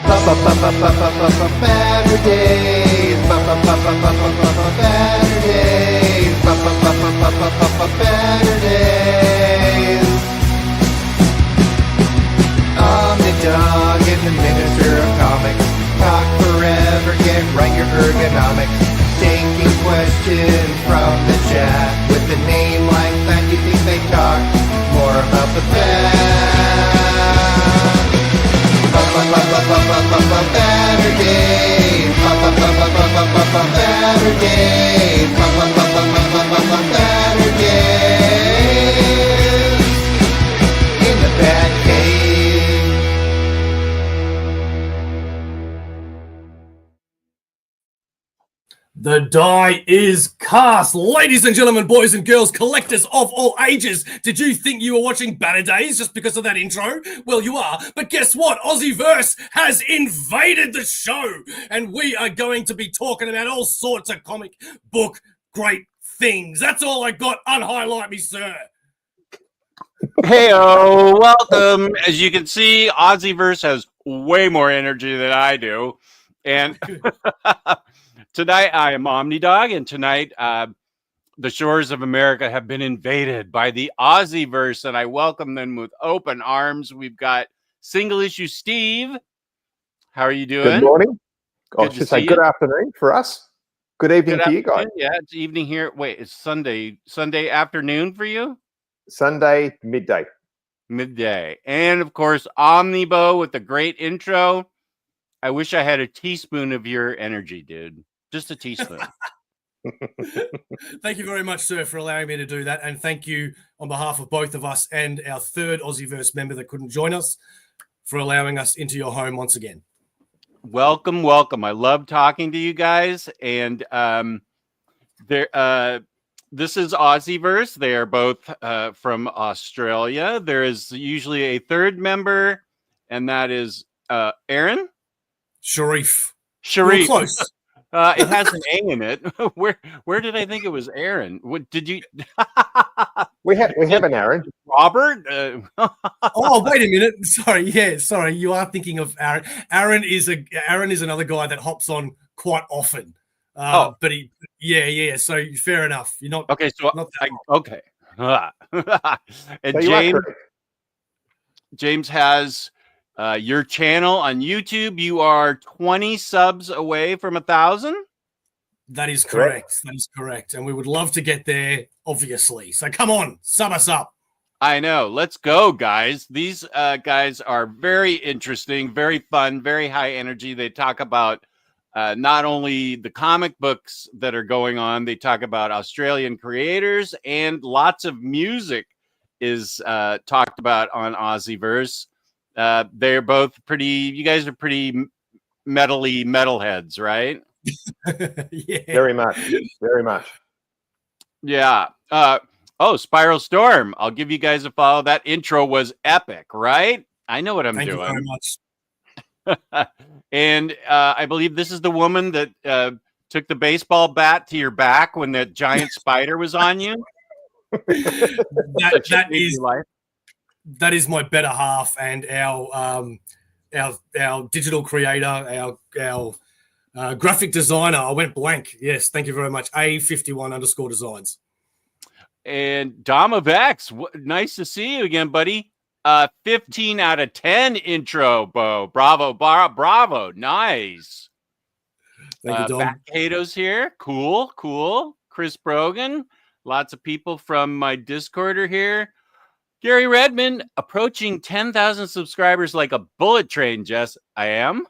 Baturdays. Baturdays. Omnidog is the minister of comics. Talk forever, get right your ergonomics. Taking questions from the chat. With a name like that, you think they talk more about the bat. Baturdays. Baturdays. Baturdays. In the BatCave. The die is cast. Ladies and gentlemen, boys and girls, collectors of all ages. Did you think you were watching Baturdays just because of that intro? Well, you are. But guess what? AussieVerse has invaded the show. And we are going to be talking about all sorts of comic book great things. That's all I got. Unhighlight me, sir. Heyo, welcome. As you can see, AussieVerse has way more energy than I do. And tonight I am Omnidog, and tonight the shores of America have been invaded by the AussieVerse, and I welcome them with open arms. We've got Single Issue Steve. How are you doing? Good morning. Good I should say good afternoon for us. Good evening to you guys. Yeah, it's evening here. Wait, it's Sunday afternoon for you? Sunday, midday. Midday. And of course, Omnibo with the great intro. I wish I had a teaspoon of your energy, dude. Just a teaspoon. Thank you very much, sir, for allowing me to do that. And thank you on behalf of both of us and our third AussieVerse member that couldn't join us for allowing us into your home once again. Welcome, welcome. I love talking to you guys. And this is AussieVerse. They are both from Australia. There is usually a third member, and that is Aaron? Sharif. Sharif. Close. It has an A in it. Where did I think it was Aaron? What did you? we have an Aaron. Robert. Oh, wait a minute. Sorry. You are thinking of Aaron. Aaron is another guy that hops on quite often. But yeah. So fair enough. You're not okay. So not okay. And So James has your channel on YouTube. You are 20 subs away from 1,000. That is correct. That is correct. And we would love to get there, obviously. So come on, sub us up. I know. Let's go, guys. These guys are very interesting, very fun, very high energy. They talk about not only the comic books that are going on, they talk about Australian creators, and lots of music is talked about on AussieVerse. They're both you guys are pretty metally metalheads, right? Yeah. Very much. Yeah. Spiral Storm. I'll give you guys a follow. That intro was epic, right? I know what I'm doing. Thank you very much. And I believe this is the woman that took the baseball bat to your back when that giant spider was on you. That is my better half and our digital creator, our graphic designer. I went blank. Yes, thank you very much. A51_designs. And Dom of X, nice to see you again, buddy. 15 out of 10 intro, Bo. Bravo. Nice. Thank you, Dom. BatCave's here. Cool. Chris Brogan. Lots of people from my Discord are here. Gary Redmond, approaching 10,000 subscribers like a bullet train, Jess. I am.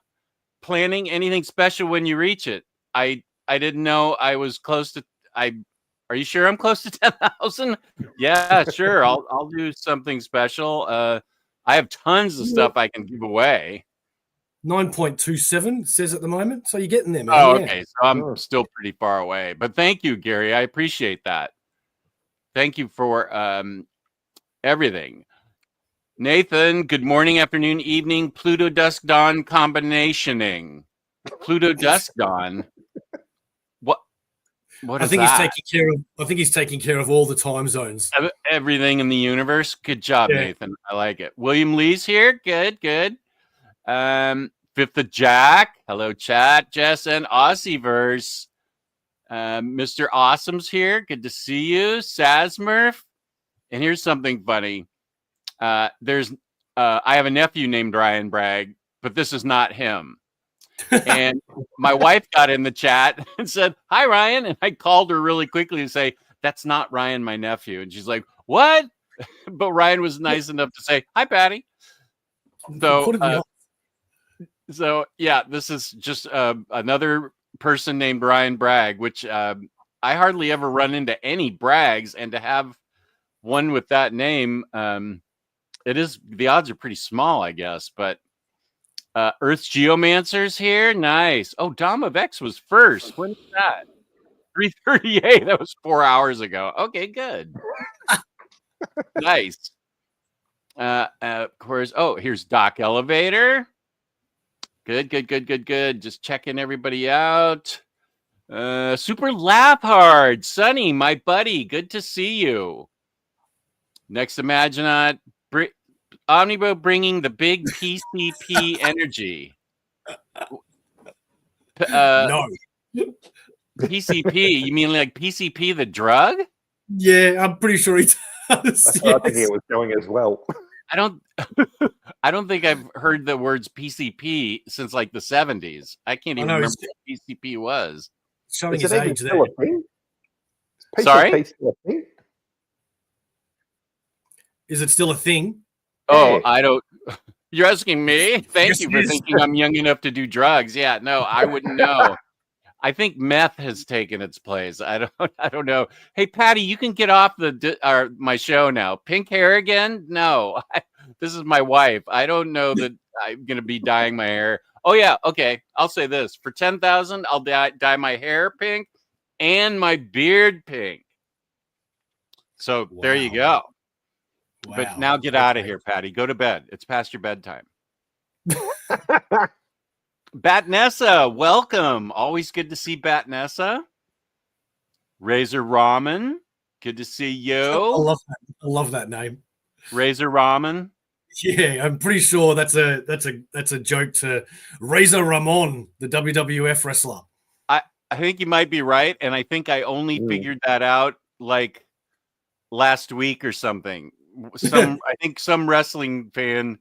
Planning anything special when you reach it? I didn't know I was close to... Are you sure I'm close to 10,000? Yeah, sure. I'll do something special. I have tons of stuff I can give away. 9.27 says at the moment. So you're getting there, man. Oh, okay. So I'm still pretty far away. But thank you, Gary. I appreciate that. Thank you for everything. Nathan, good morning, afternoon, evening. Pluto Dusk Dawn combinationing. Pluto Dusk Dawn. What is that? I think he's taking care of all the time zones. Everything in the universe. Good job, Nathan. I like it. William Lee's here. Good. Fifth of Jack. Hello, chat, Jess, and AussieVerse. Mr. Awesome's here. Good to see you. Sazmurf. And here's something funny. I have a nephew named Ryan Bragg, but this is not him. And my wife got in the chat and said, "Hi, Ryan." And I called her really quickly to say, "That's not Ryan, my nephew." And she's like, "What?" But Ryan was nice enough to say, "Hi, Patty." So yeah, this is just another person named Ryan Bragg, which I hardly ever run into any Braggs, and to have one with that name, the odds are pretty small, I guess. But Earth's Geomancer's here. Nice. Oh, Dom of X was first. When was that? 3:38. That was 4 hours ago. Okay, good. Nice. Of course. Oh, here's Doc Elevator. Good. Just checking everybody out. Super Laugh Hard. Sonny, my buddy. Good to see you. Next Imaginaut. Omnidog bringing the big PCP energy. No. PCP? You mean like PCP the drug? Yeah, I'm pretty sure he does. That's what I think it was going as well. I don't think I've heard the words PCP since like the 70s. I can't even remember what PCP was. Showing Is his it even age still there. a thing? Sorry? PCP still a thing? Is it still a thing? Oh, Yeah. I don't. You're asking me? Thank Yes, you it for is. thinking I'm young enough to do drugs. Yeah, no, I wouldn't know. I think meth has taken its place. I don't know. Hey, Patty, you can get off my show now. Pink hair again? No, this is my wife. I don't know that I'm gonna be dyeing my hair. Oh yeah, okay. I'll say this: for 10,000, I'll dye my hair pink and my beard pink. So there you go. Wow. But now get out of here, Patty. Go to bed. It's past your bedtime. Batnessa, welcome. Always good to see Batnessa. Razor Ramen, good to see you. I love that name. Razor Ramen. Yeah, I'm pretty sure that's a joke to Razor Ramon, the WWF wrestler. I think you might be right, and I think I only figured that out like last week or something. I think some wrestling fan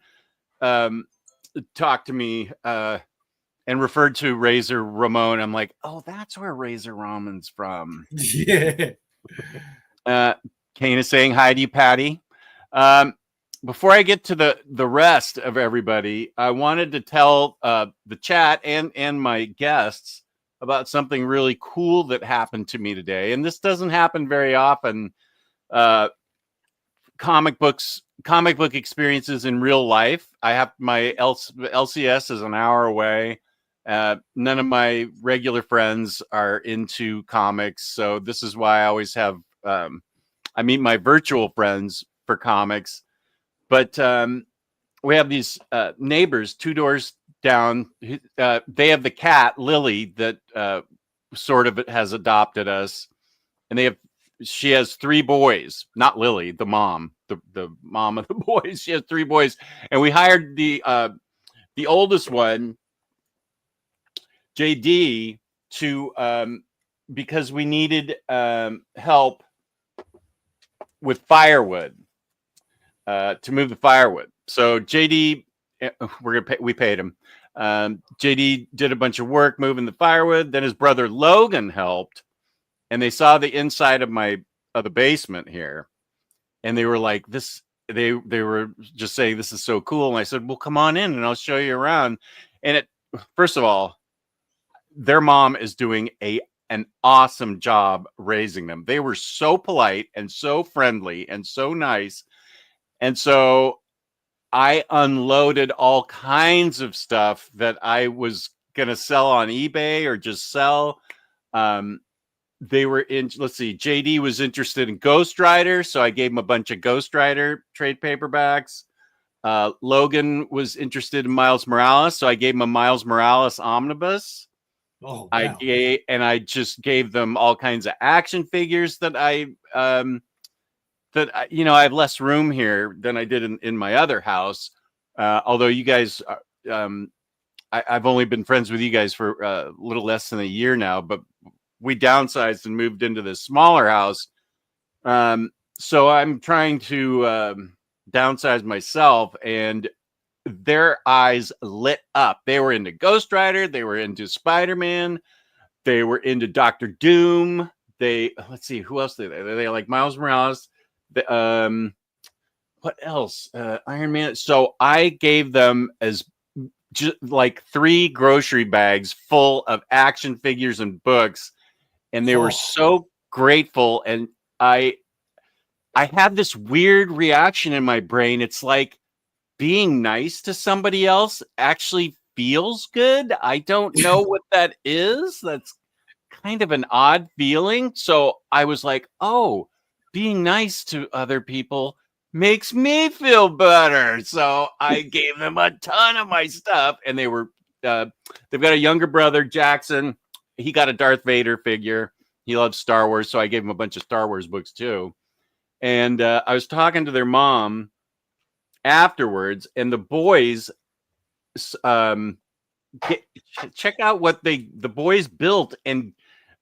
talked to me and referred to Razor Ramon. I'm like, oh, that's where Razor Ramen's from. Yeah. Kane is saying hi to you, Patty. Before I get to the rest of everybody, I wanted to tell the chat and my guests about something really cool that happened to me today. And this doesn't happen very often. Comic book experiences in real life. I have my LCS is an hour away. None of my regular friends are into comics, so this is why I always have I meet my virtual friends for comics. But we have these neighbors 2 doors down. They have the cat Lily that sort of has adopted us, and she has 3 boys. Not Lily, the mom, the mom of the boys. She has 3 boys, and we hired the oldest one, JD, to because we needed help with firewood to move the firewood. So JD, we paid him. JD did a bunch of work moving the firewood. Then his brother Logan helped, and they saw the inside of the basement here, and they were like, "This." They were just saying, "This is so cool." And I said, "Well, come on in, and I'll show you around." And first of all, their mom is doing an awesome job raising them. They were so polite and so friendly and so nice. And so I unloaded all kinds of stuff that I was going to sell on eBay or just sell. They were let's see, JD was interested in Ghost Rider, so I gave him a bunch of Ghost Rider trade paperbacks. Logan was interested in Miles Morales, so I gave him a Miles Morales omnibus. Oh, wow. I just gave them all kinds of action figures that I have less room here than I did in my other house. Although you guys, I've only been friends with you guys for a little less than a year now, but we downsized and moved into this smaller house. So I'm trying to downsize myself, and their eyes lit up. They were into Ghost Rider. They were into Spider-Man. They were into Doctor Doom. Let's see, who else? They like Miles Morales. What else? Iron Man. So I gave them just like 3 grocery bags full of action figures and books, and they were so grateful. And I had this weird reaction in my brain. It's like being nice to somebody else actually feels good. I don't know what that is. That's kind of an odd feeling. So I was like, oh, being nice to other people makes me feel better. So I gave them a ton of my stuff, and they've got a younger brother, Jackson. He got a Darth Vader figure. He loves Star Wars, so I gave him a bunch of Star Wars books too. And I was talking to their mom afterwards, and the boys check out what the boys built and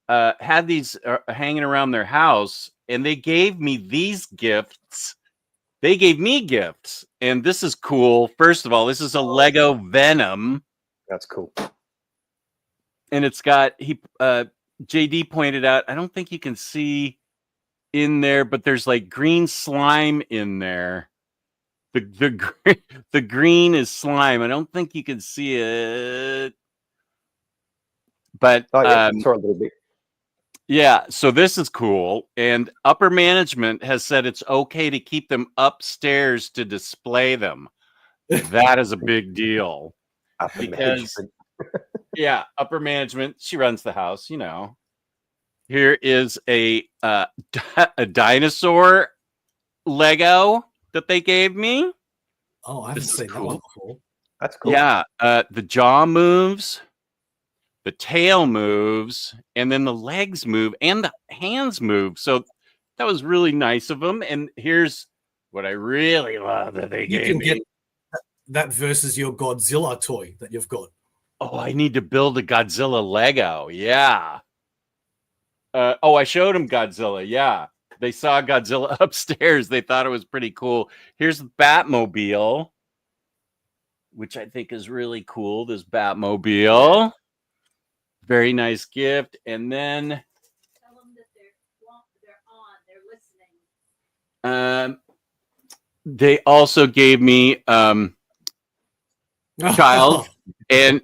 had these hanging around their house, and they gave me these gifts. They gave me gifts, and this is cool. First of all, this is a Lego Venom. That's cool. And it's got JD pointed out, I don't think you can see in there, but there's like green slime in there. The green is slime. I don't think you can see it, but sort of a little bit. Yeah, so this is cool, and upper management has said it's okay to keep them upstairs to display them. That is a big deal. Because, yeah, upper management, she runs the house, you know. Here is a dinosaur Lego that they gave me. Oh, I haven't seen that one before. That's cool. Yeah, the jaw moves, the tail moves, and then the legs move, and the hands move. So that was really nice of them. And here's what I really love that they gave me. Get that versus your Godzilla toy that you've got. Oh, I need to build a Godzilla Lego. Yeah. I showed them Godzilla. Yeah. They saw Godzilla upstairs. They thought it was pretty cool. Here's the Batmobile, which I think is really cool. This Batmobile. Very nice gift. And then tell them that they're listening. They also gave me Child and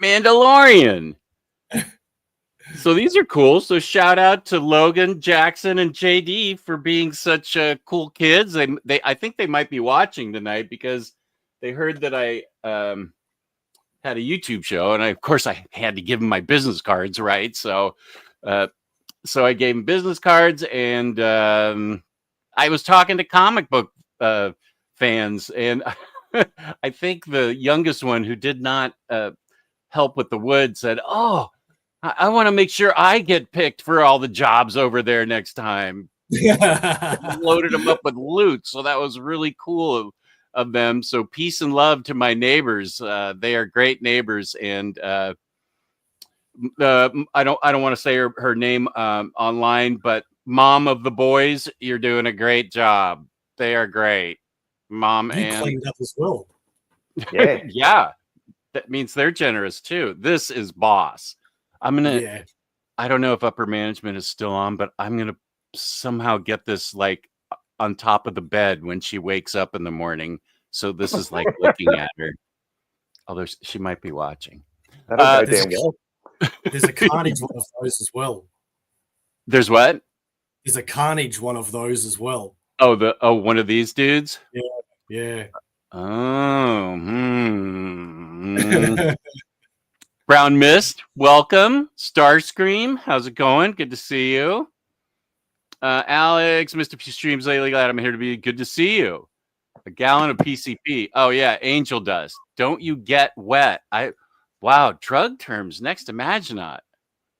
Mandalorian. So these are cool. So shout out to Logan, Jackson, and JD for being such cool kids. I think they might be watching tonight because they heard that I had a YouTube show, and of course I had to give them my business cards, right? So I gave them business cards, and I was talking to comic book fans, and I think the youngest one who did not help with the wood said, "Oh, I want to make sure I get picked for all the jobs over there next time." Loaded them up with loot, so that was really cool of them. So peace and love to my neighbors. They are great neighbors, and I don't want to say her name online, but Mom of the boys, you're doing a great job. They are great, Mom. You and cleaned up as well. Yeah. Yeah, that means they're generous too. This is boss. I'm gonna. Yeah. I don't know if upper management is still on, but I'm gonna somehow get this like on top of the bed when she wakes up in the morning. So this is like looking at her. Although she might be watching. There's a Carnage one of those as well. There's what? There's a Carnage one of those as well. Oh, one of these dudes? Yeah. Oh. Brown Mist, welcome. Starscream, how's it going? Good to see you. Alex, Mr. P streams lately. Glad I'm here to be. Good to see you. A gallon of PCP. Oh yeah, angel dust. Don't you get wet? Wow, drug terms next to Maginaut.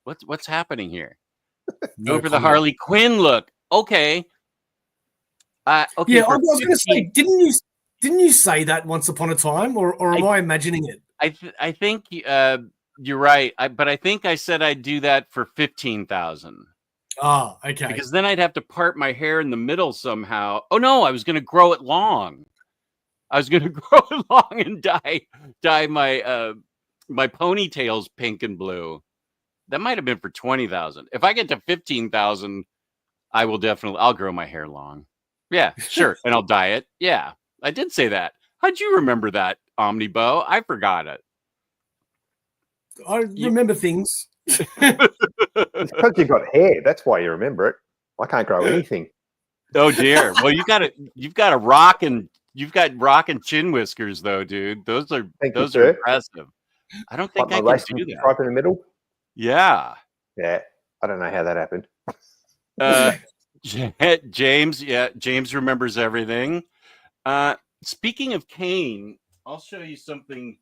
What's happening here? Go for the Harley Quinn look. Okay. Okay. Yeah, I was going to say, didn't you say that once upon a time, or am I imagining it? I think you're right. But I think I said I'd do that for 15,000 Oh, okay. because then I'd have to part my hair in the middle somehow. Oh no, I was going to grow it long. I was going to grow it long and dye my my ponytails pink and blue. That might have been for 20,000. If I get to 15,000, I'll grow my hair long. Yeah, sure. And I'll dye it. Yeah, I did say that. How'd you remember that, Omnibo? I forgot it. I remember things. It's because you got hair. That's why you remember it. I can't grow anything. Oh dear. Well, you've got rock and chin whiskers though, dude. Those are impressive. I don't think I can do that. Stripe in the middle. Yeah. Yeah. I don't know how that happened. James, James remembers everything. Speaking of Kane, I'll show you something.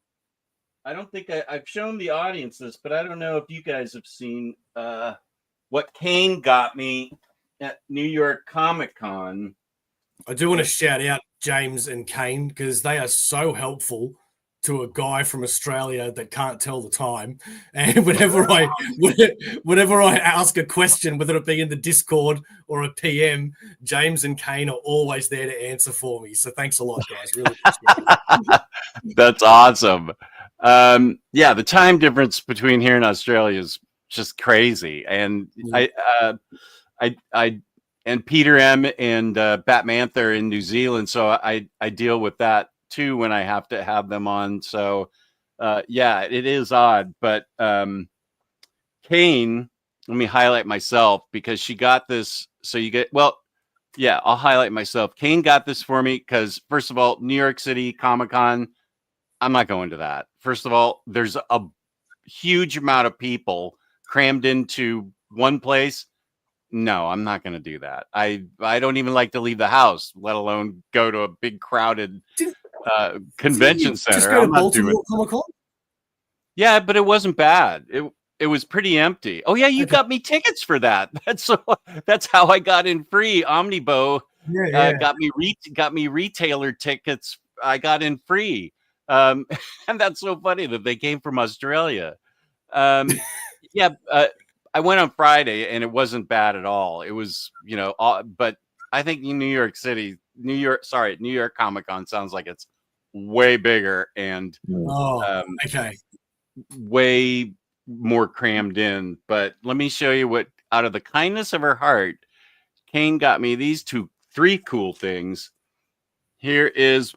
I don't think I've shown the audience this, but I don't know if you guys have seen what Kane got me at New York Comic Con. I do want to shout out James and Kane because they are so helpful to a guy from Australia that can't tell the time. And whenever I ask a question, whether it be in the Discord or a PM, James and Kane are always there to answer for me. So thanks a lot, guys. Really appreciate it. That's awesome. Yeah, the time difference between here and Australia is just crazy. And I and Peter M and Batmantha are in New Zealand, so I deal with that too when I have to have them on. So yeah, it is odd. But Kane, let me highlight myself because she got this. So yeah, I'll highlight myself. Kane got this for me because first of all, New York City Comic Con, I'm not going to that. First of all, there's a huge amount of people crammed into one place. No, I'm not going to do that. I don't even like to leave the house, let alone go to a big crowded convention center. Just go to Baltimore Comic Con? Yeah, but it wasn't bad. It was pretty empty. Oh yeah, you got me tickets for that. That's how I got in free. Omnibo got me retailer tickets. I got in free. And that's so funny that they came from Australia. Yeah, I went on Friday and it wasn't bad at all. It was, but I think New York Comic Con sounds like it's way bigger and way more crammed in. But let me show you what, out of the kindness of her heart, Kane got me these three cool things. Here is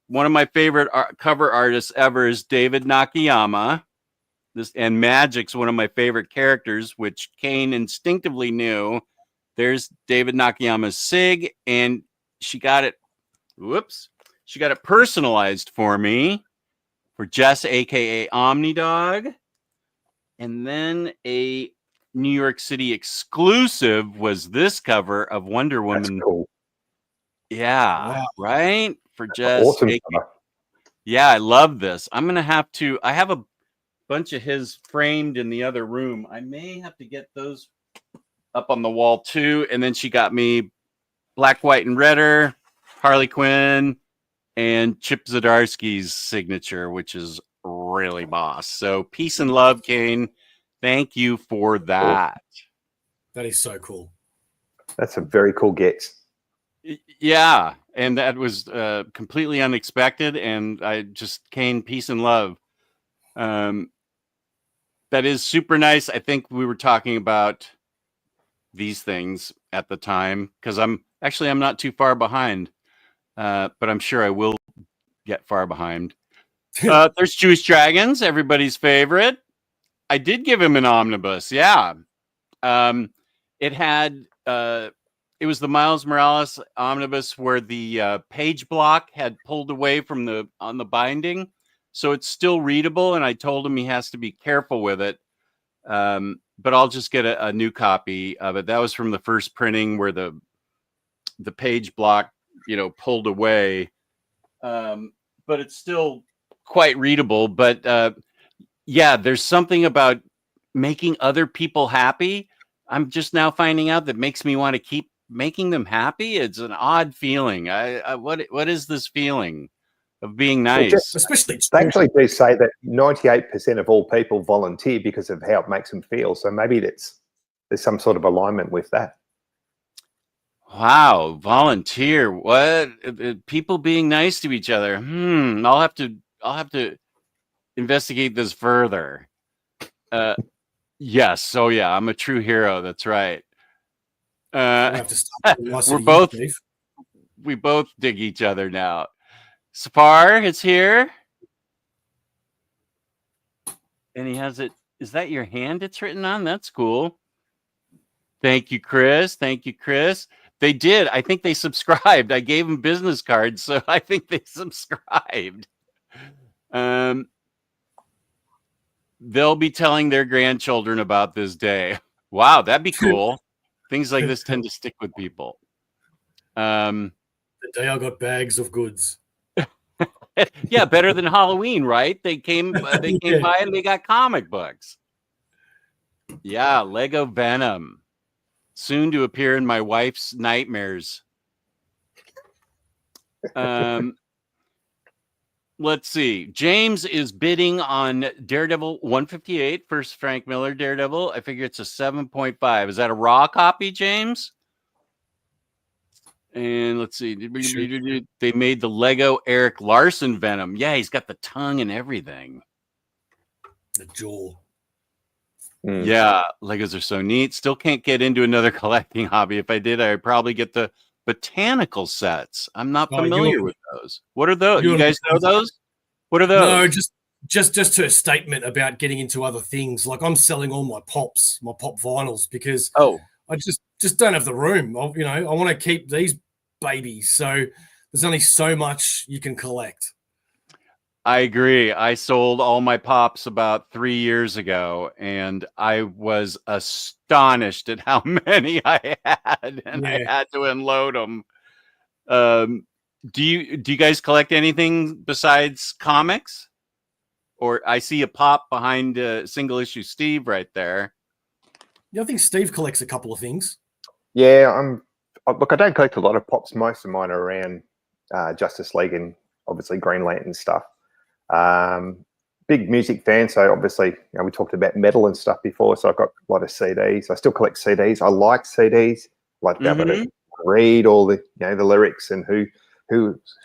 one of my favorite cover artists ever is David Nakayama. And Magic's one of my favorite characters, which Kane instinctively knew. There's David Nakayama's Sig, and she got it. Whoops. She got it personalized for me for Jess, aka Omnidog. And then a New York City exclusive was this cover of Wonder Woman. That's cool. Yeah, wow. Right? For Jess. Awesome. Yeah, I love this. I have a bunch of his framed in the other room. I may have to get those up on the wall too. And then she got me Black, White, and Redder, Harley Quinn, and Chip Zdarsky's signature, which is really boss. So peace and love, Kane. Thank you for that. That is so cool. That's a very cool get. Yeah, and that was completely unexpected. And Kane, peace and love. That is super nice. I think we were talking about these things at the time because I'm not too far behind, but I'm sure I will get far behind. There's Jewish Dragons, everybody's favorite. I did give him an omnibus. Yeah. It was the Miles Morales omnibus where the page block had pulled away on the binding. So it's still readable, and I told him he has to be careful with it. But I'll just get a new copy of it. That was from the first printing where the page block, pulled away. But it's still quite readable. But yeah, there's something about making other people happy. I'm just now finding out that makes me want to keep making them happy. It's an odd feeling. What is this feeling? of being Well, nice. just- Especially They actually do say that 98% of all people volunteer because of how it makes them feel. So maybe there's some sort of alignment with that. Wow, volunteer. What? People being nice to each other. I'll have to investigate this further. Yes. Oh yeah, I'm a true hero. That's right. We'll have to start with Lusty We're to you, both Steve. we both dig each other now. Sapar is here. And he has it. Is that your hand it's written on? That's cool. Thank you, Chris. Thank you, Chris. They did. I think they subscribed. I gave them business cards, so I think they subscribed. They'll be telling their grandchildren about this day. Wow, that'd be cool. Things like this tend to stick with people. The day I got bags of goods. Yeah, better than Halloween, right? They came by and they got comic books. Yeah, Lego Venom. Soon to appear in my wife's nightmares. Let's see. James is bidding on Daredevil 158, first Frank Miller Daredevil. I figure it's a 7.5. Is that a raw copy, James? And let's see. They made the Lego Eric Larson Venom. Yeah, he's got the tongue and everything. The jaw. Yeah, Legos are so neat. Still can't get into another collecting hobby. If I did, I would probably get the botanical sets. I'm not familiar with those. What are those? You guys know those? What are those? No, just to a statement about getting into other things. Like I'm selling all my pop vinyls because I just don't have the room. I want to keep these babies. So there's only so much you can collect. I agree. I sold all my pops about 3 years ago, and I was astonished at how many I had, and I had to unload them. Do you guys collect anything besides comics? Or I see a pop behind single issue Steve right there. Yeah, I think Steve collects a couple of things. Yeah, look, I don't collect a lot of pops. Most of mine are around Justice League and obviously Green Lantern stuff. Big music fan, so obviously we talked about metal and stuff before, so I've got a lot of CDs. I still collect CDs. I like CDs. I like to be able to read all the the lyrics and who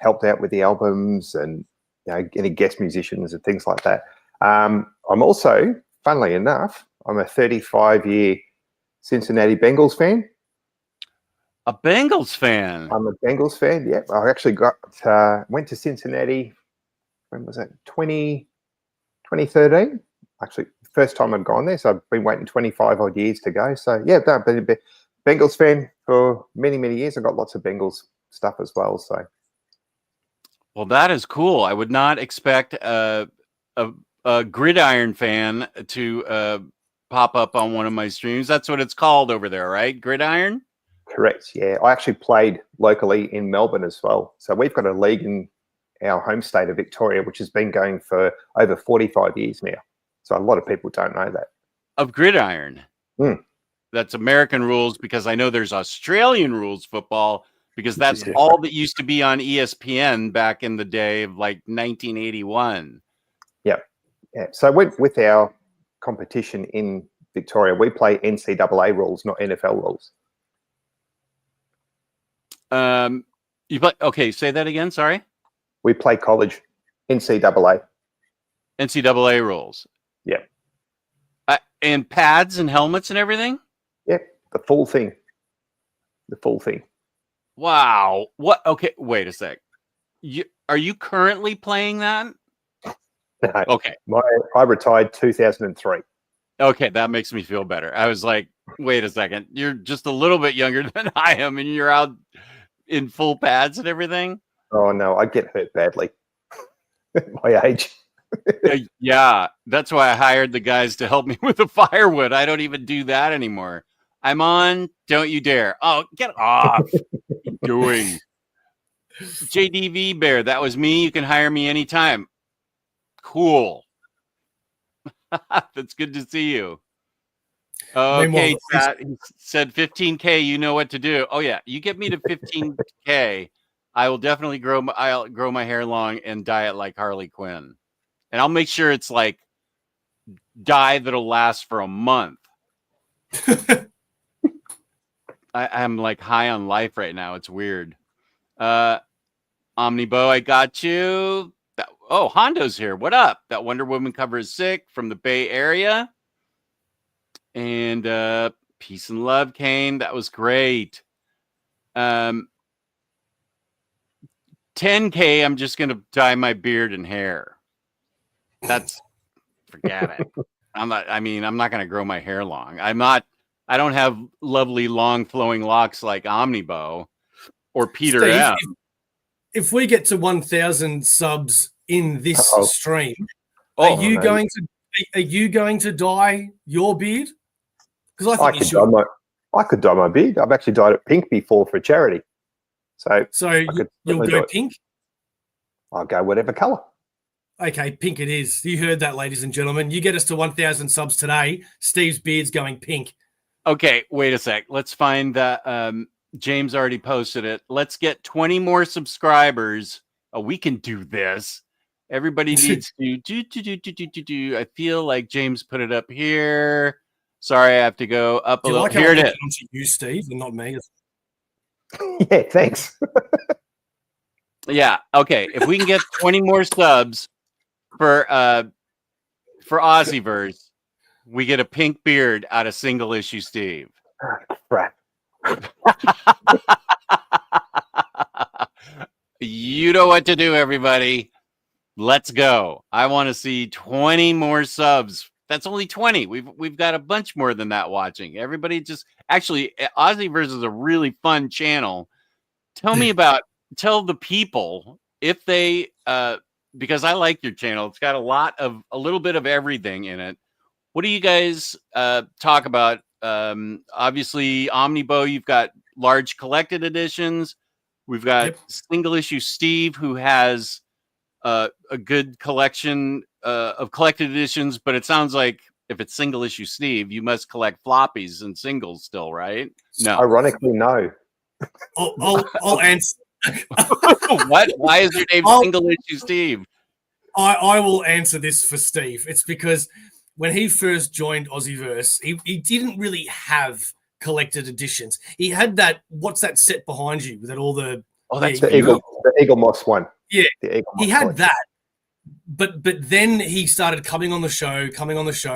helped out with the albums and any guest musicians and things like that. I'm also, funnily enough, I'm a 35-year Cincinnati Bengals fan. A Bengals fan? I'm a Bengals fan, yeah. I actually went to Cincinnati, when was that? 2013. Actually, first time I'd gone there, so I've been waiting 25 odd years to go. So yeah, I've been a Bengals fan for many, many years. I've got lots of Bengals stuff as well. So, well, that is cool. I would not expect a Gridiron fan to pop up on one of my streams. That's what it's called over there, right? Gridiron? Correct. Yeah, I actually played locally in Melbourne as well. So we've got a league in our home state of Victoria, which has been going for over 45 years now. So a lot of people don't know that. Of Gridiron. That's American rules, because I know there's Australian rules football, because that's all that used to be on ESPN back in the day of like 1981. Yeah. So with our competition in Victoria, we play NCAA rules, not NFL rules. You play? Okay, say that again. Sorry. We play college NCAA. NCAA rules. Yeah. And pads and helmets and everything. Yeah, the full thing. The full thing. Wow. What? Okay, wait a sec. Are you currently playing that? No. Okay. I retired 2003. Okay, that makes me feel better. I was like, wait a second. You're just a little bit younger than I am, and you're out in full pads and everything? Oh, no, I get hurt badly at my age. Yeah, that's why I hired the guys to help me with the firewood. I don't even do that anymore. I'm on Don't You Dare. Oh, get off. What are you doing? JDV Bear, that was me. You can hire me anytime. Cool. That's good to see you. Okay, chat. He said 15K, you know what to do. Oh, yeah. You get me to 15K. I will definitely I'll grow my hair long and dye it like Harley Quinn. And I'll make sure it's like dye that'll last for a month. I'm like high on life right now. It's weird. Omnibo, I got you. Hondo's here. What up? That Wonder Woman cover is sick from the Bay Area. And peace and love, Kane. That was great. 10K, I'm just gonna dye my beard and hair. Forget it. I'm not gonna grow my hair long. I don't have lovely long flowing locks like Omnibo or Peter Steve, M. If we get to 1,000 subs in this stream, Oh, are you going to dye your beard? Because I think you should. I could dye my beard. I've actually dyed it pink before for charity. So you'll go pink? I'll go whatever color. Okay, pink it is. You heard that, ladies and gentlemen. You get us to 1,000 subs today, Steve's beard's going pink. Okay, wait a sec. Let's find that. James already posted it. Let's get 20 more subscribers. Oh, we can do this. Everybody needs to do. I feel like James put it up here. Sorry, I have to go up a little. Here it is. To you, Steve, and not me. Yeah, thanks. Yeah. Okay. If we can get 20 more subs for AussieVerse, we get a pink beard out of Single Issue Steve. Crap. You know what to do, everybody. Let's go. I want to see 20 more subs. That's only 20. We've got a bunch more than that watching. Everybody actually, AussieVerse is a really fun channel. Tell the people if they because I like your channel. It's got a little bit of everything in it. What do you guys talk about? Obviously, Omnibo, you've got large collected editions. We've got Single Issue Steve, who has a good collection of collected editions, but it sounds like if it's Single Issue Steve, you must collect floppies and singles still, right? No. Ironically, no. I'll answer. What? Why is your name Single Issue Steve? I will answer this for Steve. It's because when he first joined AussieVerse, he didn't really have collected editions. He had what's that set behind you with all the... Oh, that's the Eagle Moss one. Yeah, he had that. But then he started coming on the show,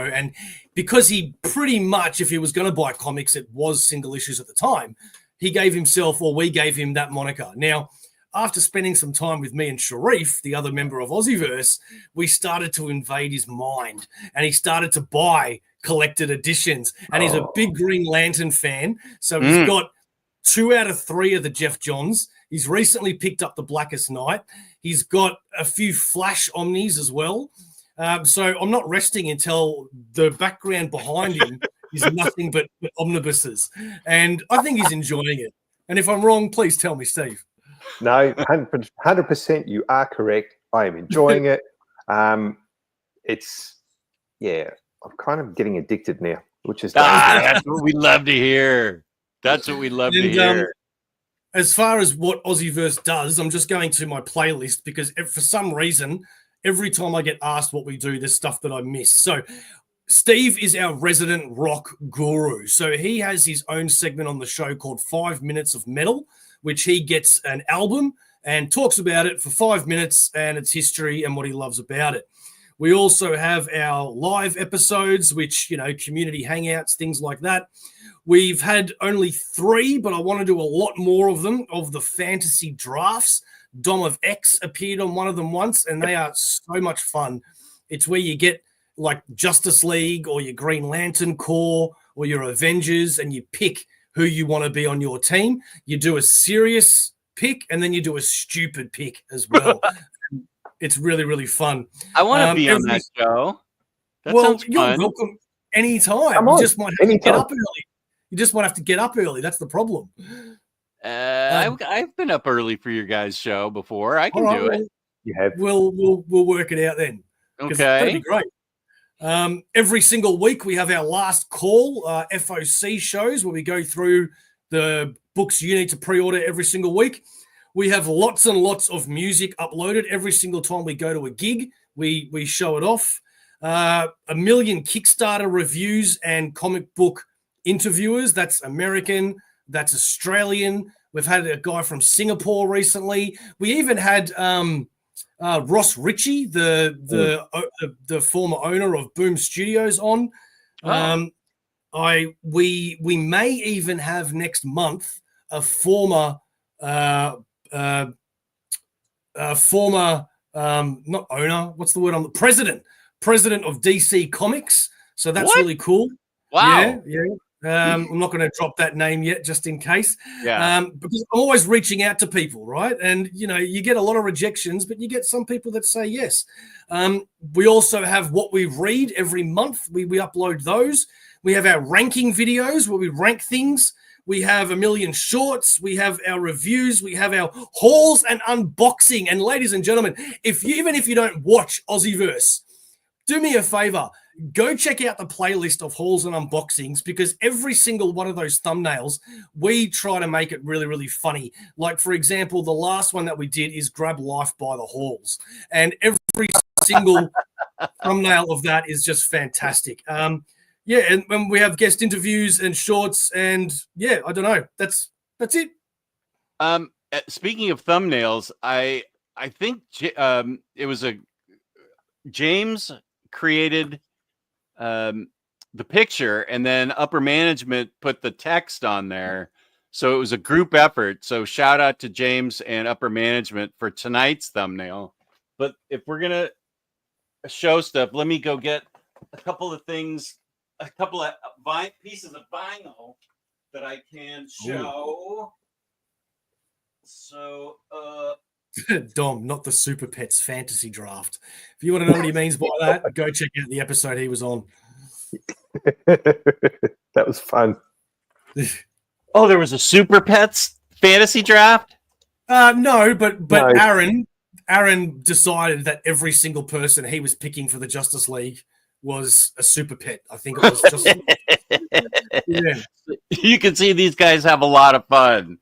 and because he pretty much, if he was going to buy comics, it was single issues at the time, we gave him that moniker. Now, after spending some time with me and Sharif, the other member of AussieVerse, we started to invade his mind, and he started to buy collected editions, and he's a big Green Lantern fan, so he's got 2 out of 3 of the Jeff Johns. He's recently picked up the Blackest Night. He's got a few Flash Omnis as well. So I'm not resting until the background behind him is nothing but omnibuses. And I think he's enjoying it. And if I'm wrong, please tell me, Steve. No, 100% you are correct. I am enjoying it. I'm kind of getting addicted now, which is that's what we love to hear. That's what we love to hear. As far as what AussieVerse does, I'm just going to my playlist because for some reason, every time I get asked what we do, there's stuff that I miss. So Steve is our resident rock guru. So he has his own segment on the show called 5 Minutes of Metal, which he gets an album and talks about it for 5 minutes and its history and what he loves about it. We also have our live episodes, which, community hangouts, things like that. We've had only 3, but I want to do a lot more of them, of the fantasy drafts. Dom of X appeared on one of them once, and they are so much fun. It's where you get like Justice League or your Green Lantern Corps or your Avengers, and you pick who you want to be on your team. You do a serious pick, and then you do a stupid pick as well. It's really, really fun. I want to be on that show. That sounds fun. You're welcome anytime. You just might have to get up early. You just might have to get up early. That's the problem. I've been up early for your guys' show before. I can do it. You have. We'll work it out then. Okay, that'd be great. Every single week we have our last call FOC shows where we go through the books you need to pre-order every single week. We have lots and lots of music uploaded every single time we go to a gig. We show it off. 1 million Kickstarter reviews and comic book interviewers. That's American. That's Australian. We've had a guy from Singapore recently. We even had Ross Ritchie, the former owner of Boom Studios, on. We may even have next month a former not owner. What's the word on the president of DC Comics. So that's really cool. Wow. Yeah. I'm not going to drop that name yet, just in case. Yeah. Because I'm always reaching out to people, right? And you get a lot of rejections, but you get some people that say yes. We also have what we read every month. We upload those. We have our ranking videos where we rank things. We have 1 million shorts. We have our reviews. We have our hauls and unboxing. And ladies and gentlemen, even if you don't watch AussieVerse, do me a favor. Go check out the playlist of hauls and unboxings, because every single one of those thumbnails, we try to make it really, really funny. Like, for example, the last one that we did is Grab Life by the Halls. And every single thumbnail of that is just fantastic. Yeah, and when we have guest interviews and shorts, and yeah, I don't know. That's it. Speaking of thumbnails, I think it was James created the picture, and then upper management put the text on there. So it was a group effort. So shout out to James and upper management for tonight's thumbnail. But if we're gonna show stuff, let me go get a couple of things. A couple of pieces of vinyl that I can show. Ooh. So, Dom, not the Super Pets fantasy draft. If you want to know what he means by that, go check out the episode he was on. That was fun. Oh, there was a Super Pets fantasy draft? No, but No. Aaron decided that every single person he was picking for the Justice League was a super pet. I think it was just yeah. You can see these guys have a lot of fun.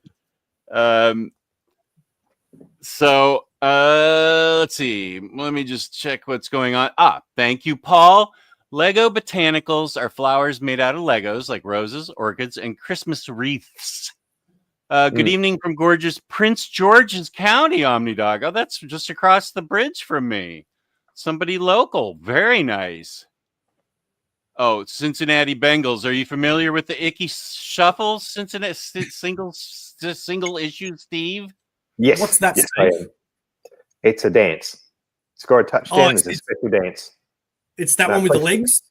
So let's see. Let me just check what's going on. Thank you, Paul. Lego botanicals are flowers made out of Legos, like roses, orchids, and Christmas wreaths. Good evening from gorgeous Prince George's County, Omnidog. Oh, that's just across the bridge from me. Somebody local. Very nice. Oh, Cincinnati Bengals. Are you familiar with the Icky Shuffle Cincinnati single issue, Steve? Yes. What's that? Yes, I am. It's a dance. Score a touchdown is a special dance. It's that one with the legs?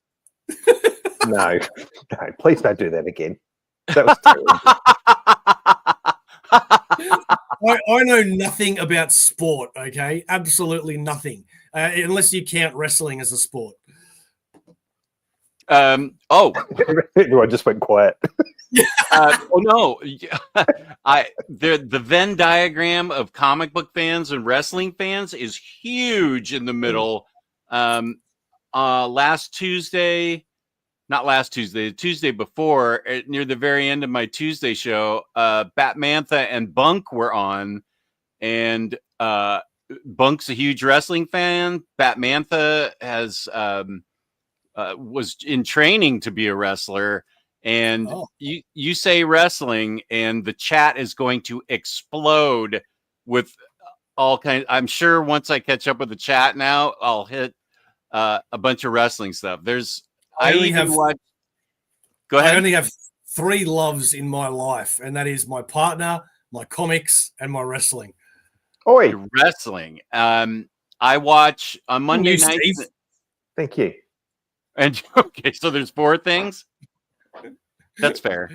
No, please don't do that again. That was terrible. I know nothing about sport, okay? Absolutely nothing. Unless you count wrestling as a sport. I just went quiet. No. The Venn diagram of comic book fans and wrestling fans is huge in the middle. The Tuesday before, near the very end of my Tuesday show, Batmantha and Bunk were on, and Bunk's a huge wrestling fan. Batmantha was in training to be a wrestler, and you say wrestling, and the chat is going to explode with all kinds. I'm sure once I catch up with the chat now, I'll hit a bunch of wrestling stuff. Go ahead. I only have 3 loves in my life, and that is my partner, my comics, and my wrestling. Oi, wrestling. I watch on Monday nights. Thank you. And okay, so there's 4 things. That's fair.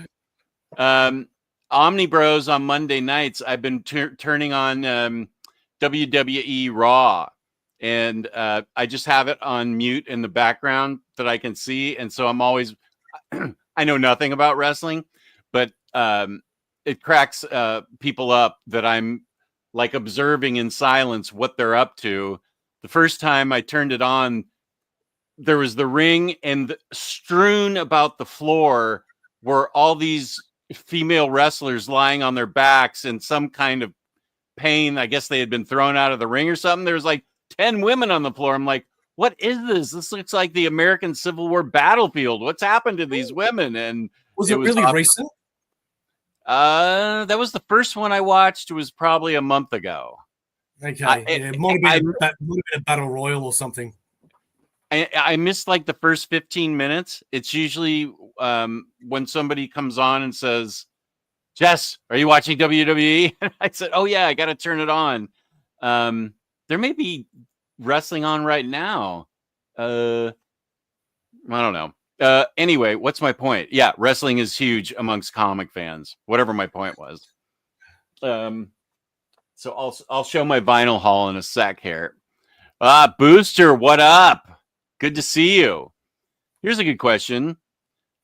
Omni Bros on Monday nights. I've been turning on WWE Raw, and I just have it on mute in the background that I can see, and so I'm always. I know nothing about wrestling, but it cracks people up that I'm like observing in silence what they're up to. The first time I turned it on, there was the ring, and strewn about the floor were all these female wrestlers lying on their backs in some kind of pain. I guess they had been thrown out of the ring or something. There was like 10 women on the floor. I'm like, what is this? This looks like the American Civil War battlefield. What's happened to these women? And Was it really recent? That was the first one I watched. It was probably a month ago. Okay, it might have been a battle royal or something. I missed like the first 15 minutes. It's usually when somebody comes on and says, Jess, are you watching WWE? I said, oh yeah, I got to turn it on. There may be wrestling on right now. I don't know. Anyway, what's my point? Yeah, wrestling is huge amongst comic fans, whatever my point was. So I'll show my vinyl haul in a sec here. Booster, what up? Good to see you. Here's a good question.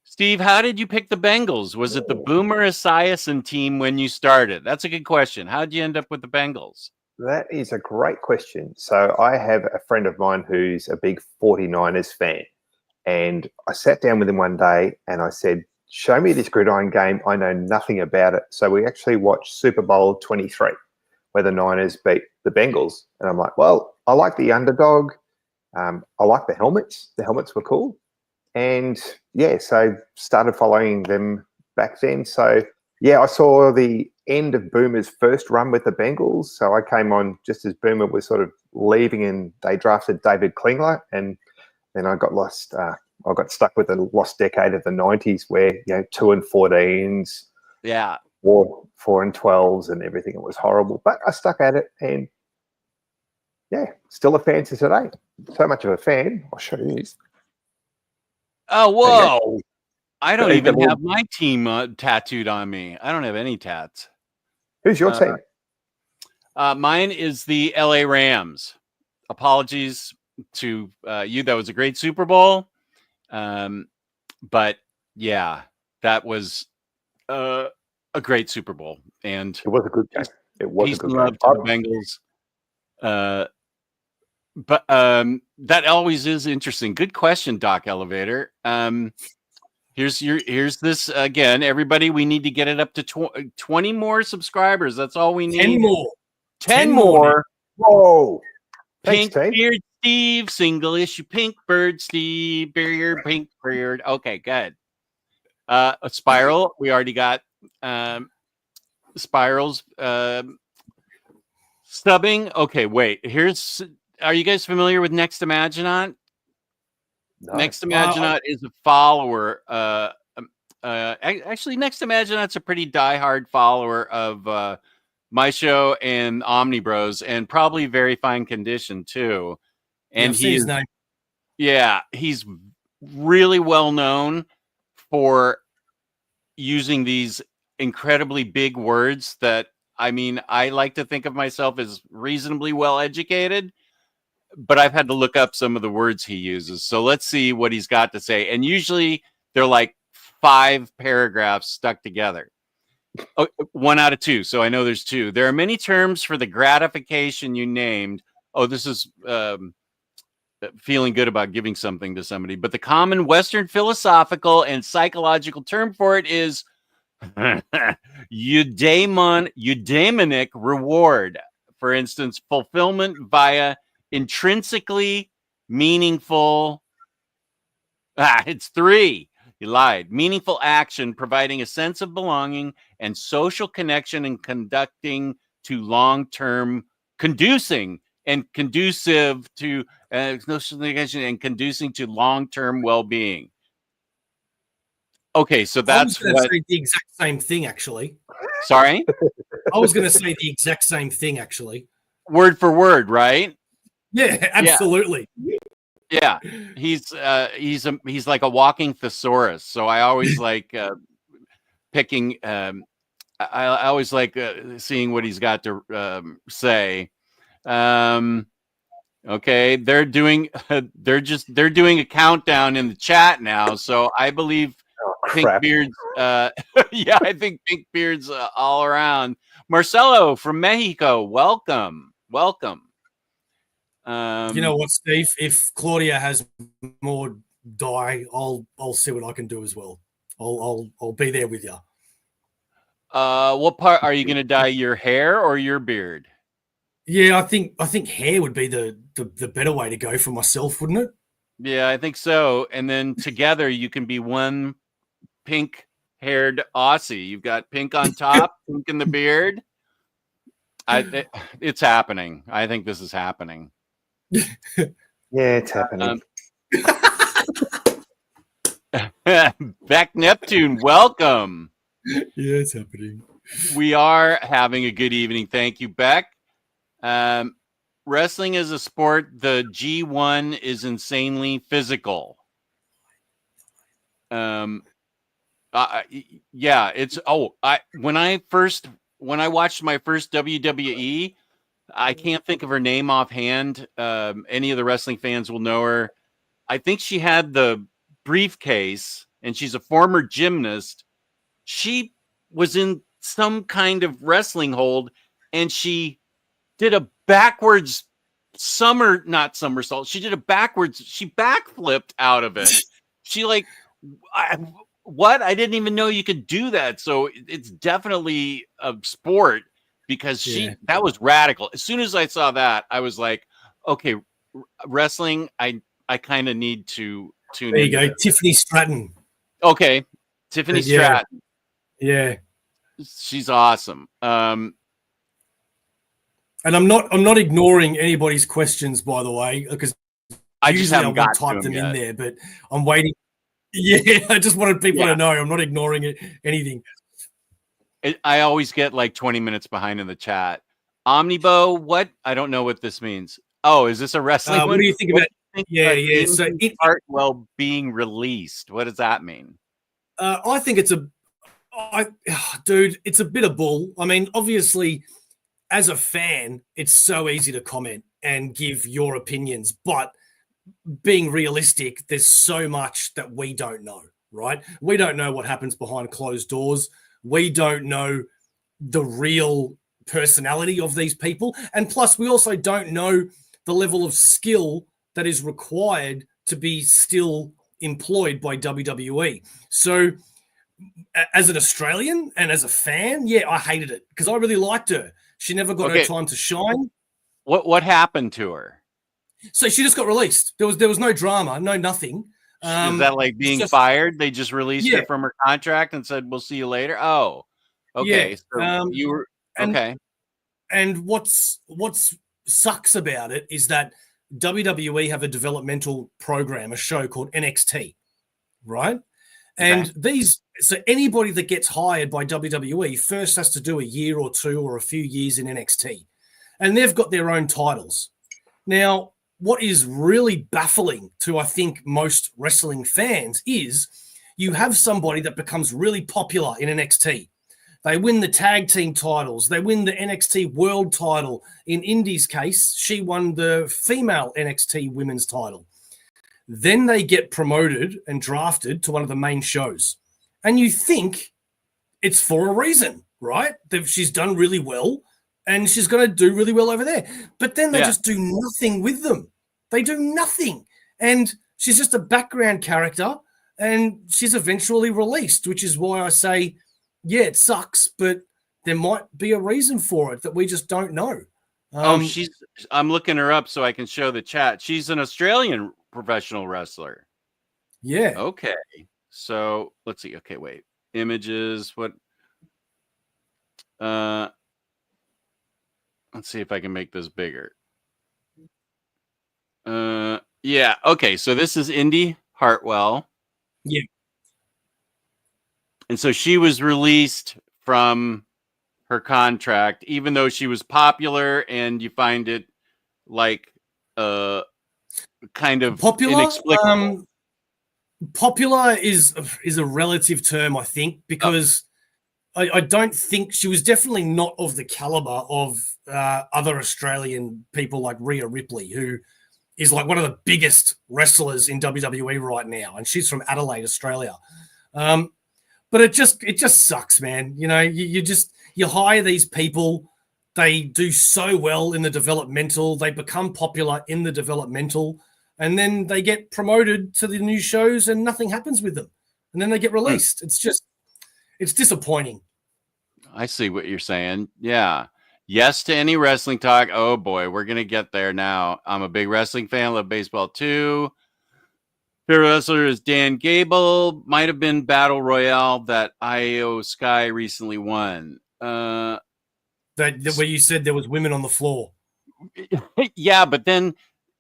Steve, how did you pick the Bengals? Was it the Boomer Esiason team when you started? That's a good question. How did you end up with the Bengals? That is a great question. So I have a friend of mine who's a big 49ers fan. And I sat down with him one day and I said, show me this gridiron game. I know nothing about it. So we actually watched Super Bowl 23, where the Niners beat the Bengals. And I'm like, well, I like the underdog. I like the helmets. The helmets were cool. And yeah, so started following them back then. So yeah, I saw the end of Boomer's first run with the Bengals. So I came on just as Boomer was sort of leaving and they drafted David Klingler. And then I got lost. I got stuck with the lost decade of the 90s where, 2 and 14s. Yeah. 4 and 12s and everything. It was horrible. But I stuck at it and yeah, still a fan to today. So much of a fan. I'll show you this. Oh, whoa. Okay. I don't even have my team tattooed on me. I don't have any tats. Who's your team? Mine is the LA Rams. Apologies to you. That was a great Super Bowl. But yeah, that was a great Super Bowl. And It was a good game. It was peace a good and love game. to the Bengals. But that always is interesting. Good question, Doc Elevator. Here's this again, everybody. We need to get it up to 20 more subscribers. That's all we need. 10 more. 10 more. Whoa. Pink Thanks, team. beard Steve, single issue pink bird Steve, beard pink beard. Okay, good. A spiral. We already got spirals. Stubbing. Okay, wait. Are you guys familiar with Next Imaginaut? No. Next Imaginaut is a follower. Actually, Next Imaginaut's a pretty diehard follower of my show and Omni Bros, and probably Very Fine Condition too. And he's really well known for using these incredibly big words that, I mean, I like to think of myself as reasonably well educated, but I've had to look up some of the words he uses. So let's see what he's got to say. And usually they're like 5 paragraphs stuck together. 1 out of 2. So I know there's 2. There are many terms for the gratification you named. Oh, this is feeling good about giving something to somebody. But the common Western philosophical and psychological term for it is eudaimonic reward. For instance, fulfillment via intrinsically meaningful. It's 3. You lied. Meaningful action, providing a sense of belonging and social connection and conducting to long-term conducing and conducive to social connection and conducing to long-term well-being. Okay, so that's I was going to say the exact same thing, actually. Sorry? I was going to say the exact same thing, actually. Word for word, right? Yeah, absolutely. Yeah, he's like a walking thesaurus. So I always like picking. I always like seeing what he's got to say. Okay, they're doing a countdown in the chat now. So I believe Pinkbeard's. Yeah, I think Pinkbeard's all around. Marcelo from Mexico, welcome. You know what, Steve? If Claudia has more dye, I'll see what I can do as well. I'll be there with you. What part are you going to dye your hair or your beard? Yeah, I think hair would be the better way to go for myself, wouldn't it? Yeah, I think so. And then together you can be one pink-haired Aussie. You've got pink on top, pink in the beard. It's happening. I think this is happening. Yeah, it's happening. Beck Neptune, welcome. Yeah, it's happening. We are having a good evening. Thank you, Beck. Wrestling is a sport. The G1 is insanely physical. Yeah, it's when I watched my first WWE, I can't think of her name offhand. Any of the wrestling fans will know her. I think she had the briefcase, and she's a former gymnast. She was in some kind of wrestling hold, and she did a backwards not somersault. She did a backwards. She backflipped out of it. She what? I didn't even know you could do that. So it's definitely a sport because that was radical. As soon as I saw that, I was like, okay, wrestling. I kind of need to tune in. There you go, Tiffany Stratton. Okay, Tiffany Stratton. Yeah, she's awesome. And I'm not ignoring anybody's questions, by the way, because I just haven't got to type them yet. in there, but I'm waiting. Yeah, I just wanted people to know I'm not ignoring anything. I always get like 20 minutes behind in the chat. Omnibo, what? I don't know what this means. Oh, is this a wrestling one? What do you think about? Yeah. So Hartwell being released. What does that mean? I think it's dude, it's a bit of bull. I mean, obviously, as a fan, it's so easy to comment and give your opinions, but being realistic, there's so much that we don't know, right? We don't know what happens behind closed doors. We don't know the real personality of these people. And plus, we also don't know the level of skill that is required to be still employed by WWE. So as an Australian and as a fan, yeah, I hated it because I really liked her. She never got her time to shine. What happened to her? So she just got released. There was no drama, no nothing. Is that like being fired? They just released her from her contract and said, "We'll see you later." Oh, okay. Yeah. So you were okay. And what's sucks about it is that WWE have a developmental program, a show called NXT, right? And so anybody that gets hired by WWE first has to do a year or two or a few years in NXT, and they've got their own titles. Now, what is really baffling to, I think, most wrestling fans is you have somebody that becomes really popular in NXT. They win the tag team titles. They win the NXT world title. In Indy's case, she won the female NXT women's title. Then they get promoted and drafted to one of the main shows. And you think it's for a reason, right? That she's done really well and she's going to do really well over there. But then they just do nothing with them. They do nothing. And she's just a background character and she's eventually released, which is why I say, yeah, it sucks, but there might be a reason for it that we just don't know. I'm looking her up so I can show the chat. She's an Australian professional wrestler. Yeah. Okay. So let's see. Okay, wait. Images. What? Let's see if I can make this bigger. Yeah. Okay. So this is Indy Hartwell. Yeah. And so she was released from her contract, even though she was popular, and you find it like kind of popular. Inexplicable. Popular is a relative term, I think, because I don't think she was definitely not of the caliber of other Australian people like Rhea Ripley, who is like one of the biggest wrestlers in WWE right now, and she's from Adelaide, Australia. But it just sucks, man. You know, you hire these people, they do so well in the developmental, they become popular in the developmental, and then they get promoted to the new shows and nothing happens with them. And then they get released. It's disappointing. I see what you're saying. Yeah. Yes to any wrestling talk. Oh boy, we're gonna get there now. I'm a big wrestling fan. Love baseball too. Favorite wrestler is Dan Gable. Might have been Battle Royale that IO Sky recently won. That where you said there was women on the floor. Yeah, but then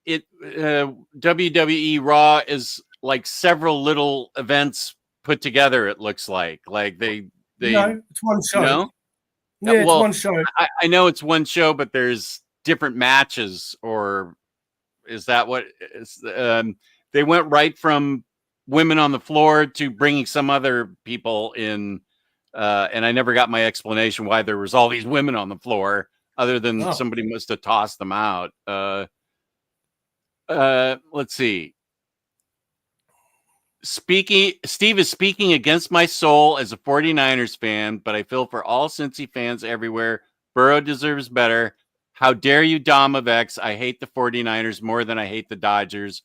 it WWE Raw is like several little events put together. It looks like they No, it's one show. no. Yeah, it's Well, one show. I know it's one show, but there's different matches, or is that what is? They went right from women on the floor to bringing some other people in, and I never got my explanation why there was all these women on the floor, other than somebody must have tossed them out. Let's see. Steve is speaking against my soul as a 49ers fan, but I feel for all Cincy fans everywhere. Burrow deserves better. How dare you, Dom of X? I hate the 49ers more than I hate the Dodgers.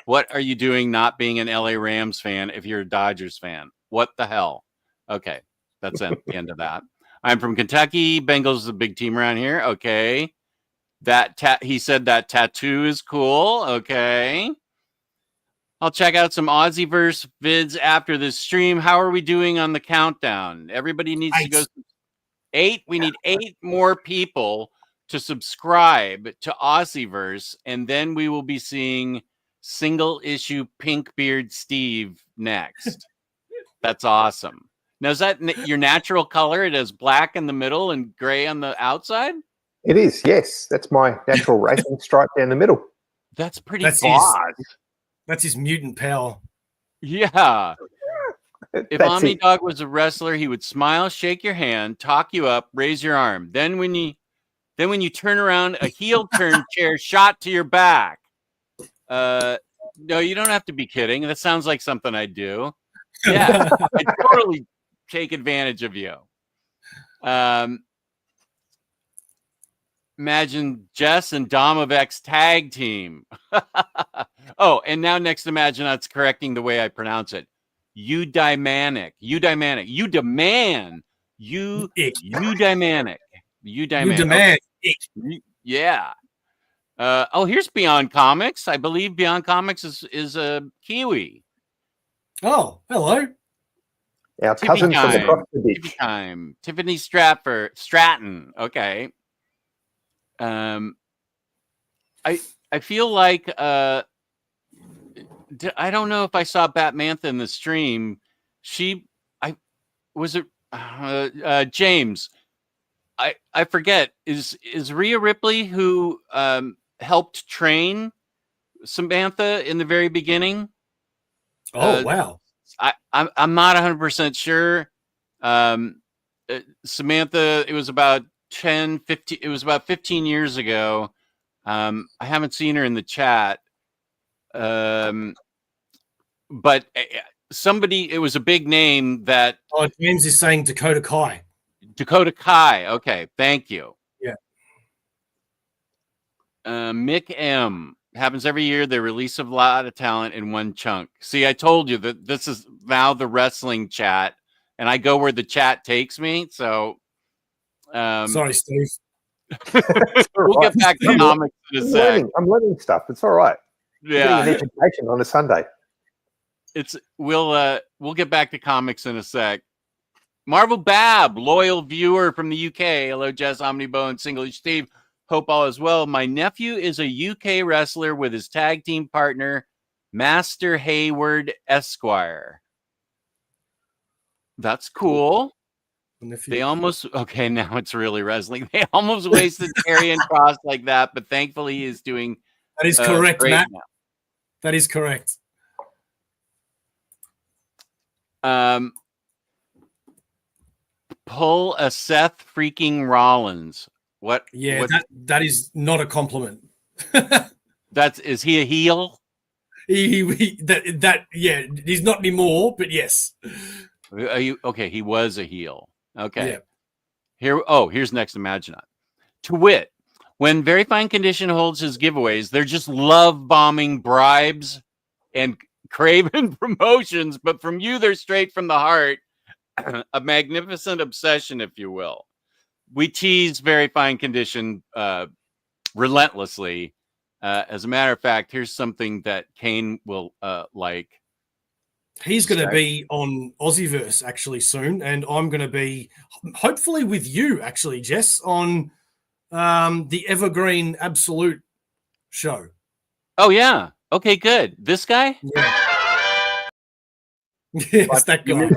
What are you doing not being an LA Rams fan if you're a Dodgers fan? What the hell? Okay, that's the end of that. I'm from Kentucky. Bengals is a big team around here. Okay. He said that tattoo is cool. Okay. I'll check out some AussieVerse vids after this stream. How are we doing on the countdown? Everybody needs to go 8. We need 8 more people to subscribe to AussieVerse, and then we will be seeing single issue Pinkbeard Steve next. That's awesome. Now, is that your natural color? It has black in the middle and gray on the outside? It is, yes. That's my natural racing stripe down the middle. That's pretty boss. That's his mutant power. Yeah. If Omnidog was a wrestler, he would smile, shake your hand, talk you up, raise your arm. Then when you turn around, a heel turn chair shot to your back. No, you don't have to be kidding. That sounds like something I'd do. Yeah, I'd totally take advantage of you. Imagine Jess and Dom of X tag team. Oh, and now next Imaginat's correcting the way I pronounce it. Eudymanic. You demand. Okay. Yeah. Here's Beyond Comics. I believe Beyond Comics is a Kiwi. Oh, hello. Our cousin from across the ditch. Tiffany Stratton. Okay. I feel like I don't know if I saw Batmantha in the stream. James. I forget. Is Rhea Ripley who helped train Samantha in the very beginning? Oh wow. I'm not 100% sure. Samantha, it was about 15 years ago. I haven't seen her in the chat. But it was a big name that. Oh, James is saying Dakota Kai. Dakota Kai. Okay, thank you. Yeah. Mick M. Happens every year. They release a lot of talent in one chunk. See, I told you that this is now the wrestling chat, and I go where the chat takes me. So, sorry, Steve. We'll get back to comics in a sec. I'm learning stuff. It's all right. Yeah, getting an education on a Sunday. We'll get back to comics in a sec. Marvel Bab, loyal viewer from the UK. Hello, Jess, Omnibo, and Single Steve. Hope all is well. My nephew is a UK wrestler with his tag team partner, Master Hayward Esquire. That's cool. They almost now it's really wrestling. They almost wasted Karrion Kross like that, but thankfully he is doing. That is correct, Matt. Now. That is correct. Pull a Seth freaking Rollins. What? Yeah, that is not a compliment. Is he a heel? Yeah, he's not anymore, but yes. Okay, he was a heel. Okay. Yeah. Here's next Imaginat. To wit, when Very Fine Condition holds his giveaways, they're just love bombing bribes and craven promotions, but from you, they're straight from the heart. a magnificent obsession, if you will. We tease very fine condition relentlessly. As a matter of fact, here's something that Kane will like. He's going to be on AussieVerse actually soon, and I'm going to be hopefully with you actually, Jess, on the Evergreen Absolute show. Oh yeah. Okay, good. This guy? Yeah. Yes, that guy.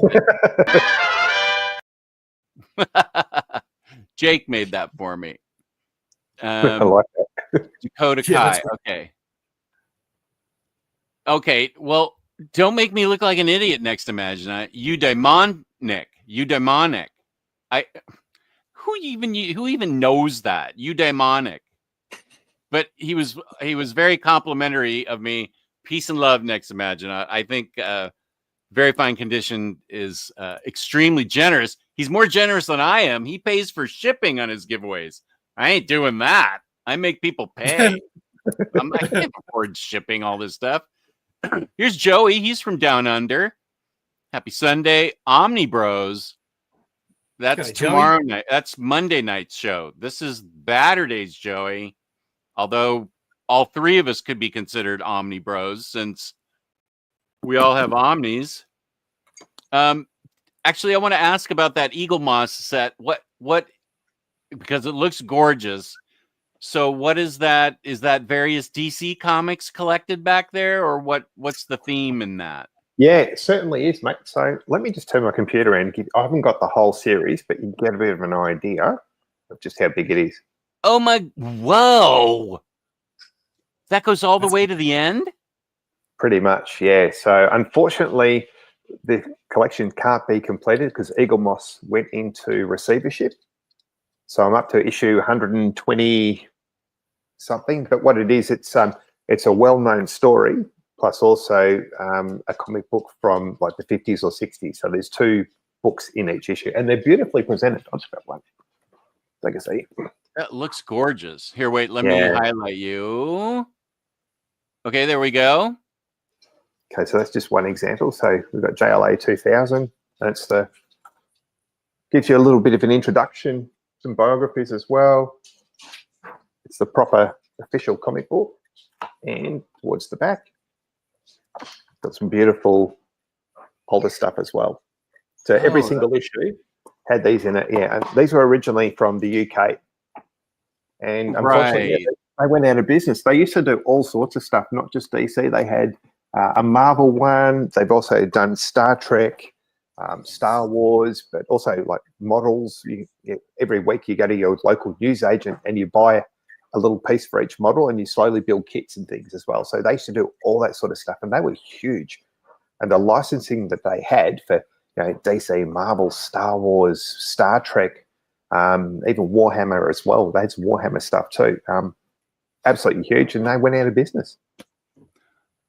Jake made that for me. I like that. Dakota Yeah, Kai. that's right. Okay. Okay. Well, don't make me look like an idiot next Imagine. Eudaimonic. Who even knows that? Eudaimonic. But he was very complimentary of me. Peace and love next Imagine. I think very fine condition is extremely generous. He's more generous than I am. He pays for shipping on his giveaways. I ain't doing that. I make people pay. I can't afford shipping all this stuff. Here's Joey. He's from Down Under. Happy Sunday. Omni Bros. That's Okay, tomorrow night. That's Monday night's show. This is Baturdays, Joey. Although all three of us could be considered Omni Bros since we all have Omnis. Actually, I want to ask about that Eagle Moss set. What? Because it looks gorgeous. So what is that? Is that various DC comics collected back there, or what's the theme in that? Yeah, it certainly is, mate. So let me just turn my computer on. I haven't got the whole series, but you get a bit of an idea of just how big it is. Oh my! Whoa! That goes all the way to the end? Pretty much, yeah. So unfortunately, the collection can't be completed because Eagle Moss went into receivership. So I'm up to issue 120 something. But what it is, it's a well-known story, plus also a comic book from like the 50s or 60s. So there's two books in each issue, and they're beautifully presented. I'll just grab one. So I can see. That looks gorgeous. Here, wait, let me highlight you. Okay, there we go. Okay, so that's just one example. So we've got JLA 2000. That's gives you a little bit of an introduction, some biographies as well. It's the proper official comic book. And towards the back, got some beautiful holder stuff as well. So every single issue had these in it. Yeah, and these were originally from the UK. And unfortunately, they went out of business. They used to do all sorts of stuff, not just DC. They had a Marvel one. They've also done Star Trek, Star Wars, but also like models. Every week you go to your local newsagent and you buy a little piece for each model, and you slowly build kits and things as well. So they used to do all that sort of stuff, and they were huge. And the licensing that they had for DC, Marvel, Star Wars, Star Trek, even Warhammer as well. They had some Warhammer stuff too. Absolutely huge, and they went out of business.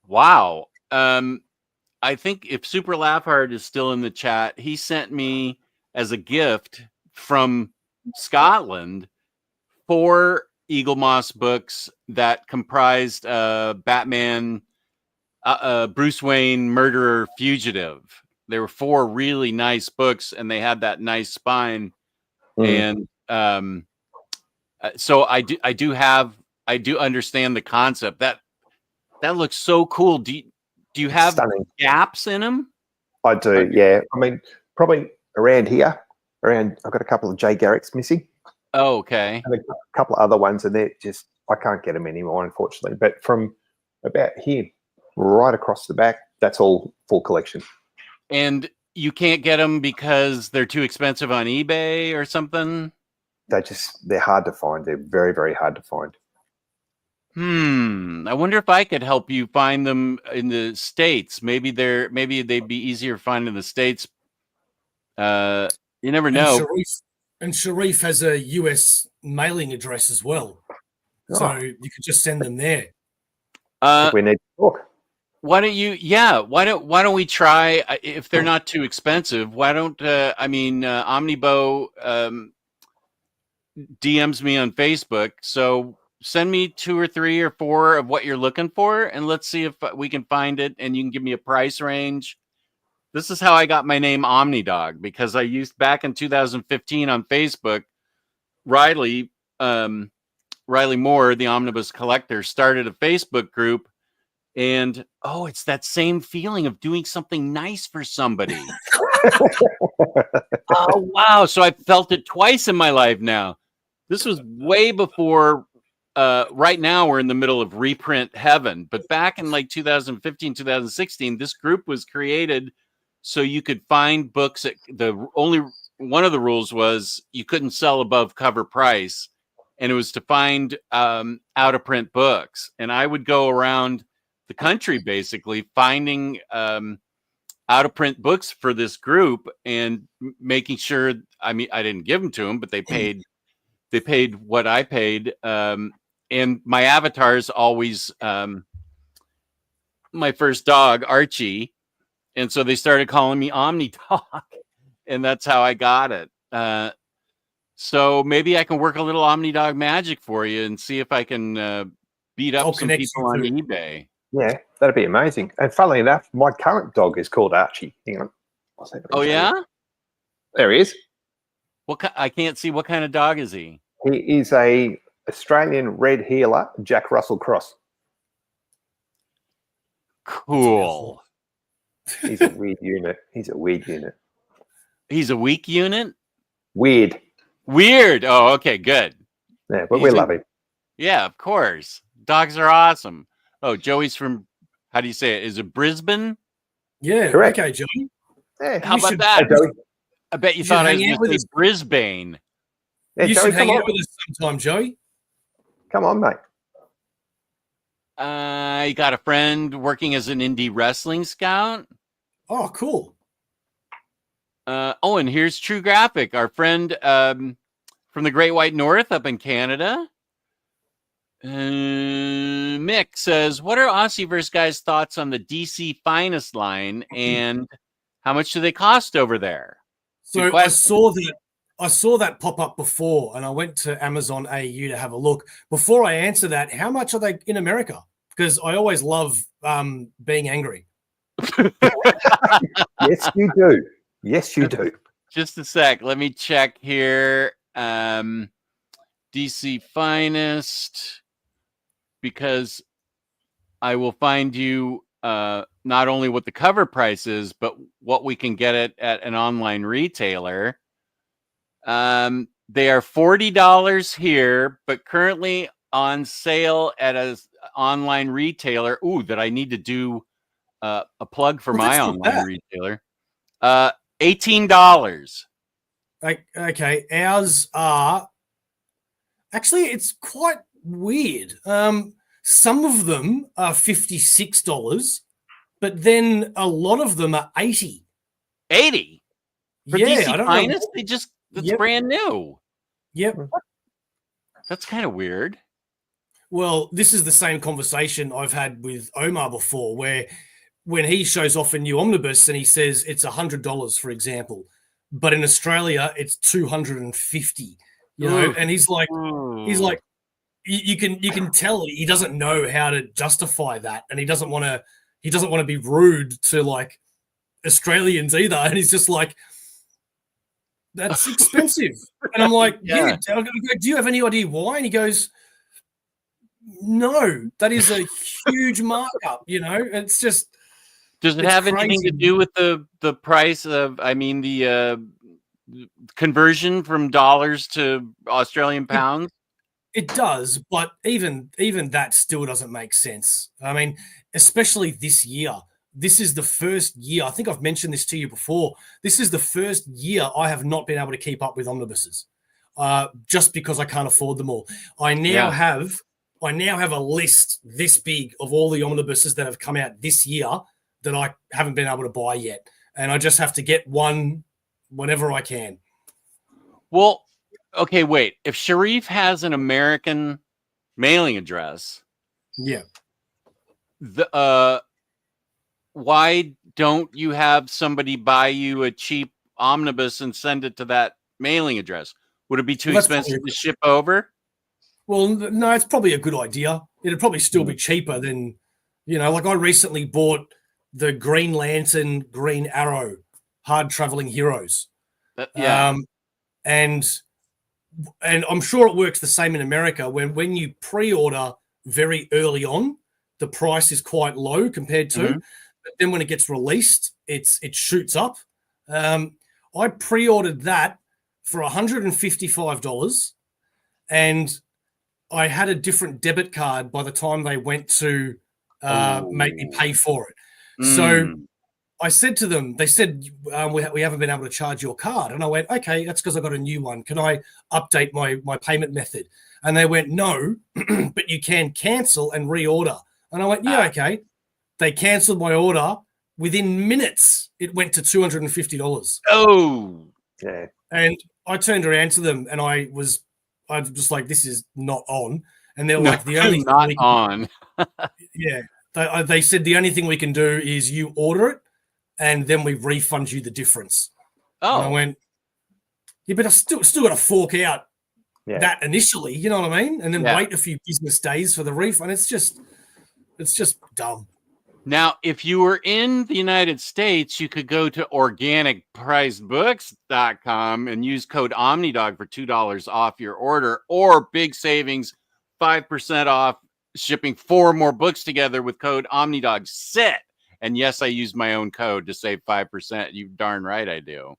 Wow. I think if Super Laughhard is still in the chat, he sent me as a gift from Scotland 4 Eagle Moss books that comprised Batman, Bruce Wayne, Murderer, Fugitive. There were 4 really nice books, and they had that nice spine. And so I do understand the concept. That looks so cool. Do you have gaps in them? I do, yeah. I mean, probably around here. I've got a couple of Jay Garricks missing. Oh, okay. And a couple of other ones, and they're just, I can't get them anymore, unfortunately. But from about here, right across the back, that's all full collection. And you can't get them because they're too expensive on eBay or something? They're hard to find. They're very, very hard to find. I wonder if I could help you find them in the States. Maybe they'd be easier to find in the States. You never know. And Sharif has a US mailing address as well. So you could just send them there. We need to talk. Why don't we try, if they're not too expensive, why don't Omnibo DMs me on Facebook, so send me 2 or 3 or 4 of what you're looking for, and let's see if we can find it, and you can give me a price range. This is how I got my name Omnidog, because I used back in 2015 on Facebook, Riley Moore, the Omnibus Collector, started a Facebook group, and it's that same feeling of doing something nice for somebody. Oh, wow. So I felt it twice in my life now. This was way before, right now we're in the middle of reprint heaven, but back in like 2015, 2016, this group was created so you could find books at one of the rules was you couldn't sell above cover price, and it was to find out of print books. And I would go around the country basically finding out of print books for this group and making sure, I mean, I didn't give them to them, but they paid what I paid. And my avatar is always my first dog, Archie. And so they started calling me Omnidog, and that's how I got it. So maybe I can work a little Omnidog magic for you and see if I can beat up some people on eBay. Yeah, that'd be amazing. And funnily enough, my current dog is called Archie. Hang on. Oh, yeah? There he is. I can't see. What kind of dog is he? He is a Australian red heeler, Jack Russell Cross. Cool. He's a weird unit. He's a weird unit. He's a weak unit? Weird. Oh, okay, good. Yeah, but we love him. Yeah, of course. Dogs are awesome. Oh, Joey's from, how do you say it? Is it Brisbane? Yeah, correct. Okay, Joey. Yeah. How about that? Hey, Joey. I bet you thought I was going to say Brisbane. Yeah, you Joey, should hang out with us sometime, Joey. Come on, mate. You got a friend working as an indie wrestling scout? Oh, cool. And here's True Graphic, our friend from the Great White North up in Canada. Mick says, what are AussieVerse guys' thoughts on the DC Finest line, and how much do they cost over there? So I saw that pop up before, and I went to Amazon AU to have a look. Before I answer that, how much are they in America? Because I always love being angry. Yes, you do. Yes, you do. Just a sec. Let me check here. DC Finest, because I will find you not only what the cover price is, but what we can get it at an online retailer. They are $40 here, but currently on sale at an online retailer. Ooh, that I need to do a plug for my online retailer. $18. Okay, ours are actually, it's quite weird. Some of them are $56, but then a lot of them are $80. 80 for yeah, DC I don't Finest? know. It's brand new. Yep. That's kind of weird. Well, this is the same conversation I've had with Omar before, where when he shows off a new omnibus and he says it's $100, for example, but in Australia it's $250. You know, and he's like, you can tell he doesn't know how to justify that, and he doesn't want to be rude to like Australians either, and he's just like, that's expensive. And I'm like, yeah. Do you have any idea why? And he goes, no, that is a huge markup. You know, it's just. Does it have anything to do with the price of? I mean, the conversion from dollars to Australian pounds? It does, but even that still doesn't make sense. I mean, especially this year. This is the first year. I think I've mentioned this to you before. This is the first year I have not been able to keep up with omnibuses, just because I can't afford them all. I now have a list this big of all the omnibuses that have come out this year that I haven't been able to buy yet, and I just have to get one whenever I can. Well, okay, wait. If Sharif has an American mailing address, why don't you have somebody buy you a cheap omnibus and send it to that mailing address? Would it be too expensive to ship over? Well, no, it's probably a good idea. It'd probably still be cheaper than, like I recently bought the Green Lantern, Green Arrow, hard traveling heroes. Yeah. And I'm sure it works the same in America. When you pre-order very early on, the price is quite low compared to. Mhm. But then when it gets released, it shoots up. I pre-ordered that for $155, and I had a different debit card by the time they went to make me pay for it. So I said to them, they said, we haven't been able to charge your card. And I went, okay, that's because I got a new one. Can I update my payment method? And they went, no, but you can cancel and reorder. And I went, yeah, okay. They canceled my order. Within minutes, it went to $250. Oh, Yeah. And I turned around to them and I was just like, this is not on. And they're no, like, the only not thing on. yeah. They said the only thing we can do is you order it and then we refund you the difference. And I Oh, went, yeah, but I still got to fork out Yeah. that initially, you know what I mean? And then Yeah. wait a few business days for the refund. It's just dumb. now if you were in the United States, you could go to organicprizedbooks.com and use code Omnidog for $2 off your order, or big savings, 5% off shipping 4 more books together with code Omnidog. Sit. And yes, I use my own code to save 5%. You darn right I do.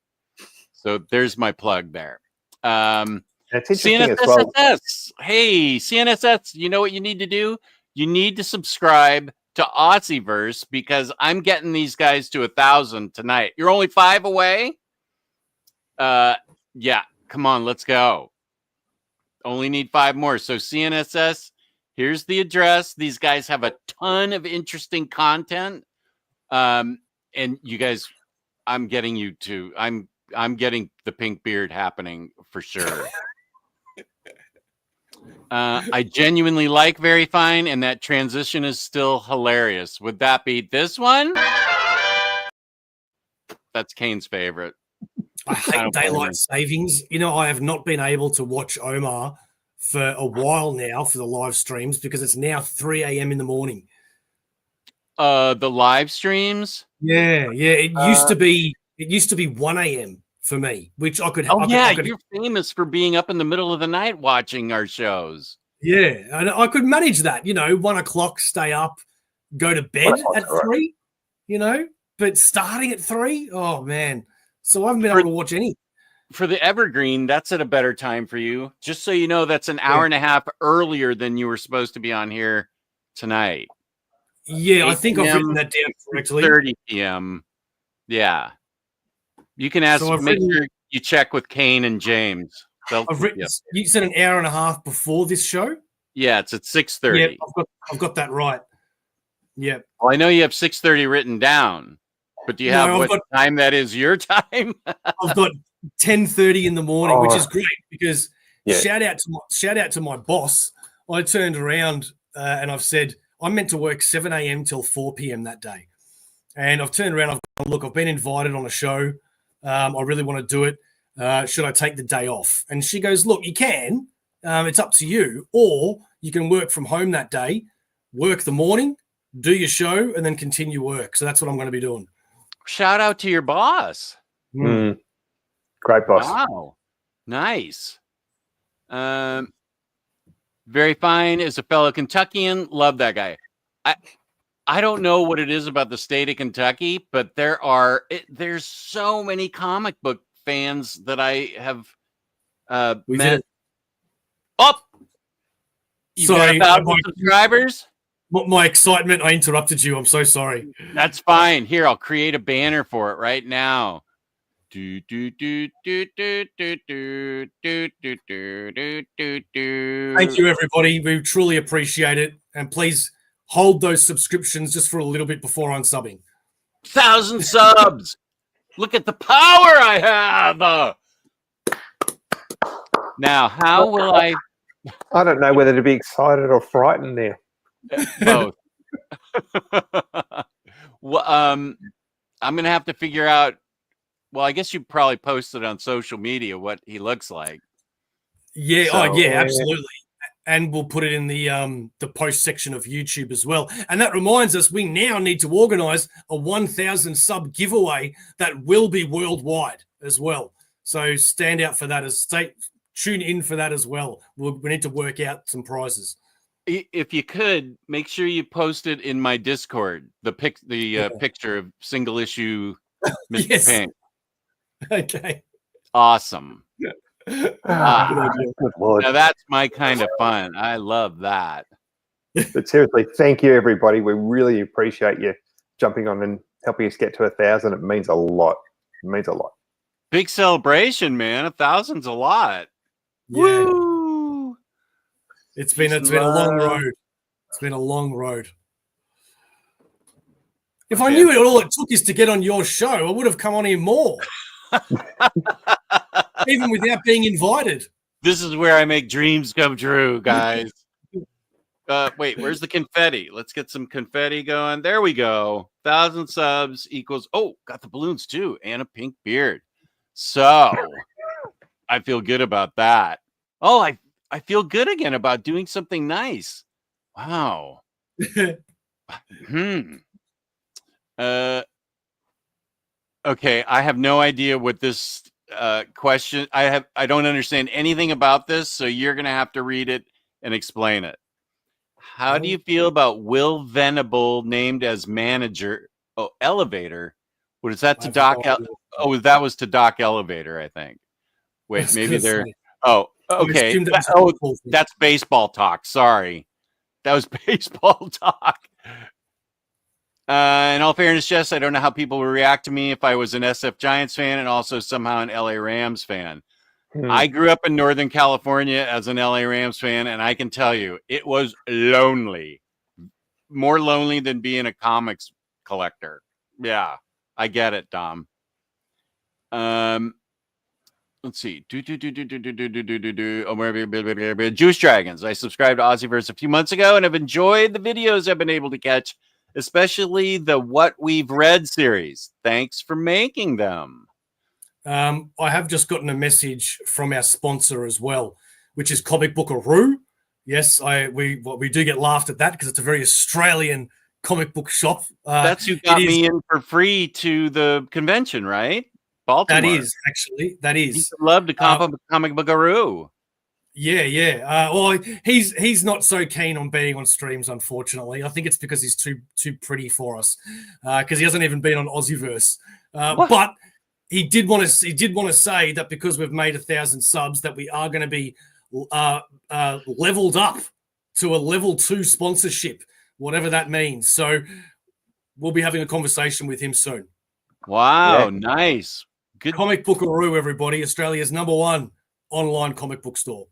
So there's my plug there. And it's interesting as well. CNSS. Hey, CNSS, you know what you need to do? You need to subscribe to AussieVerse, because I'm getting these guys to 1,000 tonight. You're only 5 away. Yeah, come on, let's go. Only need 5 more. So CNSS, here's the address. These guys have a ton of interesting content. And you guys, I'm getting you to, I'm getting the pink beard happening for sure. I genuinely like Very Fine, and that transition is still hilarious. Would that be this one? That's Kane's favorite. I hate daylight savings. You know, I have not been able to watch Omar for a while now for the live streams because it's now 3 a.m. in the morning. The live streams. Yeah. It used to be 1 a.m. for me, which I could. You're famous for being up in the middle of the night watching our shows. Yeah, and I could manage that. 1 o'clock, stay up, go to bed at 3. But starting at 3, oh man. So I haven't been able to watch any. For the Evergreen, that's at a better time for you. Just so you know, that's an hour and a half earlier than you were supposed to be on here tonight. Yeah, I think I've written that down correctly. 30 p.m. Yeah. You can ask, make sure you check with Kane and James. I've written, you said an hour and a half before this show? Yeah, it's at 6:30. Yeah, I've got that right. Yeah. Well, I know you have 6:30 written down, but do you have what time that is your time? I've got 10:30 in the morning, which is great because shout out to my boss. I turned around and I've said I'm meant to work 7 a.m. till 4 p.m. that day. And I've turned around, I've gone, look, I've been invited on a show. I really want to do it. Should I take the day off? And she goes, look, you can. It's up to you. Or you can work from home that day, work the morning, do your show, and then continue work. So that's what I'm going to be doing. Shout out to your boss. Great boss. Wow. Nice. Very Fine is a fellow Kentuckian. Love that guy. I don't know what it is about the state of Kentucky, but there's so many comic book fans that I have met. Oh, you got 1,000 subscribers? My excitement, I interrupted you. I'm so sorry. That's fine. Here, I'll create a banner for it right now. Thank Thank you, everybody. We truly appreciate it. And please hold those subscriptions just for a little bit before unsubbing. 1,000 subs. Look at the power I have. Now, how will I don't know whether to be excited or frightened there. both? Well, I'm going to have to figure out. Well, I guess you probably posted on social media what he looks like. Yeah. So, absolutely. and we'll put it in the post section of YouTube as well. And that reminds us, we now need to organize a 1,000 sub giveaway that will be worldwide as well. So stand out for that, tune in for that as well. We need to work out some prizes. If you could, make sure you post it in my Discord, the picture of single issue Mr. Yes. Pink. Okay. Awesome. Good idea. Good Lord. Now that's my kind of fun. I love that. But seriously, thank you, everybody. We really appreciate you jumping on and helping us get to 1,000. It means a lot. It means a lot. Big celebration, man. 1,000's a lot. Yeah. Woo! It's been a long road. It's been a long road. If I knew all it took is to get on your show, I would have come on here more. Even without being invited. This is where I make dreams come true, guys. Wait, where's the confetti? Let's get some confetti going. There we go. 1,000 subs equals, got the balloons too, and a pink beard. So I feel good about that. Oh, I feel good again about doing something nice. Wow. Okay, I have no idea what this question. I don't understand anything about this, so you're gonna have to read it and explain it. How do you feel about Will Venable named as manager? Oh, Elevator. What is that to Doc? That was to Doc Elevator, I think. Wait, maybe they're. Oh, okay. That's baseball talk. Sorry, that was baseball talk. In all fairness, Jess, I don't know how people would react to me if I was an SF Giants fan and also somehow an LA Rams fan. I grew up in Northern California as an LA Rams fan, and I can tell you it was lonely. More lonely than being a comics collector. Yeah, I get it, Dom. Let's see. Juice Dragons. I subscribed to AussieVerse a few months ago and have enjoyed the videos I've been able to catch, especially the What We've Read series. Thanks for making them. I have just gotten a message from our sponsor as well, which is Comic Bookaroo. Yes, we do get laughed at that because it's a very Australian comic book shop. That's who got me in for free to the convention, right? Baltimore. That is. He loved to Comic Bookaroo. Yeah. Well, he's not so keen on being on streams, unfortunately. I think it's because he's too pretty for us, because he hasn't even been on AussieVerse. But he did want to say that because we've made 1,000 subs, that we are going to be leveled up to a level 2 sponsorship, whatever that means. So we'll be having a conversation with him soon. Wow, nice. Good. Comic Bookaroo, everybody, Australia's #1 online comic book store.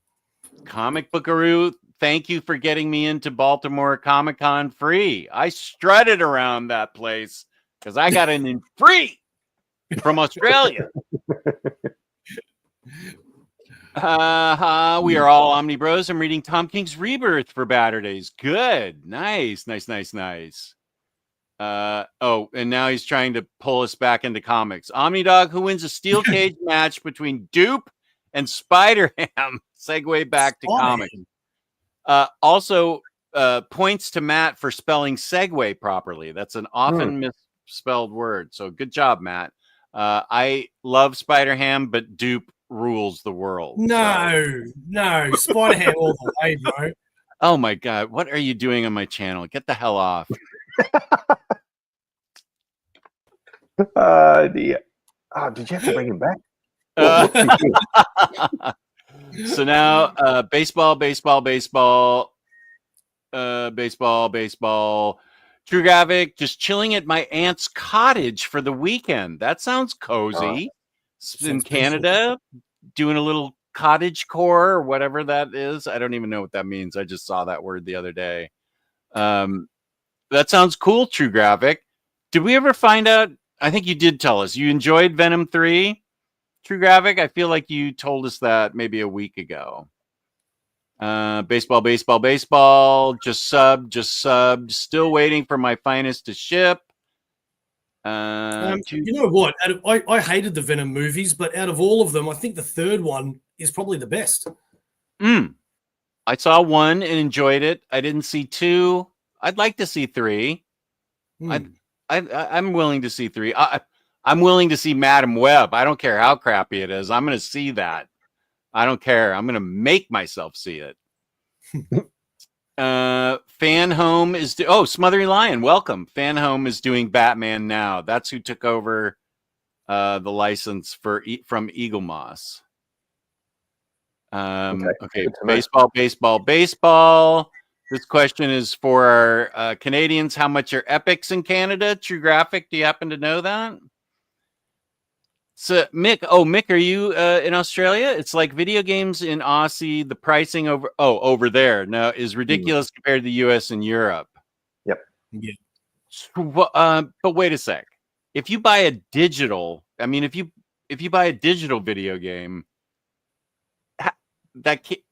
Comic Bookaroo, thank you for getting me into Baltimore Comic Con free. I strutted around that place because I got in free from Australia. We are all Omni Bros. I'm reading Tom King's Rebirth for Baturdays. Good. Nice. And now he's trying to pull us back into comics. Omnidog, who wins a steel cage match between Dupe and Spider-Ham. Segue back to comics. Also, points to Matt for spelling segue properly. That's an often misspelled word. So good job, Matt. I love Spider-Ham, but Dupe rules the world. No, Spider-Ham all the way, bro. Oh my God, what are you doing on my channel? Get the hell off. Did you have to bring him back? So now, baseball. True Graphic, just chilling at my aunt's cottage for the weekend. That sounds cozy. In Canada, doing a little cottage core or whatever that is. I don't even know what that means. I just saw that word the other day. That sounds cool, True Graphic. Did we ever find out? I think you did tell us you enjoyed Venom 3, True Graphic. I feel like you told us that maybe a week ago. Baseball. Just subbed. Still waiting for my finest to ship. You know what? I hated the Venom movies, but out of all of them, I think the third one is probably the best. I saw 1 and enjoyed it. I didn't see 2. I'd like to see 3. Hmm. I'm willing to see 3. I'm willing to see Madam Web. I don't care how crappy it is. I'm going to see that. I don't care. I'm going to make myself see it. Fan Home is Smothery Lion, welcome. Fan Home is doing Batman now. That's who took over the license from Eagle Moss. Okay. Baseball. This question is for our Canadians. How much are epics in Canada? True Graphic, do you happen to know that? So Mick, are you in Australia? It's like video games in Aussie. The pricing over there now is ridiculous compared to the US and Europe. Yep. Yeah. But wait a sec. If you buy a digital, if you buy a digital video game,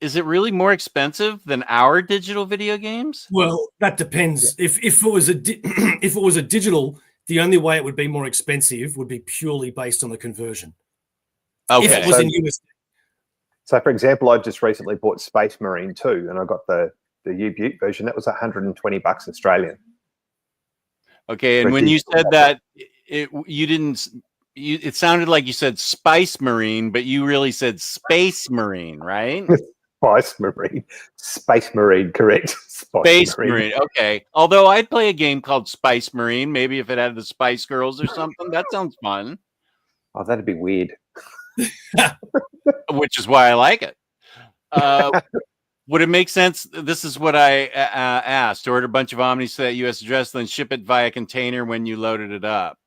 is it really more expensive than our digital video games? Well, that depends. Yeah. If it was if it was a digital, the only way it would be more expensive would be purely based on the conversion. Okay. If it was in USD. So, for example, I just recently bought Space Marine 2, and I got the U-Butte version. That was $120 Australian. Okay, and when you said that, it sounded like you said Spice Marine, but you really said Space Marine, right? Space Marine, correct. Space Marine. Okay. Although I'd play a game called Spice Marine, maybe if it had the Spice Girls or something. That sounds fun. Oh, that'd be weird. Which is why I like it. Would it make sense? This is what I asked. Order a bunch of Omnis to that U.S. address, then ship it via container when you loaded it up.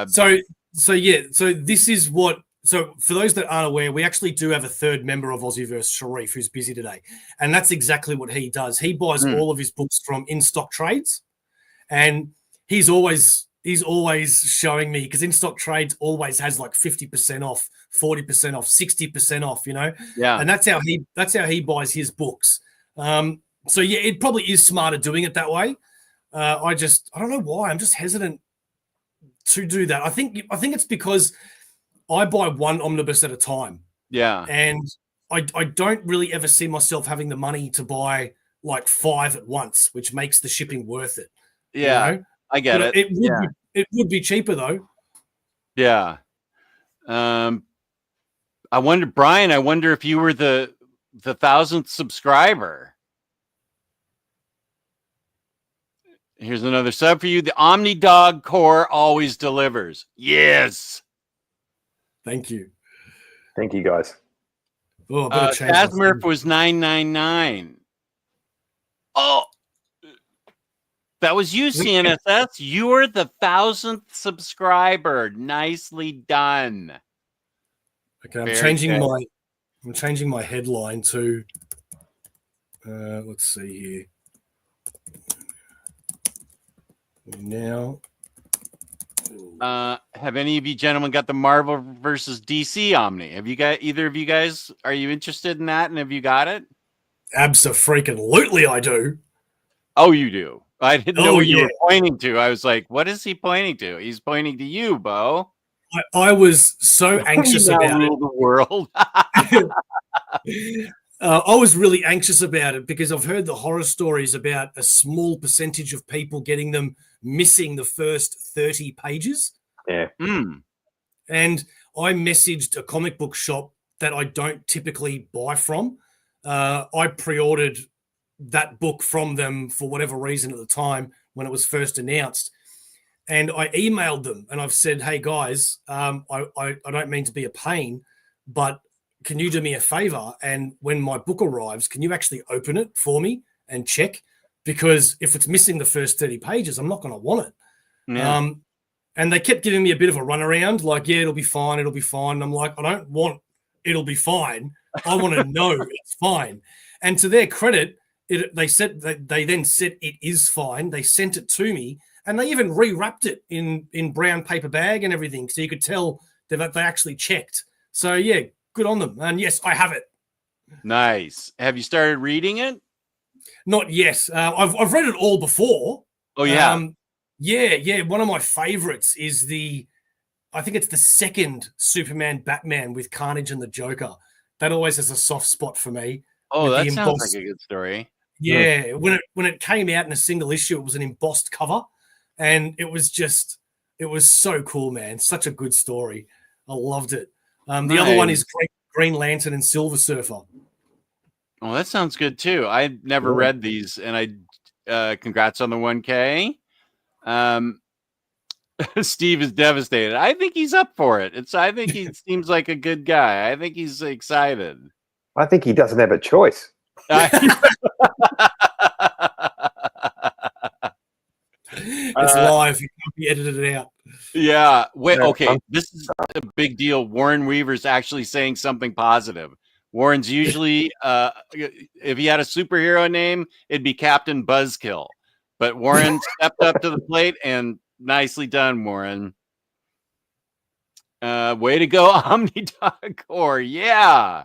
So this is what. So for those that aren't aware, we actually do have a third member of AussieVerse, Sharif, who's busy today. And that's exactly what he does. He buys all of his books from in-stock trades. And he's always showing me, because in-stock trades always has like 50% off, 40% off, 60% off, you know? Yeah. And that's how he buys his books. So yeah, it probably is smarter doing it that way. I don't know why. I'm just hesitant to do that. I think it's because I buy one omnibus at a time. Yeah. And I don't really ever see myself having the money to buy like 5 at once, which makes the shipping worth it. Yeah. You know? I get it. It would be cheaper though. Yeah. Brian, I wonder if you were the 1,000th subscriber. Here's another sub for you. The Omnidog core always delivers. Yes. Thank you. Thank you, guys. Oh, Tasmurf was $9.99. Oh, that was you, CNSS. You're the 1,000th subscriber. Nicely done. Okay, I'm changing my headline to. Let's see here. Now. Have any of you gentlemen got the Marvel versus DC Omni? Have you got either of you guys? Are you interested in that? And have you got it? Abso-freaking-lutely, I do. Oh, you do. I didn't know what you were pointing to. I was like, what is he pointing to? He's pointing to you, Bo. I was so anxious about it. The world. I was really anxious about it because I've heard the horror stories about a small percentage of people getting them missing the first 30 pages. Yeah. And I messaged a comic book shop that I don't typically buy from. I pre-ordered that book from them for whatever reason at the time when it was first announced. And I emailed them and I've said, hey guys, I don't mean to be a pain, but can you do me a favor? And when my book arrives, can you actually open it for me and check? Because if it's missing the first 30 pages, I'm not going to want it. Yeah. And they kept giving me a bit of a runaround, like, yeah, it'll be fine. It'll be fine. And I'm like, I don't want it'll be fine. I want to know it's fine. And to their credit, they then said it is fine. They sent it to me and they even rewrapped it in brown paper bag and everything. So you could tell that they actually checked. So yeah, good on them. And yes, I have it. Nice. Have you started reading it? Not yet. I've read it all before. Oh yeah. Yeah. One of my favorites is I think it's the second Superman Batman with Carnage and the Joker. That always has a soft spot for me. Oh, with the that sounds embossed. like a good story. Yeah, when it came out in a single issue, it was an embossed cover, and it was so cool, man. Such a good story. I loved it. The other one is Nice. Green Lantern and Silver Surfer. Oh, that sounds good too. I never read these, and I congrats on the 1K. Steve is devastated. I think he's up for it. I think he seems like a good guy. I think he's excited. I think he doesn't have a choice. It's live. You can't be edited out. Yeah. Wait. Okay. This is a big deal. Warren Weaver's actually saying something positive. Warren's usually, if he had a superhero name, it'd be Captain Buzzkill. But Warren stepped up to the plate, and nicely done, Warren. Way to go, Omnidog Core. Yeah.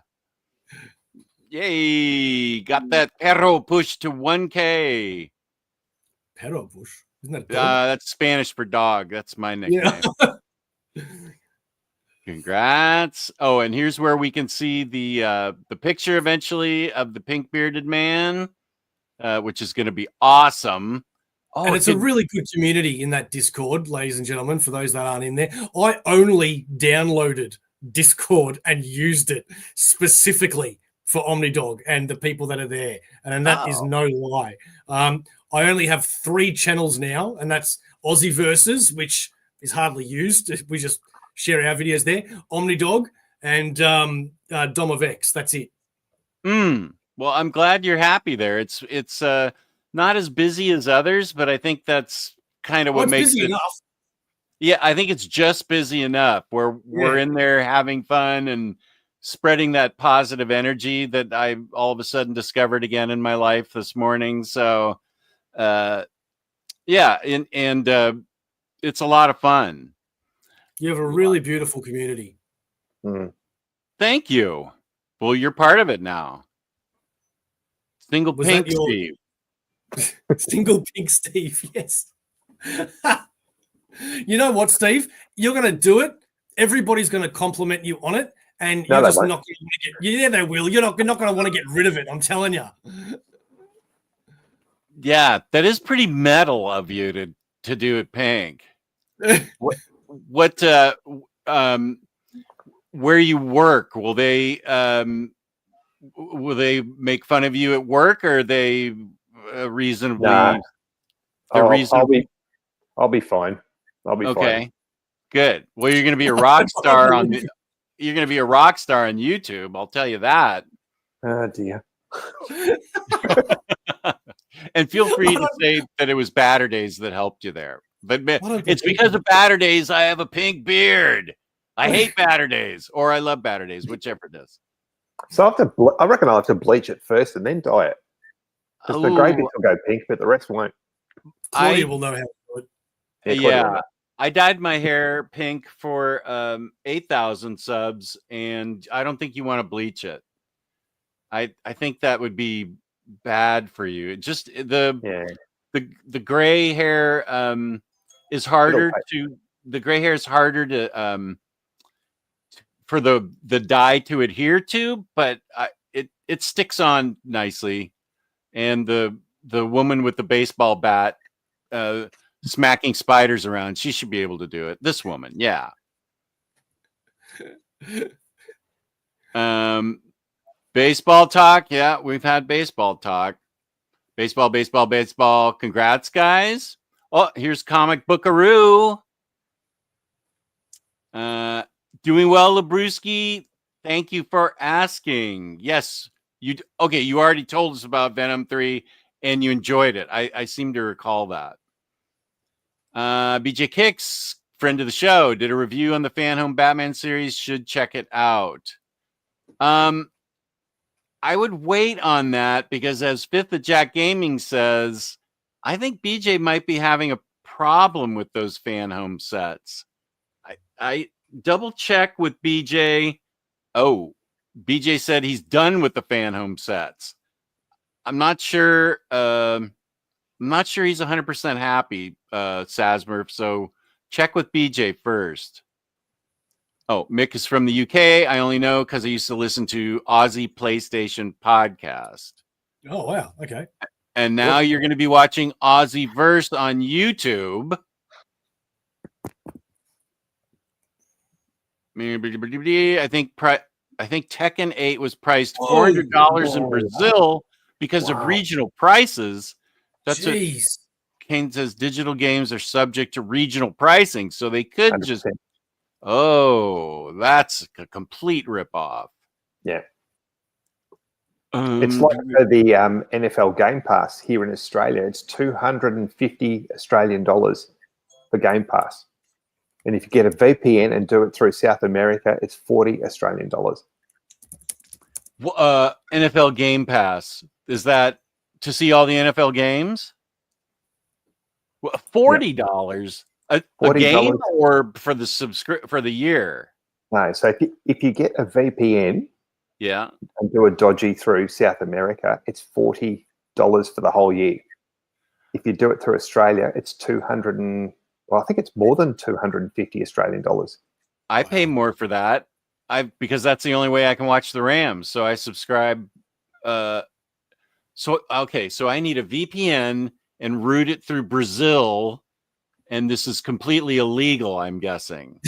Yay. Got that perro push to 1K. Perro bush. Isn't that a dog? That's Spanish for dog. That's my nickname. Yeah. Congrats. Oh, and here's where we can see the picture eventually of the pink bearded man, which is going to be awesome. Oh, And it's a really good community in that Discord, ladies and gentlemen, for those that aren't in there. I only downloaded Discord and used it specifically for Omnidog and the people that are there. And that is no lie. I only have 3 channels now, and that's AussieVerse, which is hardly used. We just share our videos there. Omnidog and Dom of X. That's it. Well, I'm glad you're happy there. It's not as busy as others, but I think that's kind of what makes busy it enough. Yeah, I think it's just busy enough where we're in there having fun and spreading that positive energy that I all of a sudden discovered again in my life this morning. So, yeah, and it's a lot of fun. You have a really beautiful community. Thank you. Well, you're part of it now. Single Pink Steve. Single Pink Steve, yes. You know what, Steve? You're going to do it. Everybody's going to compliment you on it, and you're just not going to get. Yeah, they will. You're not going to want to get rid of it. I'm telling you. Yeah, that is pretty metal of you to do it pink. Where you work, will they make fun of you at work, or are they reasonably? Nah. Reasonably. I'll be fine. I'll be fine. Good. Well, you're going to be a rock star you're going to be a rock star on YouTube. I'll tell you that. Oh dear. And feel free to say that it was Baturdays that helped you there. But it's because of Baturdays I have a pink beard. I hate Baturdays, or I love Baturdays, whichever it is. So I reckon I'll have to bleach it first and then dye it. Because the grey bits will go pink, but the rest won't. Claudia will know how to do it. Yeah. I dyed my hair pink for 8,000 subs, and I don't think you want to bleach it. I think that would be bad for you. Just the gray hair is harder to for the dye to adhere to, but it sticks on nicely. And the woman with the baseball bat smacking spiders around, she should be able to do it. This woman, yeah. Baseball talk, yeah, we've had baseball talk. Baseball. Congrats, guys. Oh, here's Comic Bookaroo. Doing well, Labruski. Thank you for asking. Yes, you already told us about Venom 3 and you enjoyed it. I seem to recall that. BJ Kicks, friend of the show, did a review on the Fan Home Batman series. Should check it out. I would wait on that because, as Fifth of Jack Gaming says, I think BJ might be having a problem with those Fan Home sets. I double check with BJ. Oh, BJ said he's done with the Fan Home sets. I'm not sure. I'm not sure he's 100% happy, Sasmurf. So check with BJ first. Oh, Mick is from the UK. I only know because I used to listen to Aussie PlayStation podcast. Oh wow. Okay. And now you're going to be watching AussieVerse on YouTube. I think Tekken 8 was priced $400 in Brazil because of regional prices. That's what Jeez. Kane says. Digital games are subject to regional pricing, so they could 100%. just. Oh, that's a complete ripoff. Yeah. It's like for the NFL Game Pass here in Australia. It's 250 Australian dollars for Game Pass. And if you get a VPN and do it through South America, it's 40 Australian dollars. NFL Game Pass, is that to see all the NFL games? $40 a game or for the for the year? No, so if you get a VPN, yeah, and do a dodgy through South America, it's $40 for the whole year. If you do it through Australia, it's 200 and I think it's more than 250 Australian dollars. I pay more for that. Because that's the only way I can watch the Rams. So I subscribe. So I need a VPN and route it through Brazil, and this is completely illegal, I'm guessing.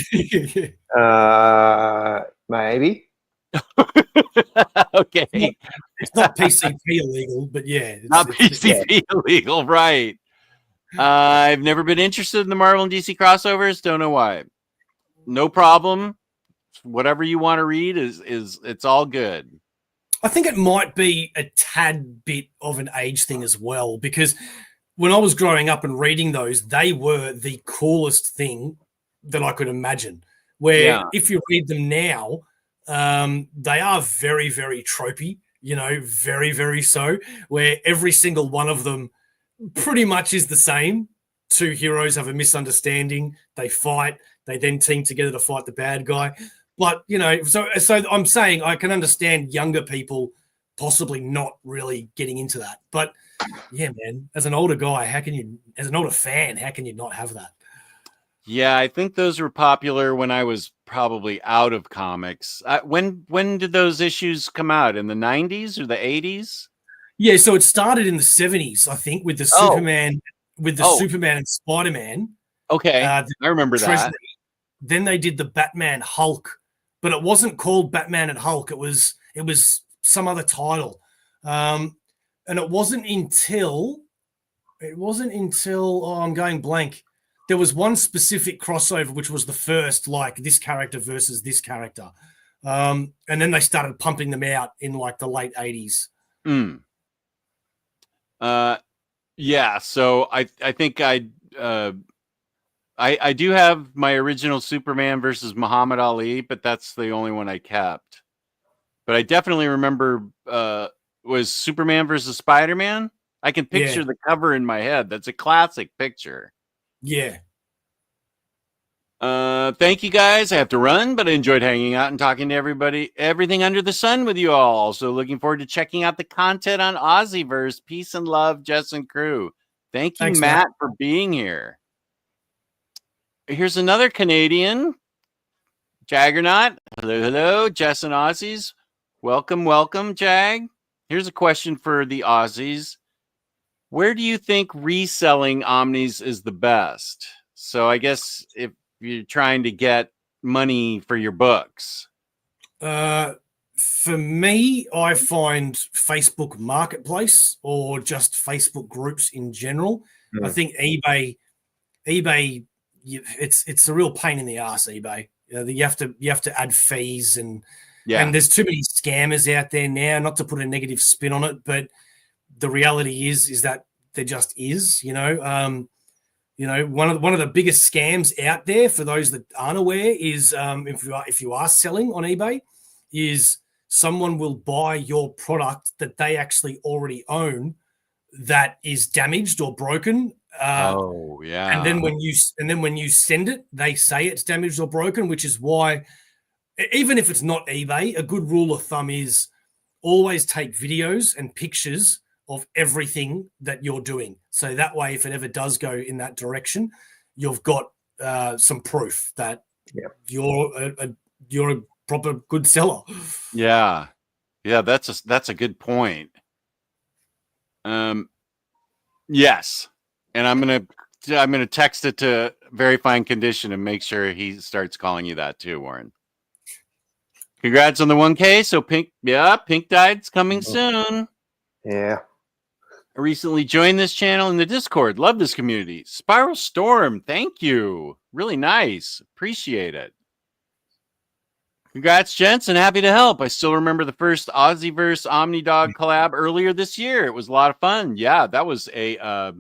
Maybe. Okay. It's not PCP illegal, but yeah. It's Not PCP illegal, right. I've never been interested in the Marvel and DC crossovers. Don't know why. No problem. Whatever you want to read is it's all good. I think it might be a tad bit of an age thing as well, because when I was growing up and reading those, they were the coolest thing that I could imagine. Where if you read them now, they are very, very tropey, very, very so, where every single one of them pretty much is the same. Two heroes have a misunderstanding, they fight, they then team together to fight the bad guy. But, so I'm saying I can understand younger people possibly not really getting into that. But, yeah, man, as an older guy, as an older fan, how can you not have that? Yeah, I think those were popular when I was probably out of comics. When did those issues come out? In the 90s or the 80s? Yeah, so it started in the 70s, I think, with the Superman, Superman and Spider-Man. Okay, I remember that. Then they did the Batman Hulk, but it wasn't called Batman and Hulk. It was some other title, and it wasn't until I'm going blank. There was one specific crossover, which was the first, like this character versus this character, and then they started pumping them out in like the late 80s. Yeah. So I think I do have my original Superman versus Muhammad Ali, but that's the only one I kept. But I definitely remember was Superman versus Spider-Man. I can picture the cover in my head. That's a classic picture. Yeah. Thank you guys. I have to run, but I enjoyed hanging out and talking to everybody, everything under the sun with you all. Also looking forward to checking out the content on AussieVerse. Peace and love, Jess and crew. Thanks, Matt, for being here. Here's another Canadian, Jaggernaut. Hello, hello, Jess and Aussies. Welcome, welcome, Jag. Here's a question for the Aussies. Where do you think reselling Omnis is the best? So I guess if you're trying to get money for your books. For me, I find Facebook Marketplace or just Facebook groups in general. I think eBay, it's a real pain in the ass. eBay, you have to add fees and there's too many scammers out there now. Not to put a negative spin on it, but the reality is that there just is. One of the biggest scams out there for those that aren't aware is if you are selling on eBay, is someone will buy your product that they actually already own that is damaged or broken. And then when you send it, they say it's damaged or broken, which is why, even if it's not eBay, a good rule of thumb is always take videos and pictures of everything that you're doing. So that way, if it ever does go in that direction, you've got some proof that you're you're a proper good seller. Yeah. Yeah, that's a good point. Yes. And I'm gonna text it to Very Fine Condition and make sure he starts calling you that too, Warren. Congrats on the 1K. So Pink Tide's coming soon. Yeah. I recently joined this channel in the Discord. Love this community. Spiral Storm, thank you. Really nice. Appreciate it. Congrats, gents, and happy to help. I still remember the first AussieVerse Omnidog collab earlier this year. It was a lot of fun. Yeah, that was a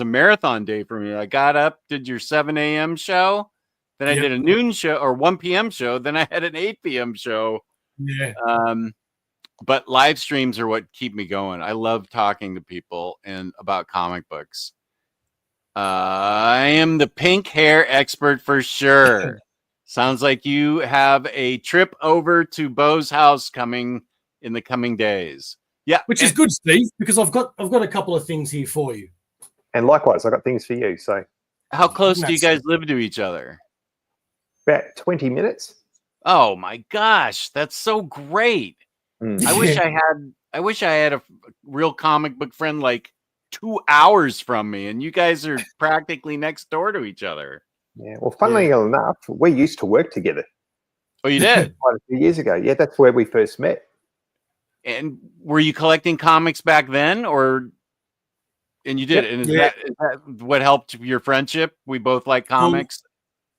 marathon day for me. I got up, did your 7 a.m. show, then I did a noon show or 1 p.m. show, then I had an 8 p.m. show. Yeah. But live streams are what keep me going. I love talking to people and about comic books. I am the pink hair expert for sure. Sounds like you have a trip over to Bo's house coming in the coming days. Yeah, which is good, Steve, because I've got a couple of things here for you. And likewise, I got things for you. So, how close do you guys live to each other? About 20 minutes. Oh my gosh, that's so great! I wish I had a real comic book friend like 2 hours from me, and you guys are practically next door to each other. Yeah. Well, funnily enough, we used to work together. Oh, you did? Quite a few years ago. Yeah, that's where we first met. And were you collecting comics back then, or? And you did. Yep. And is that what helped your friendship? We both like comics.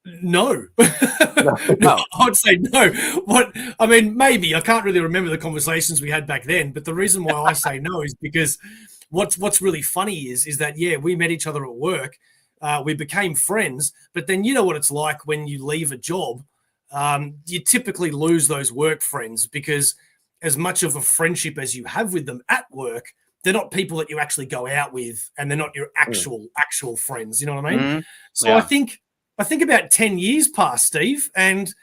No. No, I'd say no. What I mean, maybe I can't really remember the conversations we had back then. But the reason why I say no is because what's really funny is that we met each other at work. We became friends, but then you know what it's like when you leave a job. You typically lose those work friends because as much of a friendship as you have with them at work, they're not people that you actually go out with, and they're not your actual friends. You know what I mean? Mm-hmm. So I think about 10 years passed, Steve, and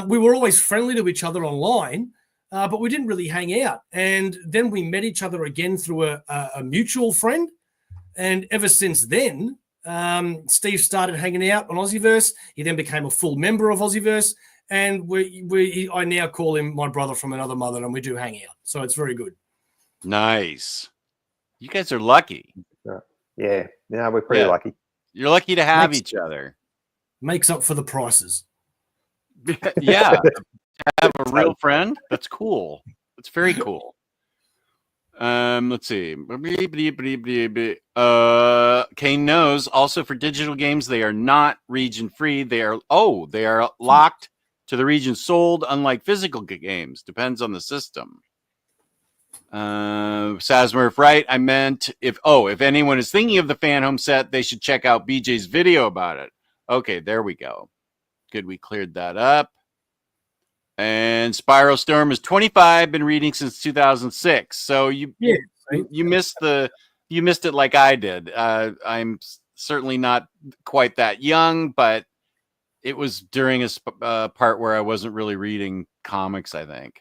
we were always friendly to each other online, but we didn't really hang out. And then we met each other again through a mutual friend, and ever since then, Steve started hanging out on AussieVerse. He then became a full member of AussieVerse, and I now call him my brother from another mother, and we do hang out. So it's very good. Nice. You guys are lucky. Yeah, we're pretty lucky. You're lucky to have each other. Makes up for the prices. Yeah. To have a real friend. That's cool. That's very cool. Let's see. Kane knows also for digital games, they are not region free. They are locked to the region sold, unlike physical games. Depends on the system. Sasmurf, right? I meant if anyone is thinking of the fan home set, they should check out BJ's video about it. Okay, there we go. Good, we cleared that up. And Spiral Storm is 25, been reading since 2006. So you missed it like I did. I'm certainly not quite that young, but it was during a part where I wasn't really reading comics, I think.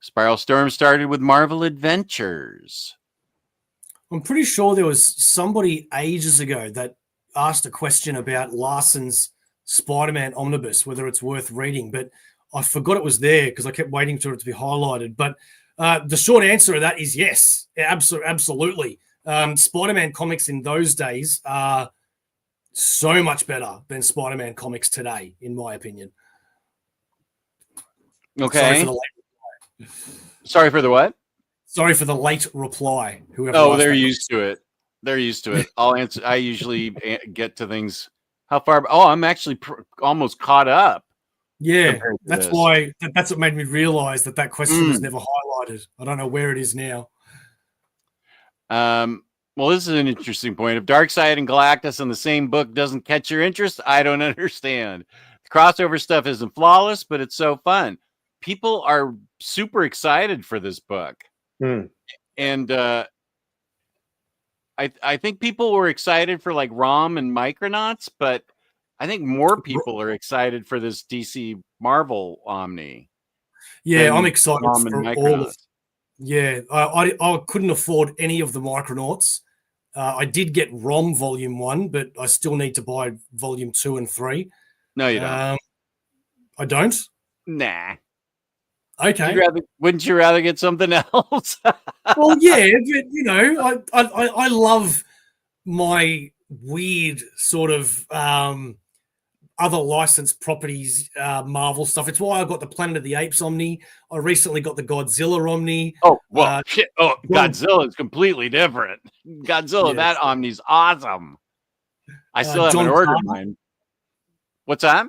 Spiral Storm started with Marvel Adventures. I'm pretty sure there was somebody ages ago that asked a question about Larson's Spider-Man omnibus, whether it's worth reading, but I forgot it was there because I kept waiting for it to be highlighted. But the short answer to that is yes, absolutely. Spider-Man comics in those days are so much better than Spider-Man comics today, in my opinion. Okay. Sorry for the what? Sorry for the late reply. They're used to it. They're used to it. I'll answer. I usually get to things. How far? Oh, I'm actually almost caught up. Yeah, that's why. That's what made me realize that question was never highlighted. I don't know where it is now. Well, this is an interesting point. If Darkseid and Galactus in the same book doesn't catch your interest, I don't understand. The crossover stuff isn't flawless, but it's so fun. People are super excited for this book. And I think people were excited for like ROM and Micronauts, but I think more people are excited for this DC Marvel Omni. Yeah, I'm excited ROM for and all of. Yeah, I couldn't afford any of the Micronauts. I did get ROM Volume 1, but I still need to buy Volume 2 and 3. No, you don't. I don't. Nah. Okay. Wouldn't you rather get something else? Well, yeah, but you know, I love my weird sort of other licensed properties, Marvel stuff. It's why I got the Planet of the Apes Omni. I recently got the Godzilla Omni. Oh, well, shit. Oh, John- Godzilla is completely different. Godzilla, Yes. that Omni's awesome. I still haven't John ordered Carter. mine. What's that?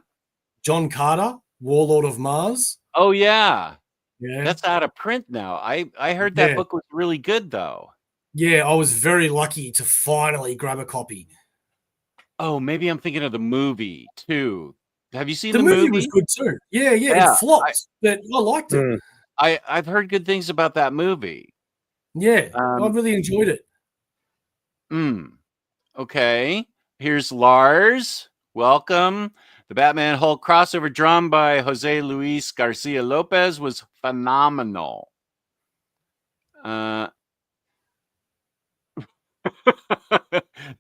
John Carter, Warlord of Mars. Oh, yeah. Yeah. That's out of print now. I heard that Yeah. book was really good, though. Yeah, I was very lucky to finally grab a copy. Oh, maybe I'm thinking of the movie, too. Have you seen The the movie movie? was good too. Yeah, Yeah, it flopped, but I liked it. Mm. I've heard good things about that movie. Yeah, I really enjoyed it. Okay. Here's Lars. Welcome. The Batman Hulk crossover drawn by Jose Luis Garcia Lopez was phenomenal. Now,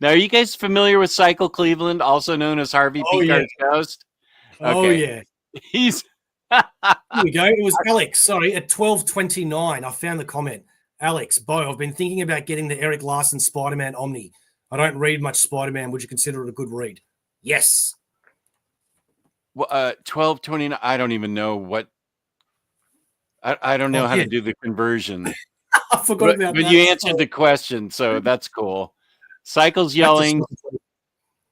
are you guys familiar with Cycle Cleveland, also known as Harvey Oh, Picar's ghost? Oh Okay. yeah. He's Here we go. It was Alex. Sorry, at 12:29. I found the comment. Alex, Bo, I've been thinking about getting the Eric Larson Spider-Man Omni. I don't read much Spider-Man. Would you consider it a good read? Yes. 1229. I don't even know what. I don't know how to do the conversion. I forgot about but that. you answered the question, so that's cool. Cycle's yelling.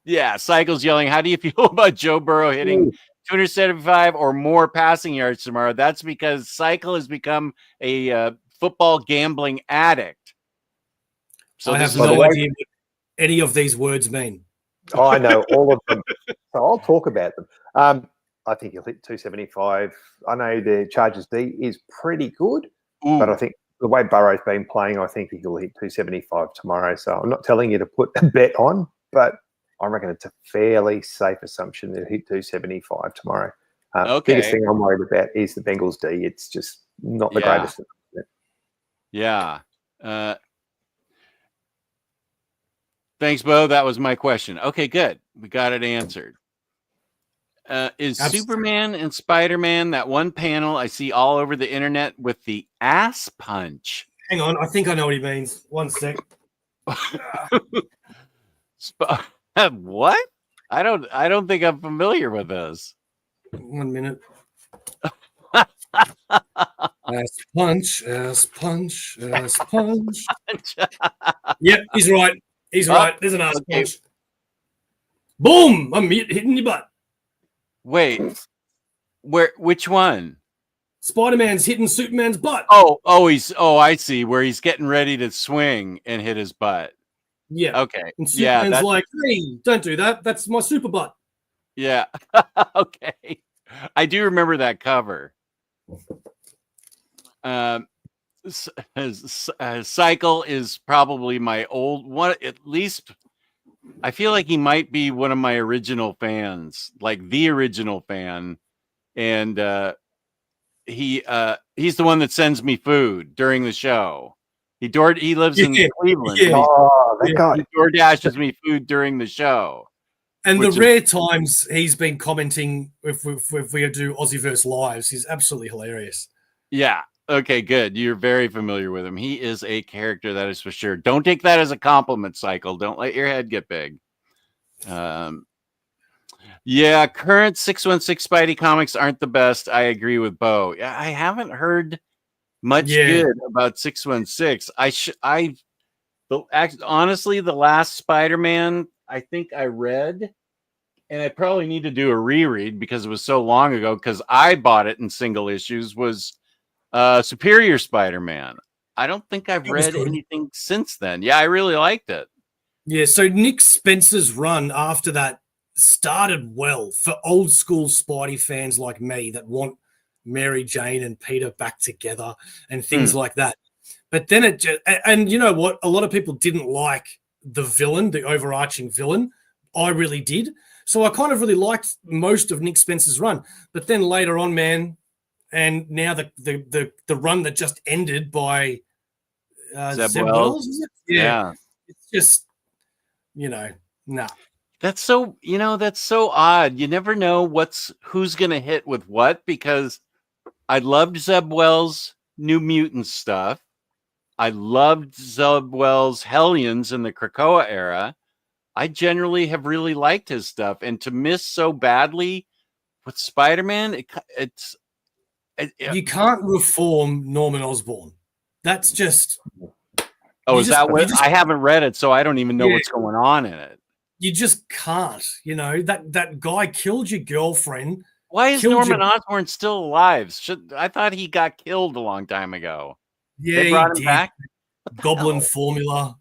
Yeah, Cycle's yelling. How do you feel about Joe Burrow hitting 275 or more passing yards tomorrow? That's because Cycle has become a football gambling addict. So I have no idea what any of these words mean. I know all of them, so I'll talk about them. I think he'll hit 275. I know the Chargers D is pretty good, but I think the way Burrow's been playing, I think he'll hit 275 tomorrow. So I'm not telling you to put a bet on, but I reckon it's a fairly safe assumption that he'll hit 275 tomorrow. Biggest thing I'm worried about is the Bengals D. It's just not the greatest. Yeah. Thanks, Bo. That was my question. Okay, good. We got it answered. Is Superman and Spider-Man that one panel I see all over the internet with the ass punch? Hang on, I think I know what he means. One sec. What? I don't think I'm familiar with this. 1 minute. Ass punch, ass punch, ass punch. Yep, he's right. He's right. There's an ass punch. Boom! I'm hitting your butt. Wait, which one? Spider-Man's hitting Superman's butt. I see. Where he's getting ready to swing and hit his butt. Yeah. Okay. And Superman's like, hey, don't do that. That's my super butt. Yeah. Okay. I do remember that cover. Cycle is probably my old one. At least I feel like he might be one of my original fans, like the original fan. And he's the one that sends me food during the show. He lives in Cleveland. Yeah. Oh, that guy. He DoorDashes me food during the show. And the rare times he's been commenting if we do AussieVerse lives, he's absolutely hilarious. Yeah. Okay, good. You're very familiar with him. He is a character, that is for sure. Don't take that as a compliment, Cycle. Don't let your head get big. Yeah, current 616 Spidey comics aren't the best. I agree with Bo. Yeah, I haven't heard much good about 616. Honestly, the last Spider-Man I think I read, and I probably need to do a reread because it was so long ago, because I bought it in single issues, was Superior Spider-Man. I don't think I've read anything since then. Yeah, I really liked it. Yeah, so Nick Spencer's run after that started well for old school Spidey fans like me that want Mary Jane and Peter back together and things like that. But then it just, and you know what? A lot of people didn't like the villain, the overarching villain. I really did. So I kind of really liked most of Nick Spencer's run. But then later on, man, and now the run that just ended by Zeb Wells, is it? Yeah. It's just, nah. That's so, that's so odd. You never know who's gonna hit with what, because I loved Zeb Wells' New Mutant stuff. I loved Zeb Wells' Hellions in the Krakoa era. I generally have really liked his stuff, and to miss so badly with Spider-Man, You can't reform Norman Osborn. That's just. Oh, you is just- that you what? just- I haven't read it, so I don't even know Yeah. what's going on in it. You just can't. That guy killed your girlfriend. Why is Killed Norman your- Osborn still alive? I thought he got killed a long time ago. Yeah, They brought him he did. back? Goblin hell? formula.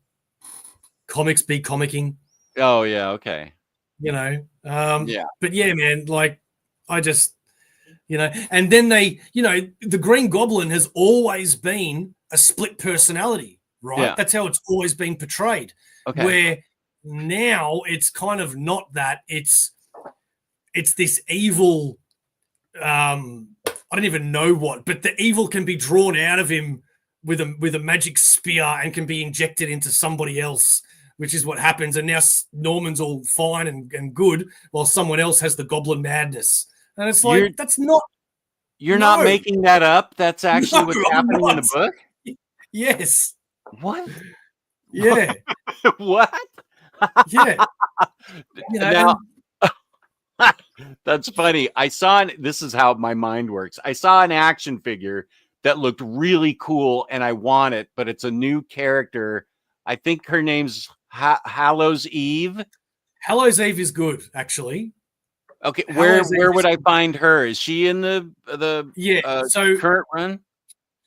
Comics be comicking. Oh, yeah, okay. Yeah. But yeah, man, like I just, and then the Green Goblin has always been a split personality, right? Yeah. That's how it's always been portrayed. Okay. Where now it's kind of not that. It's this evil, I don't even know what, but the evil can be drawn out of him with a magic spear and can be injected into somebody else, which is what happens. And now Norman's all fine and good, while someone else has the goblin madness. And it's like, that's not. You're not No. making that up. That's actually No, what's I'm happening in the not. book. Yes. What? Yeah. What? Yeah. Now, that's funny. This is how my mind works. I saw an action figure that looked really cool and I want it, but it's a new character. I think her name's Hallows Eve. Hallows Eve is good, actually. Okay, Hallows where Eve would is I find her? Is she in the so current run?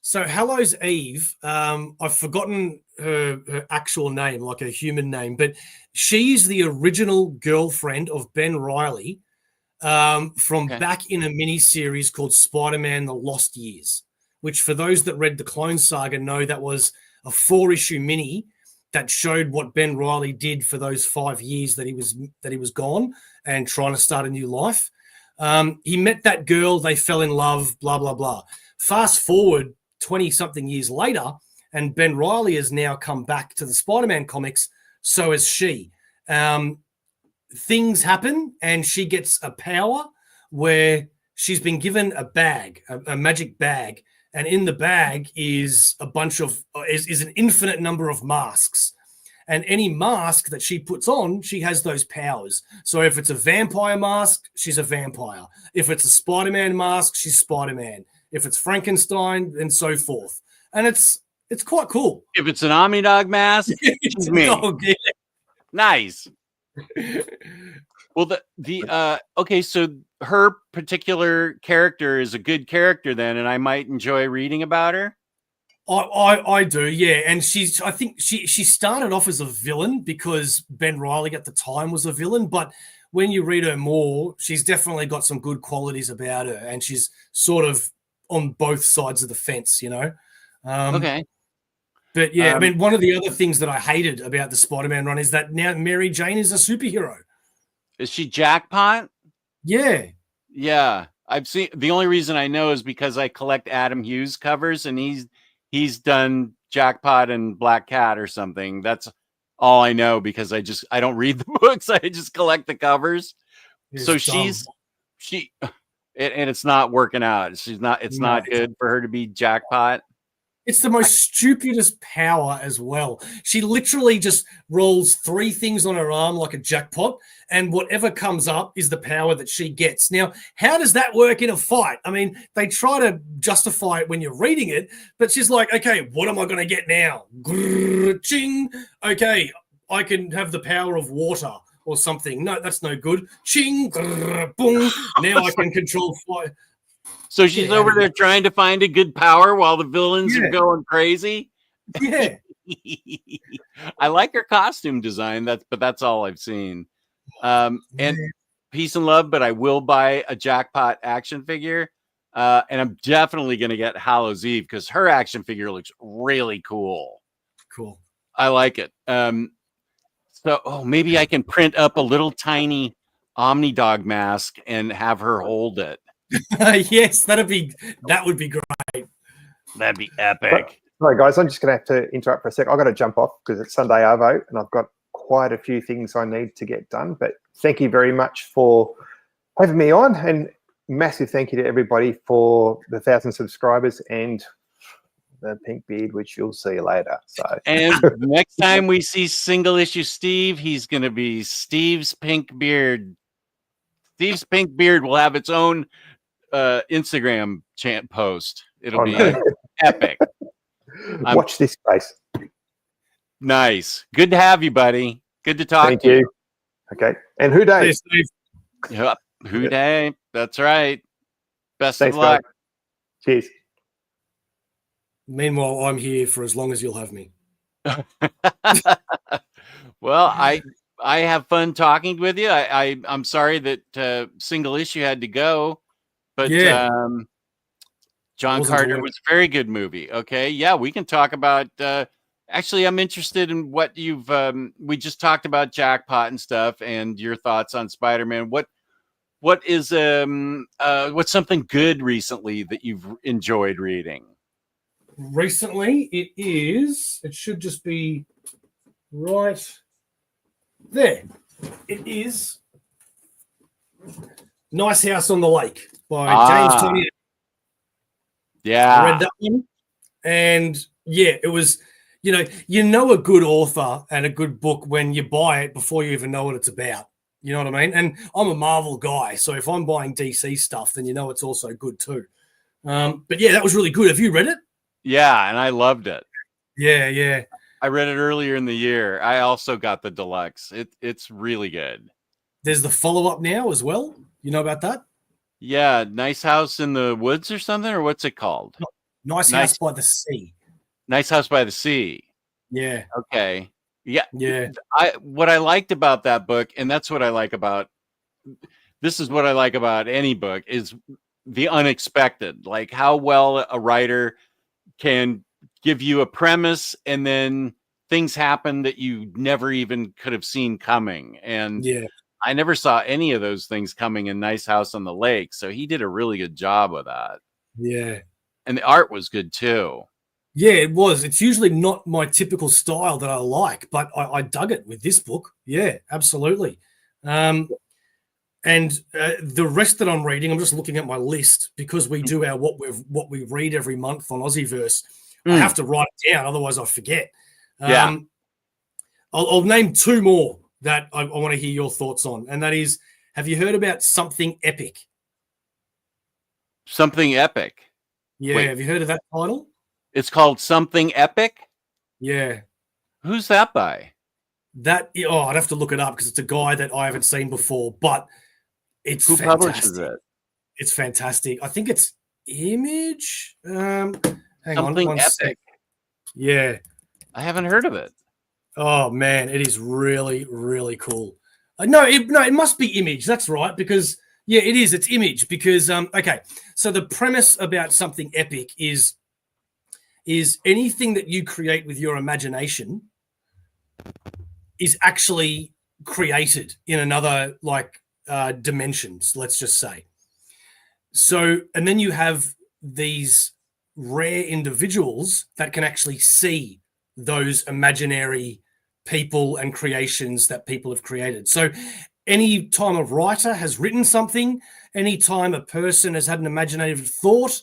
So Hallows Eve, I've forgotten her actual name, like her human name, but she's the original girlfriend of Ben Reilly from back in a mini series called Spider-Man: The Lost Years, which for those that read the Clone Saga know that was a 4-issue mini that showed what Ben Reilly did for those 5 years that he was gone and trying to start a new life. He met that girl, they fell in love, blah, blah, blah. Fast forward 20-something years later, and Ben Reilly has now come back to the Spider-Man comics, so has she. Things happen, and she gets a power where she's been given a bag, a magic bag, and in the bag is a bunch of is an infinite number of masks. And any mask that she puts on, she has those powers. So if it's a vampire mask, she's a vampire. If it's a Spider-Man mask, she's Spider-Man. If it's Frankenstein, and so forth. And it's quite cool. If it's an Omnidog mask, she's me. Yeah. Nice. Well, okay, so her particular character is a good character then, and I might enjoy reading about her. I do, yeah. And I think she started off as a villain because Ben Reilly at the time was a villain, but when you read her more, she's definitely got some good qualities about her, and she's sort of on both sides of the fence, Okay. But yeah, I mean, one of the other things that I hated about the Spider-Man run is that now Mary Jane is a superhero. Is she Jackpot? Yeah. Yeah. I've seen, the only reason I know is because I collect Adam Hughes covers, and he's done Jackpot and Black Cat or something. That's all I know because I don't read the books. I just collect the covers. It's so dumb. and it's not working out. It's not good for her to be Jackpot. It's the most stupidest power as well. She literally just rolls 3 things on her arm like a jackpot, and whatever comes up is the power that she gets. Now, how does that work in a fight? I mean, they try to justify it when you're reading it, but she's like, okay, what am I going to get now? Grrr, ching. Okay, I can have the power of water or something. No, that's no good. Ching, grrr, boom. Now I can control fire. So she's over there trying to find a good power while the villains are going crazy. Yeah. I like her costume design. But that's all I've seen. And peace and love, but I will buy a Jackpot action figure. And I'm definitely going to get Hallows Eve because her action figure looks really cool. Cool. I like it. So maybe I can print up a little tiny Omnidog mask and have her hold it. Yes, that would be great. That'd be epic. Sorry, guys, I'm just going to have to interrupt for a sec. I've got to jump off because it's Sunday Arvo, and I've got quite a few things I need to get done. But thank you very much for having me on, and massive thank you to everybody for the 1,000 subscribers and the pink beard, which you'll see later. So, And next time we see single issue Steve, he's going to be Steve's pink beard. Steve's pink beard will have its own Instagram chant post. It'll be epic. Watch this space. Nice. Good to have you, buddy. Good to talk Thank to you. Okay. And who day? Hey, Steve. Yep. Who day? That's right. Best Thanks, of luck. guys. Cheers. Meanwhile, I'm here for as long as you'll have me. Well, I have fun talking with you. I'm sorry that single issue had to go, but Yeah. John Wasn't Carter doing was a very good movie. Okay, yeah, we can talk about. Actually, I'm interested in what you've. We just talked about Jackpot and stuff, and your thoughts on Spider-Man. What is what's something good recently that you've enjoyed reading? Recently, it should just be right there. It is Nice House on the Lake by James Tony. I Yeah. read that one, and yeah, it was, you know a good author and a good book when you buy it before you even know what it's about. You know what I mean? And I'm a Marvel guy, so if I'm buying DC stuff, then you know it's also good too. But yeah, that was really good. Have you read it? Yeah, and I loved it. Yeah. I read it earlier in the year. I also got the deluxe. It's really good. There's the follow-up now as well. You know about that? Yeah, Nice House in the Woods or something, or what's it called? Nice House by the Sea. Nice House by the Sea. Yeah. Okay. Yeah. Yeah. What I liked about that book, and that's what I like about this is what I like about any book, is the unexpected. Like how well a writer can give you a premise and then things happen that you never even could have seen coming. And Yeah. I never saw any of those things coming in Nice House on the Lake. So he did a really good job with that. Yeah. And the art was good too. Yeah, it was. It's usually not my typical style that I like, but I dug it with this book. Yeah, absolutely. And the rest that I'm reading, I'm just looking at my list because we do our what we read every month on AussieVerse. I have to write it down, otherwise I forget. Yeah. I'll name two more that I want to hear your thoughts on, and that is, have you heard about Something Epic? Something Epic. Yeah, Wait. have you heard of that title? It's called Something Epic. Yeah. Who's that by? I'd have to look it up because it's a guy that I haven't seen before, but it's Who fantastic. publishes it? It's fantastic. I think it's Image. Hang Something on. One Epic. sec. Yeah. I haven't heard of it. Oh man, it is really, really cool. No, it must be Image. That's right, because yeah, it is. It's Image because okay. So the premise about Something Epic is anything that you create with your imagination is actually created in another dimensions, let's just say. So, and then you have these rare individuals that can actually see those imaginary people and creations that people have created. So any time a writer has written something, any time a person has had an imaginative thought,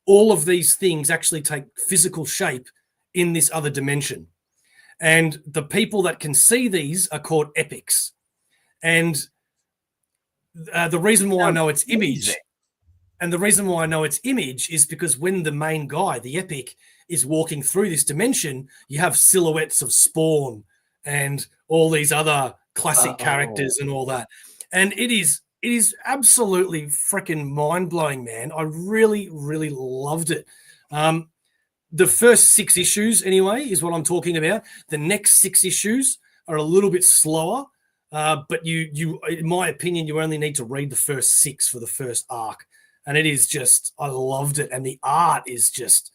all of these things actually take physical shape in this other dimension. And the people that can see these are called epics. And the reason why I know it's Image, and the reason why I know it's Image is because when the main guy, the epic, is walking through this dimension, you have silhouettes of Spawn and all these other classic characters and all that. And it is absolutely freaking mind-blowing, man. I really, really loved it. The first 6 issues, anyway, is what I'm talking about. The next 6 issues are a little bit slower, but you, in my opinion, you only need to read the first 6 for the first arc. And it is just, I loved it. And the art is just,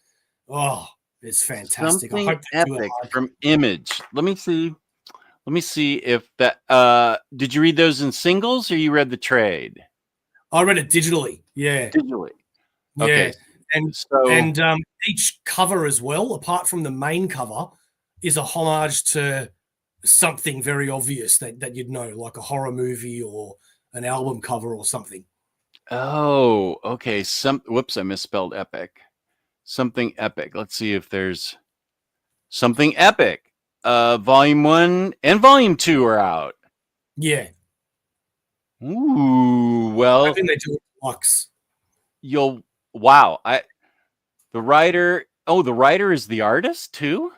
it's fantastic. Something I hope that you Epic like. from Image. Let me see if that. Did you read those in singles or you read the trade? I read it digitally. Yeah. Digitally. Yeah. Okay. And each cover as well, apart from the main cover, is a homage to something very obvious that you'd know, like a horror movie or an album cover or something. Oh, okay. Whoops, I misspelled epic. Something epic. Let's see if there's something epic. Volume 1 and Volume 2 are out. Yeah. Ooh, I well, think they do it deluxe. wow. The writer is the artist too?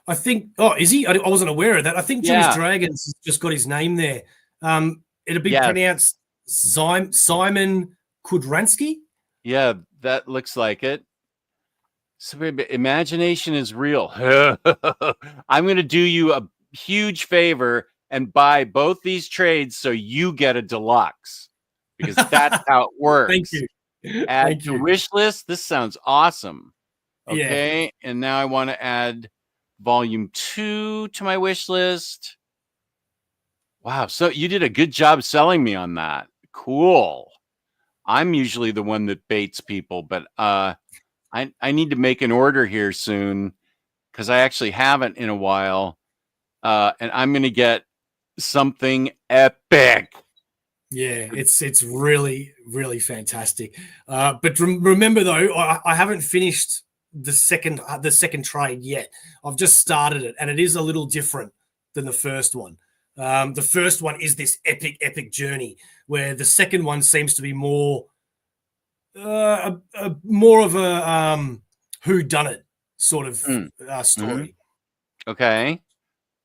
I think, is he? I wasn't aware of that. I think Jewish Yeah. Dragons has just got his name there. It'll be Yes. pronounced Simon Kudransky. Yeah, that looks like it. So imagination is real. I'm going to do you a huge favor and buy both these trades so you get a deluxe, because that's how it works. Thank you. Add Thank to you. wish list. This sounds awesome. Yeah. Okay, and now I want to add Volume 2 to my wish list. Wow, so you did a good job selling me on that. Cool. I'm usually the one that baits people, but I need to make an order here soon, because I actually haven't in a while, and I'm going to get something epic. Yeah, it's really, really fantastic. But remember though, I haven't finished the second trade yet. I've just started it, and it is a little different than the first one. The first one is this epic journey, where the second one seems to be more more of a who done it sort of story. Okay,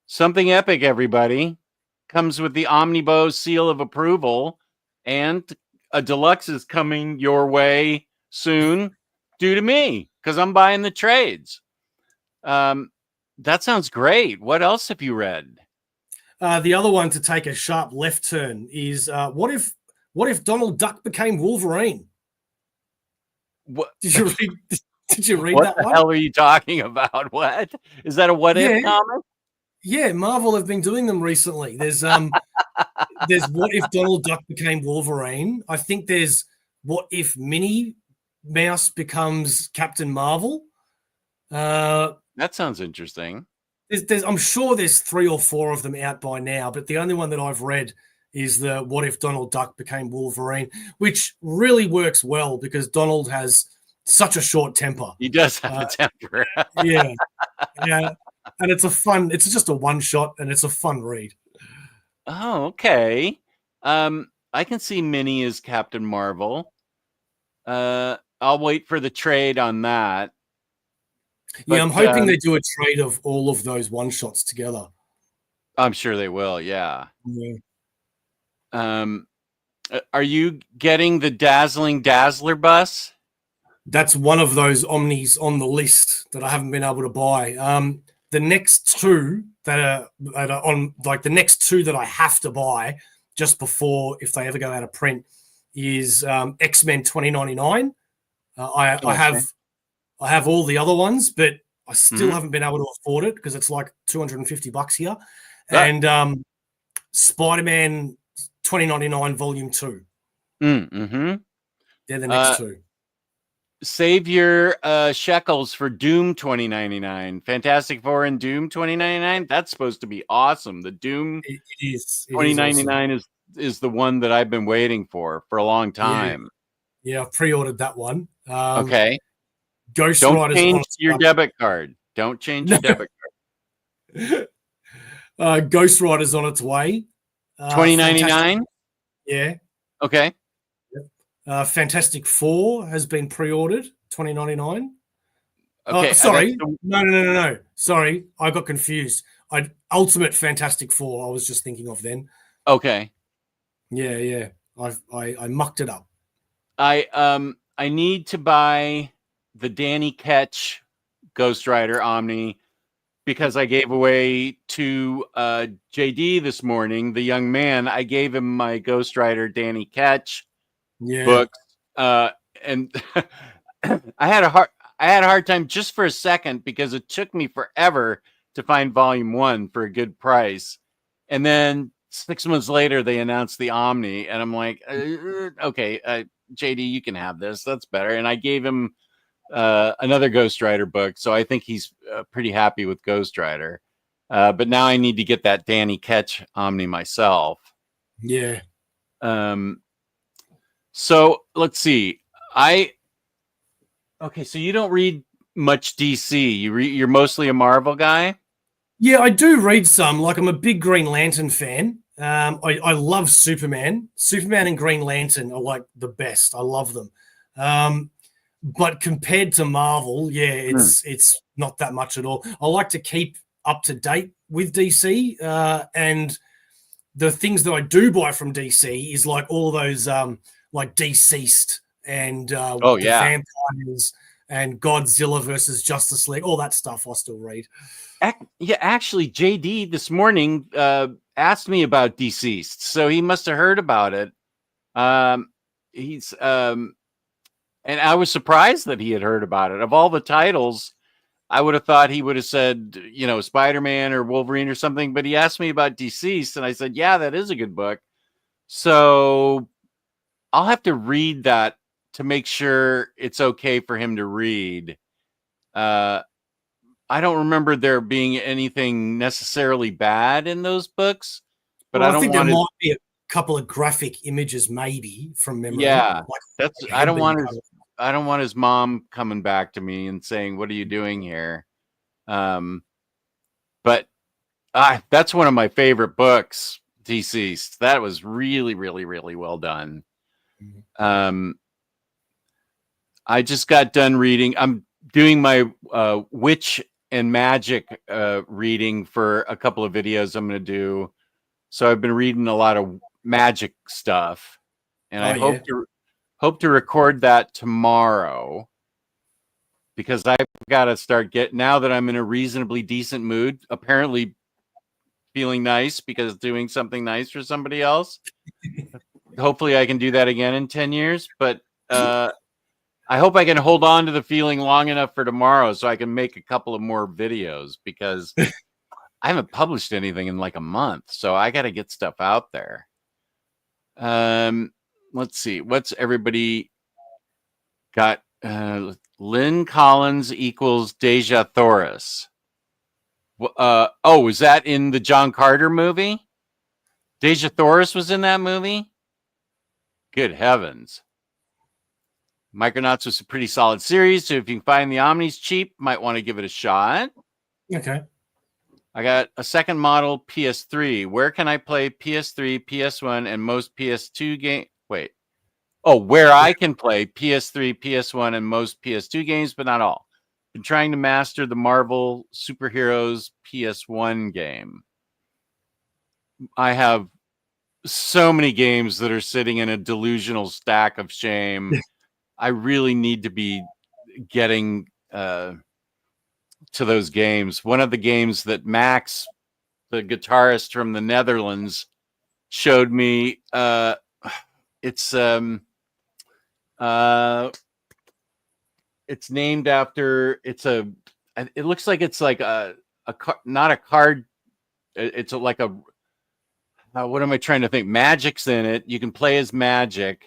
something epic, everybody. Comes with the Omnibus seal of approval, and a deluxe is coming your way soon due to me, because I'm buying the trades. That sounds great. What else have you read? The other one to take a sharp left turn is what if Donald Duck became Wolverine? What Did you read? Did you read what that the one? hell are you talking about? What is that? A what if comic? Yeah, Marvel have been doing them recently. There's what if Donald Duck became Wolverine. I think there's what if Minnie Mouse becomes Captain Marvel. That sounds interesting. I'm sure there's 3 or 4 of them out by now, but the only one that I've read is the what if Donald Duck became Wolverine, which really works well because Donald has such a short temper. He does have a temper. Yeah. And it's just a one shot, and it's a fun read. Oh, okay. I can see Minnie as Captain Marvel. I'll wait for the trade on that. Yeah, I'm hoping they do a trade of all of those one shots together. I'm sure they will. Yeah. Yeah. Are you getting the Dazzling Dazzler bus? That's one of those Omnis on the list that I haven't been able to buy. The next two that are on, like the next two that I have to buy just before, if they ever go out of print, is X-Men 2099. I have all the other ones, but I still haven't been able to afford it because it's like $250 here. And Spider-Man 2099 Volume 2. Mm-hmm. They're the next two. Save your shekels for Doom 2099. Fantastic Four and Doom 2099. That's supposed to be awesome. The Doom It is 2099 awesome. is the one that I've been waiting for a long time. Yeah, I've pre-ordered that one. Okay. Ghost Don't Rider's change your debit card. Don't change your debit card. Ghost Rider's on its way. 2099? Yeah. Okay. Fantastic Four has been pre-ordered, 2099. Okay. Sorry. No. Sorry, I got confused. Ultimate Fantastic Four, I was just thinking of then. Okay. Yeah. I mucked it up. I need to buy the Danny Ketch Ghost Rider Omni because I gave away to JD this morning, the young man. I gave him my Ghost Rider Danny Ketch books, and I had a hard time just for a second because it took me forever to find Volume 1 for a good price, and then 6 months later they announced the Omni, and I'm like, okay, JD, you can have this. That's better. And I gave him another Ghost Rider book, so I think he's pretty happy with Ghost Rider. But now I need to get that Danny Ketch Omni myself. Yeah. So let's see. Okay, so you don't read much DC. You're mostly a Marvel guy? Yeah, I do read some. Like, I'm a big Green Lantern fan. I love Superman. Superman and Green Lantern are like the best. I love them. But compared to Marvel, yeah, it's not that much at all. I like to keep up to date with DC, and the things that I do buy from DC is like all those like Deceased and Oh, the yeah. Vampires and Godzilla versus Justice League, all that stuff I still read. Yeah, actually, JD this morning asked me about Deceased, so he must have heard about it. And I was surprised that he had heard about it. Of all the titles, I would have thought he would have said, you know, Spider-Man or Wolverine or something, but he asked me about Deceased, and I said, yeah, that is a good book. So I'll have to read that to make sure it's okay for him to read. I don't remember there being anything necessarily bad in those books, but Well, I don't think want there to. might be a couple of graphic images, maybe from memory. Yeah, like I don't want his mom coming back to me and saying, "What are you doing here?" But that's one of my favorite books, Deceased. That was really, really, really well done. I just got done reading. I'm doing my witch and magic reading for a couple of videos I'm going to do. So I've been reading a lot of magic stuff, and I hope to record that tomorrow, because I've got to start now that I'm in a reasonably decent mood, apparently feeling nice because doing something nice for somebody else. Hopefully I can do that again in 10 years, but I hope I can hold on to the feeling long enough for tomorrow so I can make a couple of more videos, because I haven't published anything in like a month, so I got to get stuff out there. Let's see. What's everybody got? Lynn Collins equals Deja Thoris. Is that in the John Carter movie? Deja Thoris was in that movie? Good heavens. Micronauts was a pretty solid series, so if you can find the Omnis cheap, might want to give it a shot. Okay. I got a second model PS3. Where can I play PS3, PS1, and most PS2 games? Where I can play PS3, PS1, and most PS2 games, but not all. Been trying to master the Marvel Superheroes PS1 game. I have so many games that are sitting in a delusional stack of shame. I really need to be getting to those games. One of the games that Max, the guitarist from the Netherlands, showed me, it's named after, it looks like it's like not a card. It's like a, what am I trying to think? Magic's in it. You can play as Magic.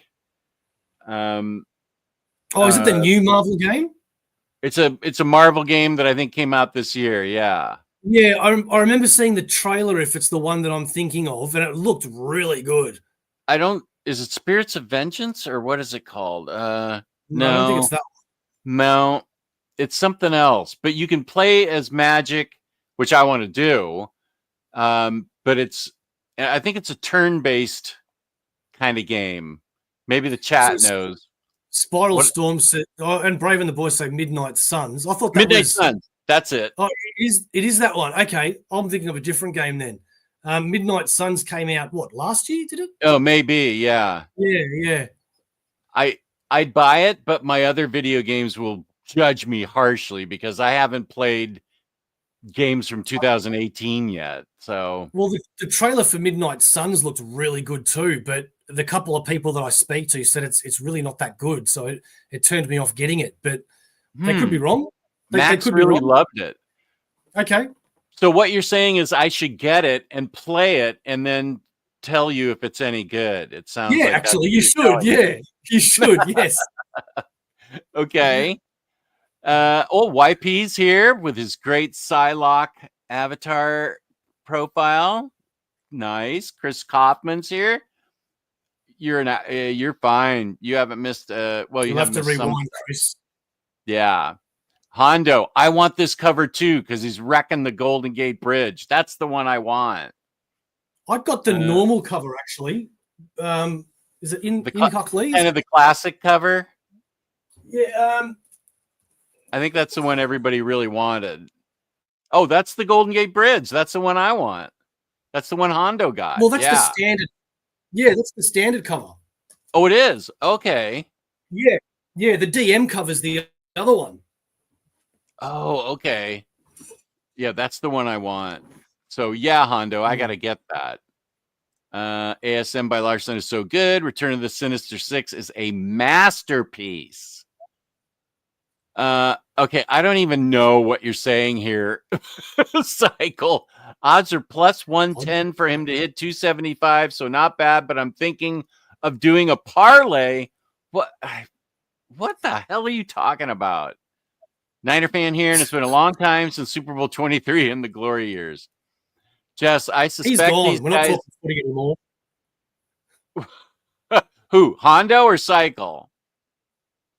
Is it the new Marvel game? It's a Marvel game that I think came out this year. Yeah. Yeah, I remember seeing the trailer, if it's the one that I'm thinking of, and it looked really good. Is it Spirits of Vengeance, or what is it called? No, I don't think it's that one. No, it's something else. But you can play as Magic, which I want to do. But I think it's a turn-based kind of game. Maybe the chat knows. Spiral Storm said, and Brave and the Boys say Midnight Suns. I thought that Midnight was Suns. That's it. Oh, it is that one. Okay, I'm thinking of a different game then. Midnight Suns came out last year? Did it? Oh, maybe. Yeah. Yeah. I'd buy it, but my other video games will judge me harshly because I haven't played games from 2018 yet. So, well, the trailer for Midnight Suns looked really good too, but the couple of people that I speak to said it's really not that good, so it turned me off getting it. But they could be wrong. Max could really be wrong. loved it. Okay. So what you're saying is I should get it and play it and then tell you if it's any good. It sounds like actually you should. Yeah, you should. Yes. Okay. YP's here with his great Psylocke avatar profile. Nice. Chris Kaufman's here. You're fine. You haven't missed. Well, you You'll have have to missed some. rewind, Chris. Yeah. Hondo, I want this cover too because he's wrecking the Golden Gate Bridge. That's the one I want. I've got the normal cover actually. Is it in Huck Lee? Kind of the classic cover. Yeah. I think that's the one everybody really wanted. Oh, that's the Golden Gate Bridge. That's the one I want. That's the one Hondo got. Well, that's the standard. Yeah, that's the standard cover. Oh, it is. Okay. Yeah. Yeah, the DM cover's the other one. Oh, okay. Yeah, that's the one I want. So yeah, Hondo, I gotta get that. ASM by Larson is so good. Return of the Sinister Six is a masterpiece. Okay, I don't even know what you're saying here. Cycle odds are plus 110 for him to hit 275, so not bad. But I'm thinking of doing a parlay. What the hell are you talking about? Niner fan here, and it's been a long time since Super Bowl 23 in the glory years. Jess, I suspect He's gone. these We're not guys. talking footy anymore. Who? Hondo or Cycle?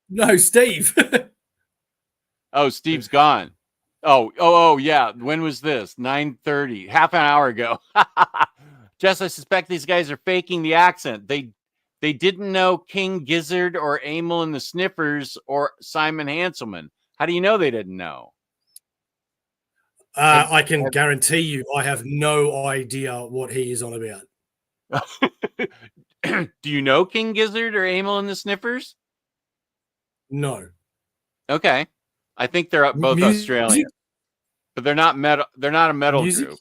No, Steve. Oh, Steve's gone. Oh, yeah. When was this? 9:30, half an hour ago. Jess, I suspect these guys are faking the accent. They didn't know King Gizzard or Emil and the Sniffers or Simon Hanselman. How do you know they didn't know? I can guarantee you I have no idea what he is on about. Do you know King Gizzard or Emil and the Sniffers? No. Okay. I think they're both Australian. But they're not metal. They're not a metal group.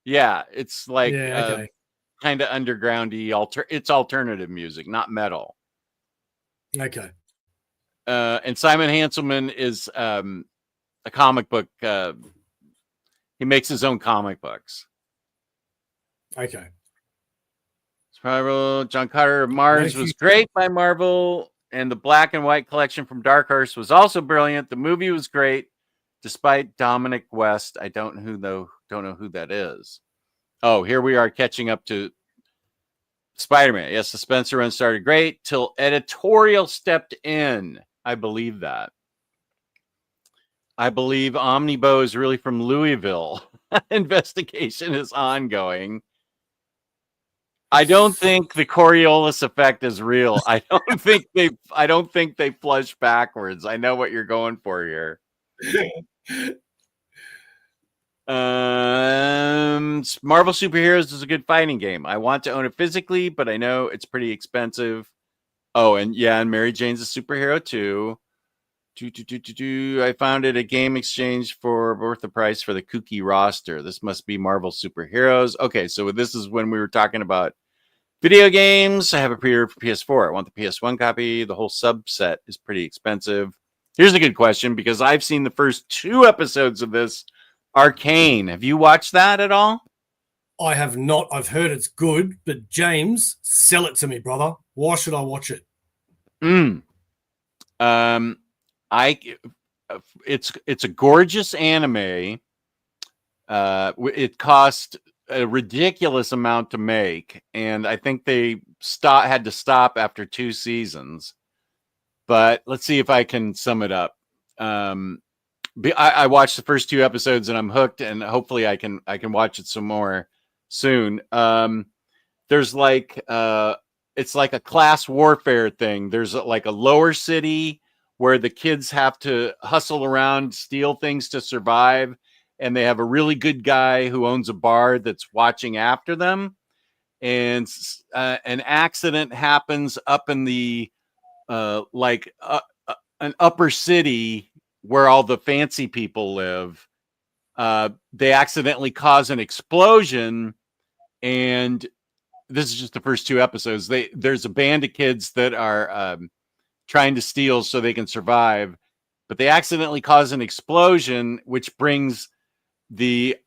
Yeah, it's like kind of undergroundy. It's alternative music, not metal. Okay. And Simon Hanselman is a comic book. He makes his own comic books. Okay. Spiral, John Carter of Mars was great by Marvel, and the black and white collection from Dark Horse was also brilliant. The movie was great, despite Dominic West. I don't know who that is. Oh, here we are catching up to Spider-Man. Yes, the Spencer run started great till editorial stepped in. I believe that. I believe Omnidog is really from Louisville. Investigation is ongoing. I don't think the Coriolis effect is real. I don't think they flush backwards. I know what you're going for here. Marvel Superheroes is a good fighting game. I want to own it physically, but I know it's pretty expensive. Oh, and Mary Jane's a superhero too. I found it at Game Exchange for worth the price for the kooky roster. This must be Marvel Superheroes. Okay, so this is when we were talking about video games. I have a pre-order for PS4. I want the PS1 copy. The whole subset is pretty expensive. Here's a good question, because I've seen the first 2 episodes of this. Arcane. Have you watched that at all? I have not. I've heard it's good, but James, sell it to me, brother. Why should I watch it? It's a gorgeous anime. It cost a ridiculous amount to make, and I think they had to stop after 2 seasons. But let's see if I can sum it up. I watched the first 2 episodes and I'm hooked, and hopefully I can watch it some more soon. There's like it's like a class warfare thing. There's like a lower city where the kids have to hustle around, steal things to survive, and they have a really good guy who owns a bar that's watching after them. And an accident happens up in the an upper city where all the fancy people live. They accidentally cause an explosion, and this is just the first 2 episodes. There's a band of kids that are trying to steal so they can survive, but they accidentally cause an explosion, which brings the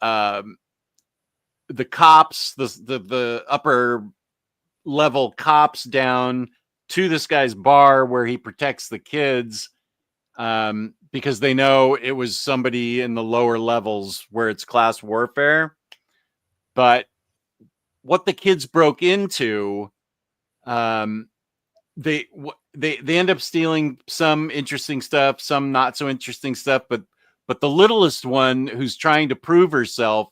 cops, the upper level cops, down to this guy's bar where he protects the kids, because they know it was somebody in the lower levels where it's class warfare. But what the kids broke into, they end up stealing some interesting stuff, some not so interesting stuff. But the littlest one, who's trying to prove herself,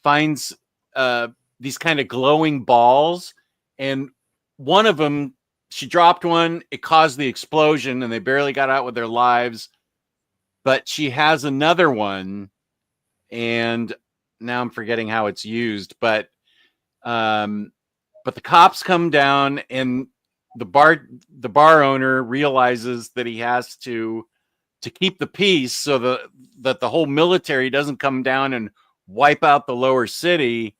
finds these kind of glowing balls, and one of them, she dropped one. It caused the explosion, and they barely got out with their lives. But she has another one, and now I'm forgetting how it's used. But the cops come down, and the bar owner realizes that he has to keep the peace, so that the whole military doesn't come down and wipe out the lower city.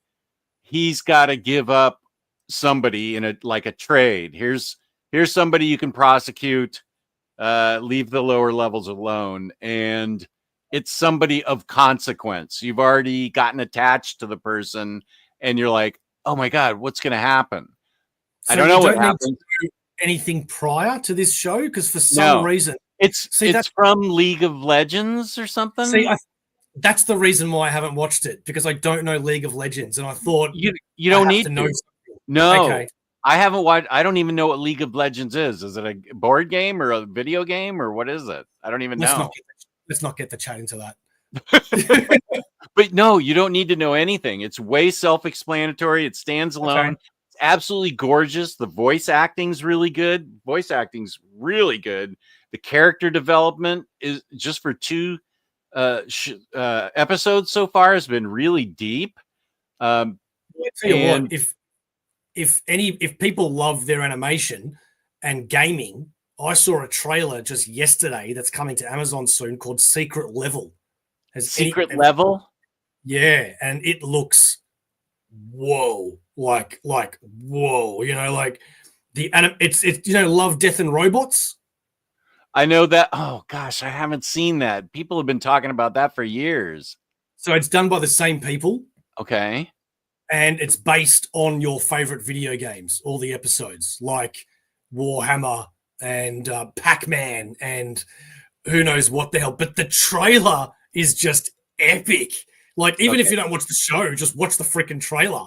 He's got to give up somebody in a trade. Here's somebody you can prosecute. Leave the lower levels alone, and it's somebody of consequence. You've already gotten attached to the person, and you're like, oh my God, what's going to happen? So I don't know what need to happens. do anything prior to this show, because for some reason it's from League of Legends or something. See, that's the reason why I haven't watched it, because I don't know League of Legends, and I thought you don't need to know. No, okay. I haven't watched. I don't even know what League of Legends is. Is it a board game or a video game, or what is it? I don't even know. Let's not get the chat into that. But no, you don't need to know anything. It's way self-explanatory. It stands alone. Okay. It's absolutely gorgeous. The voice acting's really good. The character development is just for 2 episodes so far has been really deep. I'll tell you what, if people love their animation and gaming, I saw a trailer just yesterday that's coming to Amazon soon called Secret Level. Level? Yeah, and it looks whoa, like whoa, like it's Love, Death and Robots. I know that. Oh gosh, I haven't seen that. People have been talking about that for years. So it's done by the same people. Okay. And it's based on your favorite video games, all the episodes, like Warhammer and Pac-Man and who knows what the hell. But the trailer is just epic. Like, even if you don't watch the show, just watch the freaking trailer,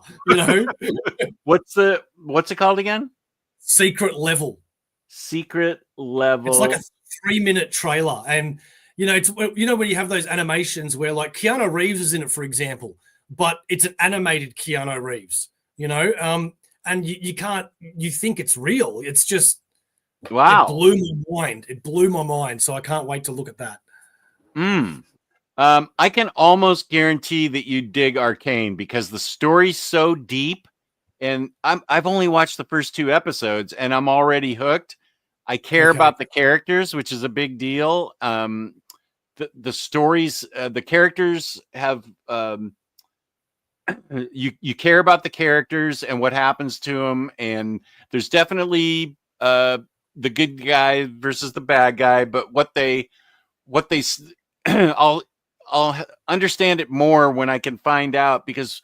What's it called again? Secret Level. Secret Level. It's like a 3-minute trailer. And, it's when you have those animations where, like, Keanu Reeves is in it, for example, but it's an animated Keanu Reeves, and you think it's real. It's just, wow. It blew my mind. So I can't wait to look at that. I can almost guarantee that you dig Arcane, because the story's so deep, and I've only watched the first 2 episodes and I'm already hooked. I care about the characters, which is a big deal. The stories, the characters have, you care about the characters and what happens to them, and there's definitely the good guy versus the bad guy, but what they I'll understand it more when I can find out, because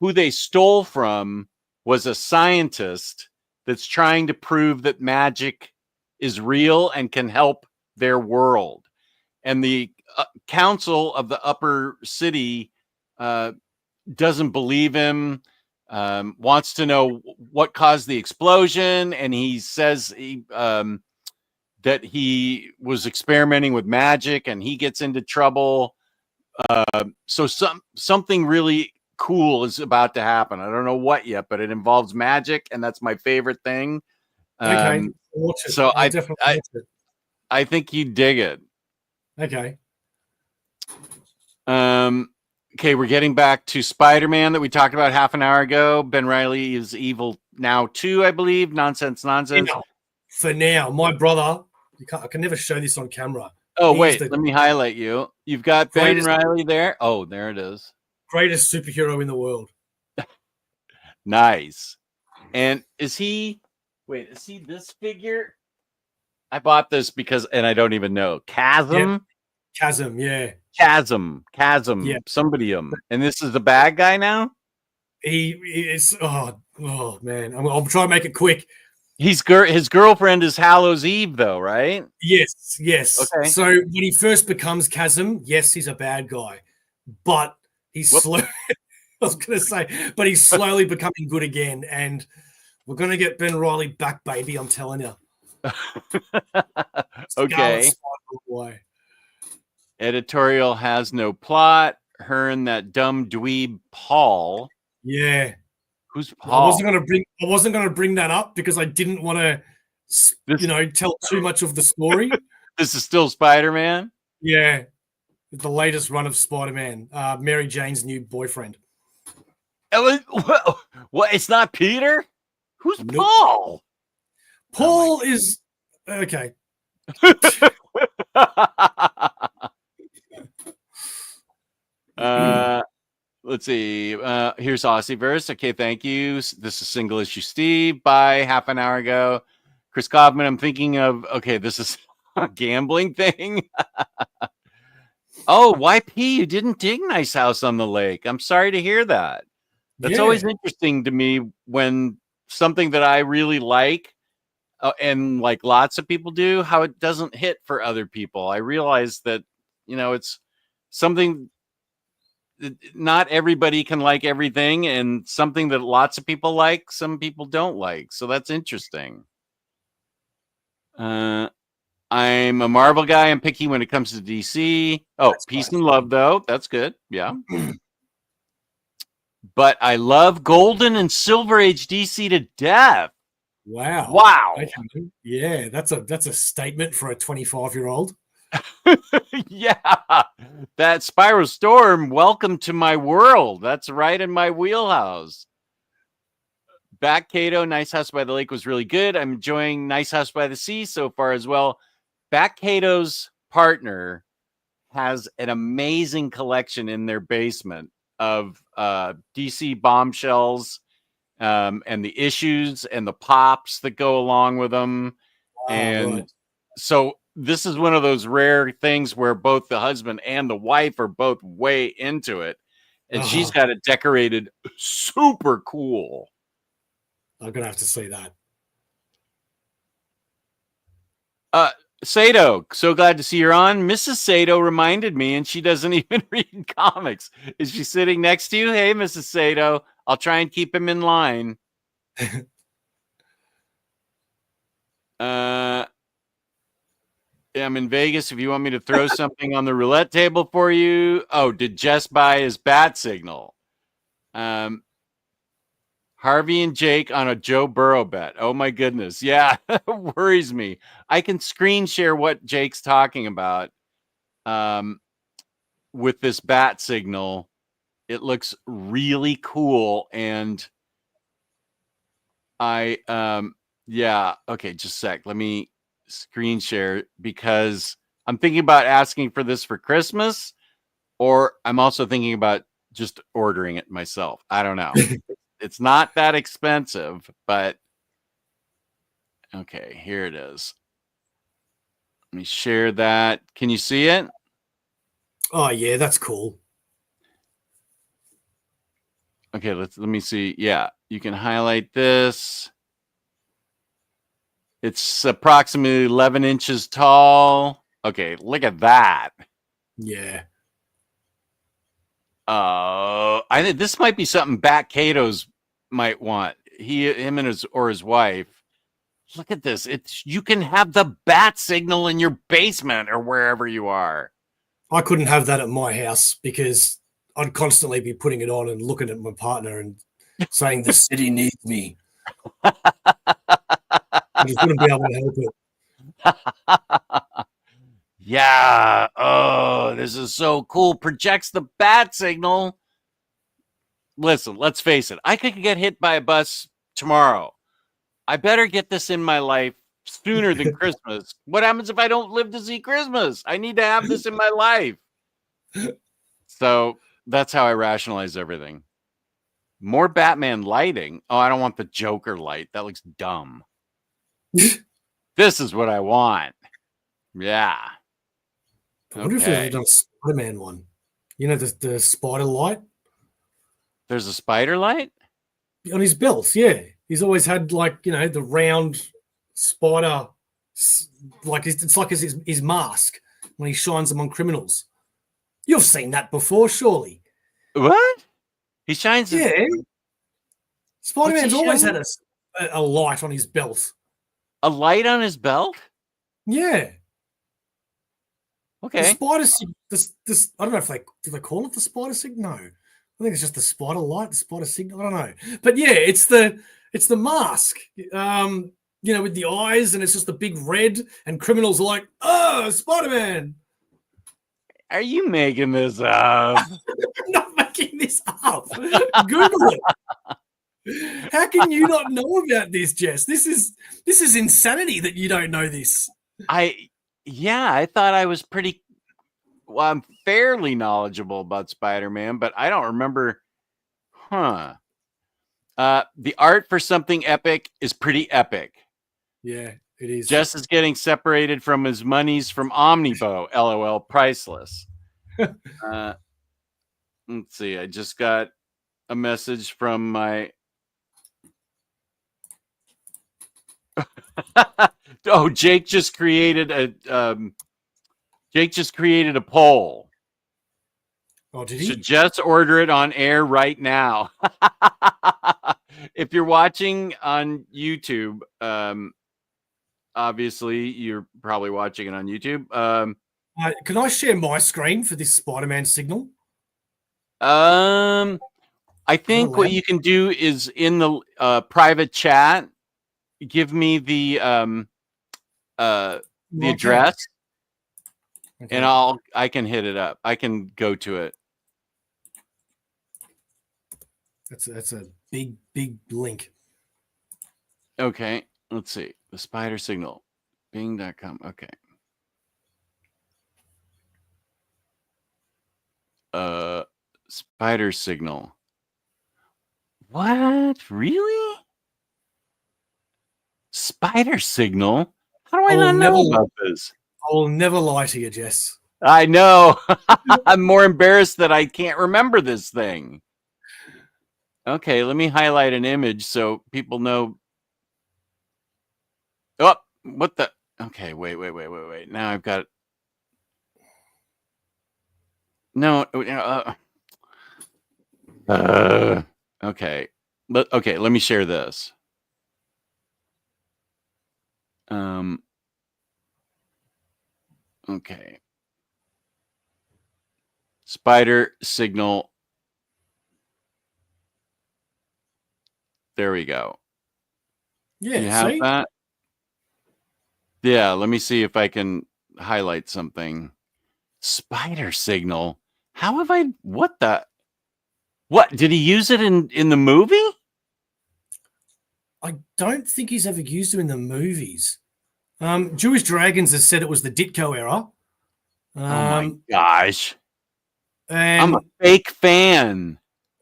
who they stole from was a scientist that's trying to prove that magic is real and can help their world. And the council of the upper city doesn't believe him, wants to know what caused the explosion. And he says that he was experimenting with magic, and he gets into trouble. So something really cool is about to happen. I don't know what yet, but it involves magic, and that's my favorite thing. Okay. So I definitely watch it. I think you dig it. Okay. Okay, we're getting back to Spider-Man that we talked about half an hour ago. Ben Reilly is evil now too, I believe. Nonsense. For now, my brother, I can never show this on camera. Oh, wait, let me highlight you. You've got Ben Reilly there. Oh, there it is. Greatest superhero in the world. Nice. And is he this figure? I bought this because, and I don't even know. Chasm? Yep. Chasm, yeah. Chasm. Yeah. Somebody. And this is the bad guy now? He is, oh man. I'll try to make it quick. His girlfriend is Hallows Eve, though, right? Yes, yes. Okay. So when he first becomes Chasm, yes, he's a bad guy, but he's slow. I was going to say, but he's slowly becoming good again, and we're going to get Ben Riley back, baby. I'm telling you. Okay. Editorial has no plot. Her and that dumb dweeb Paul. Yeah. Who's Paul? I wasn't gonna bring that up because I didn't want to, tell too much of the story. This is still Spider-Man? Yeah, the latest run of Spider-Man. Mary Jane's new boyfriend. What? It's not Peter? Who's Nope. Paul? Paul is okay. Let's see. Here's AussieVerse. Okay, thank you. This is Single Issue Steve. Bye. Half an hour ago. Chris Kaufman, I'm thinking of, okay, this is a gambling thing. Oh, YP, you didn't dig Nice House on the Lake. I'm sorry to hear that. That's always interesting to me when something that I really like and like lots of people do, how it doesn't hit for other people. I realize that, it's something not everybody can like everything, and something that lots of people like, some people don't like. So that's interesting. I'm a Marvel guy. I'm picky when it comes to DC. Oh, that's peace and love, though. That's good. Yeah. But I love Golden and Silver Age DC to death. Wow. Okay. Yeah, that's a statement for a 25-year-old. Yeah, that Spiral Storm, welcome to my world. That's right in my wheelhouse. Back Cato, Nice House by the Lake was really good. I'm enjoying Nice House by the Sea so far as well. Back Cato's partner has an amazing collection in their basement of DC bombshells and the issues and the pops that go along with them. And so this is one of those rare things where both the husband and the wife are both way into it. And she's got it decorated super cool. I'm going to have to see that. Sato, so glad to see you're on. Mrs. Sato reminded me, and she doesn't even read comics. Is she sitting next to you? Hey, Mrs. Sato. I'll try and keep him in line. I'm in Vegas if you want me to throw something on the roulette table for you. Oh, did Jess buy his bat signal? Harvey and Jake on a Joe Burrow bet. Oh my goodness. Yeah, that worries me. I can screen share what Jake's talking about with this bat signal. It looks really cool. And yeah, okay, just a sec. Let me screen share because I'm thinking about asking for this for Christmas, or I'm also thinking about just ordering it myself. I don't know. It's not that expensive, but okay, here it is. Let me share that. Can you see it? Oh yeah, that's cool. Okay, let me see. Yeah, you can highlight this. It's approximately 11 inches tall. Okay, look at that. Yeah. I think this might be something Bat Cato's might want. Him and his wife. Look at this. You can have the bat signal in your basement or wherever you are. I couldn't have that at my house because I'd constantly be putting it on and looking at my partner and saying the city needs me. I just wouldn't be able to help it. Yeah. Oh, this is so cool. Projects the bat signal. Listen, let's face it. I could get hit by a bus tomorrow. I better get this in my life sooner than Christmas. What happens if I don't live to see Christmas? I need to have this in my life. So that's how I rationalize everything. More Batman lighting. Oh, I don't want the Joker light. That looks dumb. This is what I want. Yeah. I wonder if they've done a Spider-Man one. You know, the spider light? There's a spider light? On his belt, yeah. He's always had, like, the round spider, like it's like his mask when he shines them on criminals. You've seen that before, surely. What? He shines his Yeah. Spider-Man's What's he always showing? had a light on his belt. a light on his belt? Yeah. The Okay. spider this I don't know if do they call it the spider signal? No. I think it's just the spider light, the spider signal. I don't know. But yeah, it's the mask. With the eyes, and it's just the big red, and criminals are like, oh, Spider-Man. Are you making this up? I'm not making this up. Google it. How can you not know about this, Jess? This is insanity that you don't know this. I thought I was I'm fairly knowledgeable about Spider-Man, but I don't remember. The art for something epic is pretty epic. Yeah, it is. Jess is getting separated from his monies from Omnidog. LOL, priceless. Let's see. I just got a message from my. Oh, Jake just created a poll. Oh, did he? Should Jess order it on air right now? If you're watching on YouTube, obviously you're probably watching it on YouTube. Can I share my screen for this Spider-Man signal? I think what you can do is in the private chat, give me the address, okay. and I can hit it up. I can go to it. That's a big link. Okay, let's see. The spider signal. Bing.com. Okay. Spider signal. What? Really? Spider signal? How do I not know about this? I will never lie to you, Jess. I know. I'm more embarrassed that I can't remember this thing. Okay, let me highlight an image so people know. Oh, what the? Okay, wait. Now I've got. No. Okay. Let me share this. Okay. Spider signal. There we go. Yeah, you have see? that? Yeah, let me see if I can highlight something. Spider signal. How have I? What did he use it in the movie? I don't think he's ever used it in the movies. Jewish Dragons has said it was the Ditko era. Oh my gosh. And I'm a fake fan.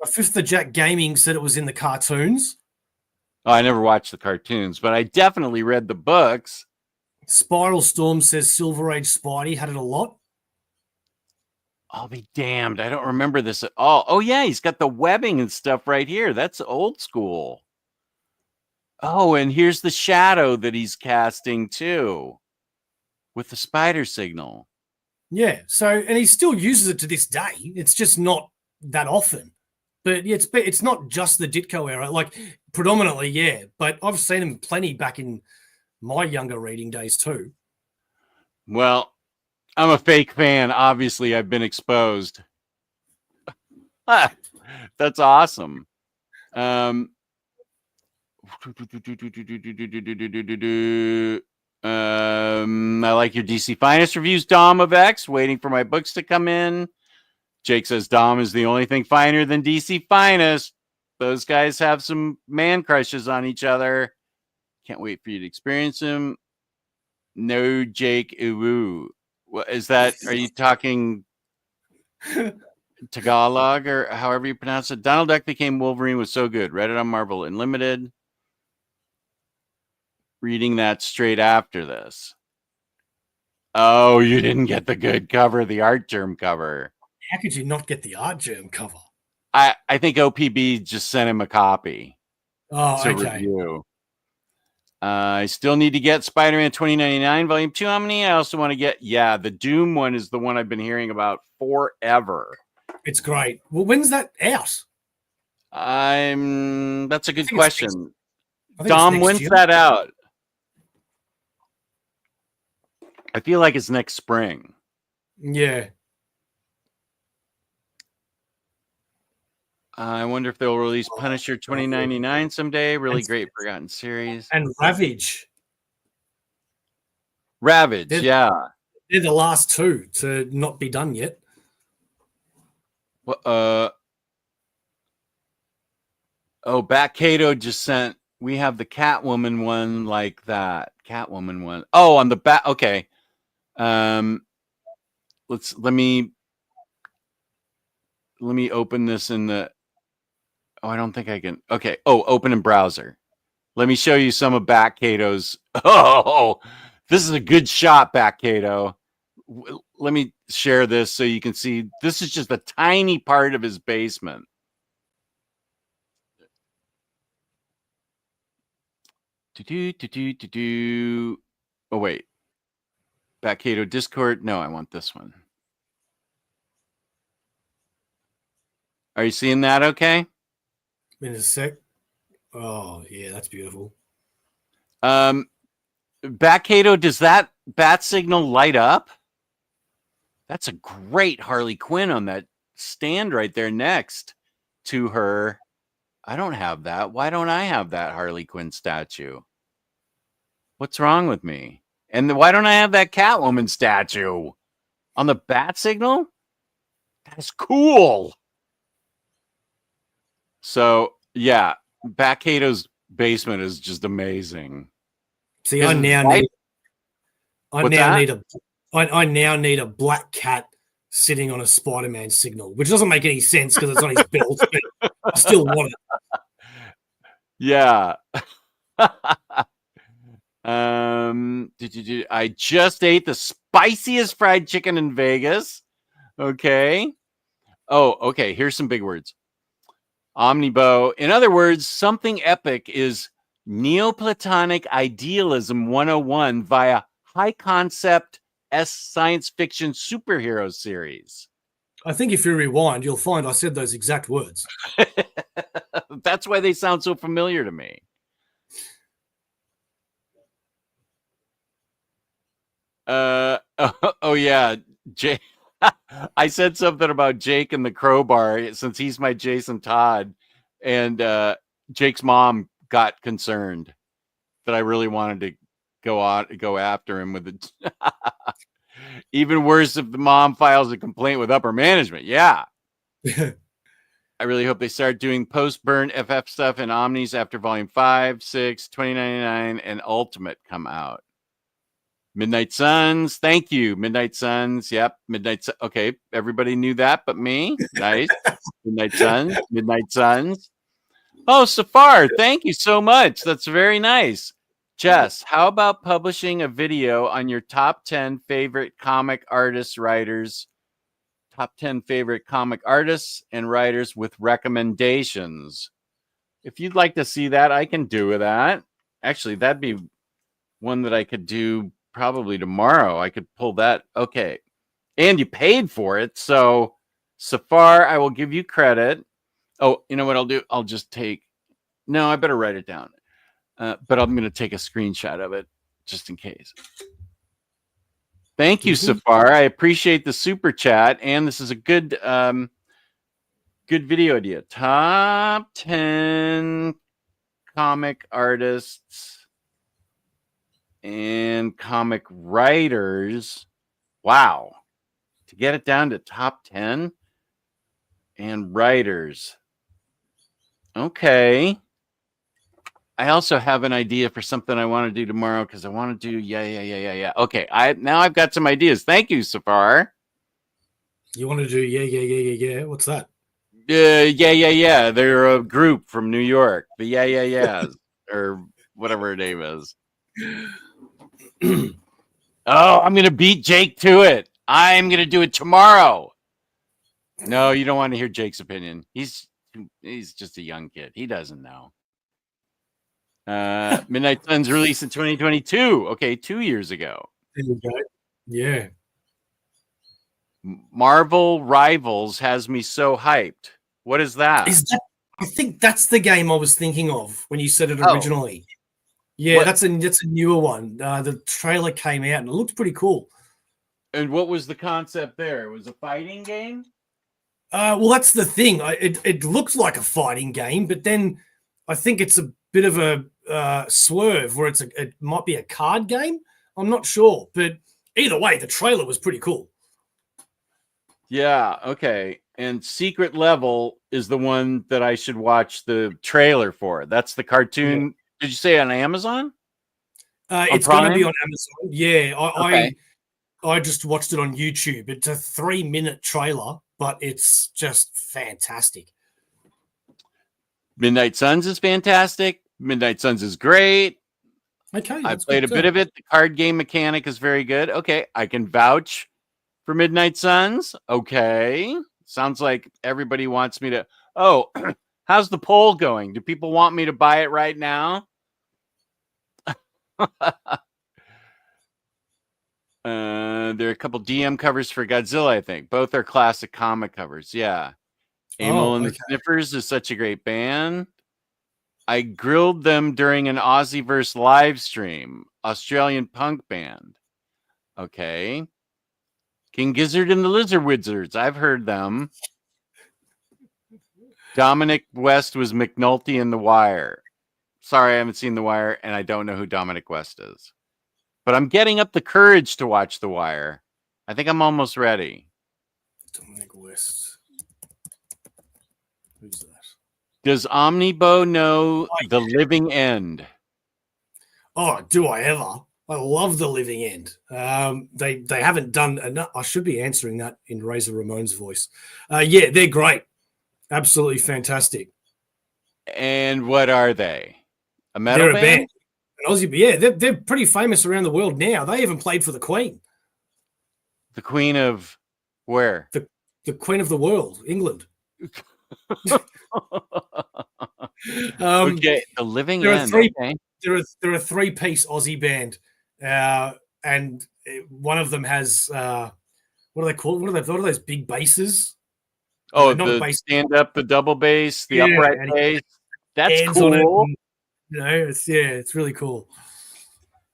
Fifth of Jack Gaming said it was in the cartoons. Oh, I never watched the cartoons, but I definitely read the books. Spiral Storm says Silver Age Spidey had it a lot. I'll be damned. I don't remember this at all. Oh, yeah, he's got the webbing and stuff right here. That's old school. Oh, and here's the shadow that he's casting too with the spider signal. Yeah, and he still uses it to this day. It's just not that often. But yeah, it's not just the Ditko era. Like, predominantly, yeah. But I've seen him plenty back in my younger reading days too. Well, I'm a fake fan. Obviously, I've been exposed. That's awesome. I like your DC Finest reviews, Dom of X. Waiting for my books to come in. Jake says Dom is the only thing finer than DC Finest. Those guys have some man crushes on each other. Can't wait for you to experience them. No, Jake. Ooh. What is that? Are you talking Tagalog or however you pronounce it? Donald Duck Became Wolverine was so good. Read it on Marvel Unlimited. Reading that straight after this. Oh, you didn't get the good cover, the art germ cover. How could you not get the art germ cover? I think OPB just sent him a copy. Oh, to okay. review. I still need to get Spider-Man 2099 Volume 2 Omni. I also want to get, the Doom one is the one I've been hearing about forever. It's great. Well, when's that out? That's a good think it's question. I think it's Dom, next when's year. that out? I feel like it's next spring. Yeah. I wonder if they'll release Punisher 2099 someday. Really And- great Forgotten series. And Ravage. Ravage, They're- yeah. They're the last two to not be done yet. Oh, BatCave just sent. We have the Catwoman one like that. Catwoman one. Oh, on the back. Okay. Let me open this in the. Oh, I don't think I can. Okay. Oh, open in browser. Let me show you some of BatCato's. Oh, this is a good shot, BatCato. Let me share this so you can see. This is just a tiny part of his basement. Oh, wait. BatCato Discord. No, I want this one. Are you seeing that okay? In a sec. Oh, yeah, that's beautiful. BatCato, does that bat signal light up? That's a great Harley Quinn on that stand right there next to her. I don't have that. Why don't I have that Harley Quinn statue? What's wrong with me? And why don't I have that Catwoman statue on the bat signal? That's cool. So, yeah, BatCato's basement is just amazing. See, I Is it now white? need I What's now that? need a I now need a black cat sitting on a Spider-Man signal, which doesn't make any sense because it's on his belt, but I still want it. Yeah. I just ate the spiciest fried chicken in Vegas. Okay. Oh, okay. Here's some big words. Omnibo. In other words, something epic is Neoplatonic idealism 101 via high concept science fiction superhero series. I think if you rewind, you'll find I said those exact words. That's why they sound so familiar to me. Oh yeah, Jake. I said something about Jake and the crowbar since he's my Jason Todd, and Jake's mom got concerned that I really wanted to go after him with it. Even worse if the mom files a complaint with upper management. Yeah. I really hope they start doing post-burn FF stuff in Omnis after Volume 5, 6, 2099, and Ultimate come out. Midnight Suns. Thank you, Midnight Suns. Yep, Midnight Suns. Okay, everybody knew that but me. Nice. Midnight Suns. Midnight Suns. Oh, Safar, thank you so much. That's very nice. Jess, how about publishing a video on your top 10 favorite comic artists, writers, top 10 favorite comic artists and writers with recommendations? If you'd like to see that, I can do that. Actually, that'd be one that I could do probably tomorrow. I could pull that. Okay. And you paid for it. So, Safar, I will give you credit. Oh, you know what I'll do? I'll just take. No, I better write it down. But I'm going to take a screenshot of it just in case. Thank you, Safar. I appreciate the super chat, and this is a good video idea. Top 10 comic artists and comic writers. Wow. To get it down to top 10 and writers. Okay. I also have an idea for something I want to do tomorrow because I want to do yeah. Okay, now I've got some ideas. Thank you, Safar. You want to do yeah. What's that? Yeah. They're a group from New York. The yeahs or whatever her name is. Oh, I'm gonna beat Jake to it. I'm gonna do it tomorrow. No, you don't want to hear Jake's opinion. He's just a young kid. He doesn't know. Midnight Suns released in 2022. Okay, 2 years ago. There you go. Yeah. Marvel Rivals has me so hyped. What is that? I think that's the game I was thinking of when you said it Oh. originally. Yeah, What- that's a newer one. The trailer came out and it looked pretty cool. And what was the concept there? It was a fighting game? Well, that's the thing. It looks like a fighting game, but then I think it's a bit of a swerve where it might be a card game. I'm not sure, but either way, the trailer was pretty cool. Yeah, okay. And Secret Level is the one that I should watch the trailer for. That's the cartoon. Did you say on Amazon? It's going to be Prime? on Amazon. Yeah, Okay. I just watched it on YouTube. It's a 3-minute trailer, but it's just fantastic. Midnight Suns is fantastic. Midnight Suns is great. Okay, I played a bit of it. The card game mechanic is very good. Okay, I can vouch for Midnight Suns. Okay. Sounds like everybody wants me to. Oh, how's the poll going? Do people want me to buy it right now? There are a couple DM covers for Godzilla, I think. Both are classic comic covers. Yeah. Amel and the Sniffers is such a great band. I grilled them during an AussieVerse live stream. Australian punk band. Okay. King Gizzard and the Lizard Wizards. I've heard them. Dominic West was McNulty in The Wire. Sorry, I haven't seen The Wire, and I don't know who Dominic West is. But I'm getting up the courage to watch The Wire. I think I'm almost ready. Dominic West. Who's that? Does Omnibo know The Living End? Oh, do I ever? I love The Living End. They haven't done enough. I should be answering that in Razor Ramon's voice. Yeah, they're great. Absolutely fantastic. And what are they? A metal They're a band? band. An Aussie, yeah, they're pretty famous around the world now. They even played for the Queen. The Queen of where? The Queen of the world, England. Okay, The Living there are End. three- Okay. They're a 3-piece Aussie band, and one of them has what are they called? What are those big basses? Oh, not the bass. stand up, the double bass, the Yeah, upright and bass. That's Hands on it cool. and, it's really cool.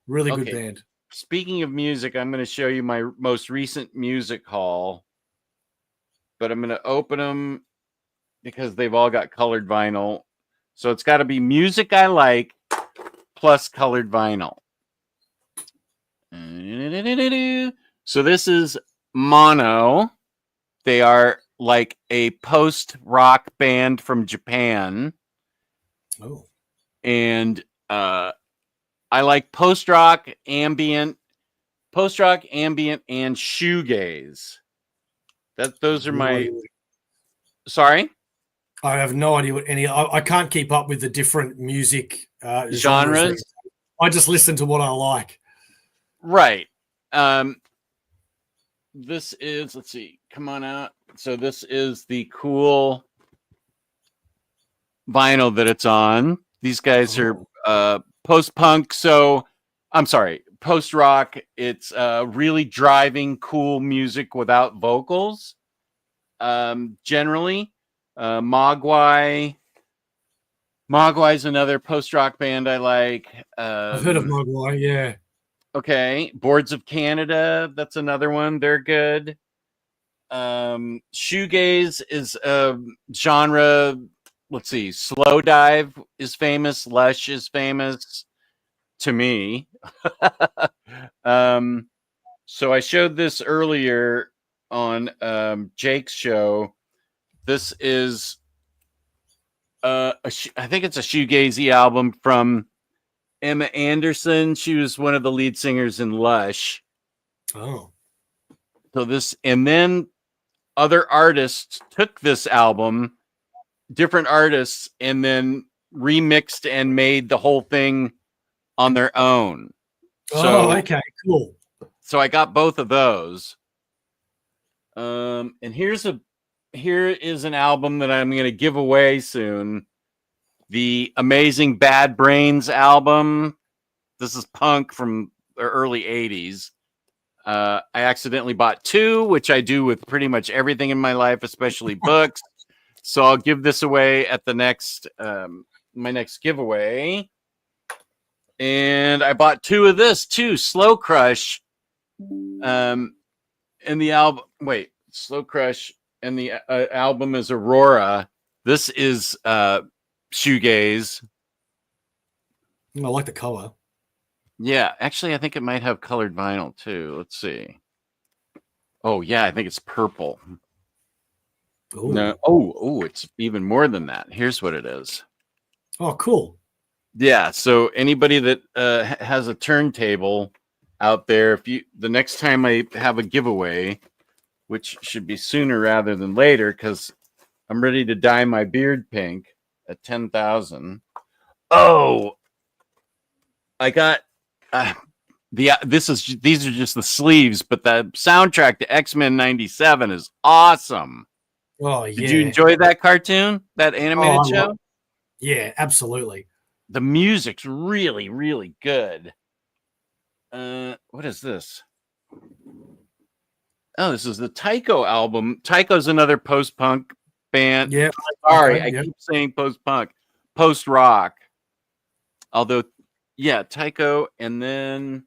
Really good Okay. band. Speaking of music, I'm going to show you my most recent music haul, but I'm going to open them because they've all got colored vinyl. So it's got to be music I like plus colored vinyl. So this is Mono. They are like a post-rock band from Japan. Oh, And I like post-rock, ambient, and shoegaze. Those are my. Sorry, I have no idea what any. I can't keep up with the different music genres. I just listen to what I like. Right. This is. Let's see. Come on out. So this is the cool vinyl that it's on. These guys are post-punk. So I'm sorry, post-rock. It's really driving cool music without vocals. Generally, Mogwai is another post-rock band I like. I've heard of Mogwai, yeah. Okay, Boards of Canada, that's another one. They're good. Shoegaze is a genre. Let's see, Slow Dive is famous. Lush is famous to me. So I showed this earlier on Jake's show. This is I think it's a shoegazy album from Emma Anderson. She was one of the lead singers in Lush. Oh, So this, and then other artists took this album, different artists, and then remixed and made the whole thing on their own. okay, cool. So I got both of those. And here is an album that I'm going to give away soon. the amazing Bad Brains album. This is punk from the early 80s. I accidentally bought 2, which I do with pretty much everything in my life, especially books. So I'll give this away at the next my next giveaway. And I bought 2 of this too, Slow Crush. And the album, wait, Slow Crush, and the album is Aurora. This is shoegaze. I like the color. Yeah, actually, I think it might have colored vinyl too. Let's see. Oh yeah, I think it's purple. Ooh. No, oh, it's even more than that. Here's what it is. Oh, cool. Yeah, so anybody that has a turntable out there, if you the next time I have a giveaway, which should be sooner rather than later, because I'm ready to dye my beard pink at 10,000. Oh, I got these are just the sleeves, but the soundtrack to X-Men '97 is awesome. Oh yeah. Did you enjoy that cartoon, that animated show? Yeah, absolutely. The music's really, really good. What is this? Oh, this is the Tycho album. Tycho's another post-punk band. Yeah. Sorry, okay, I keep saying post-punk. Post-rock. Although, yeah, Tycho. And then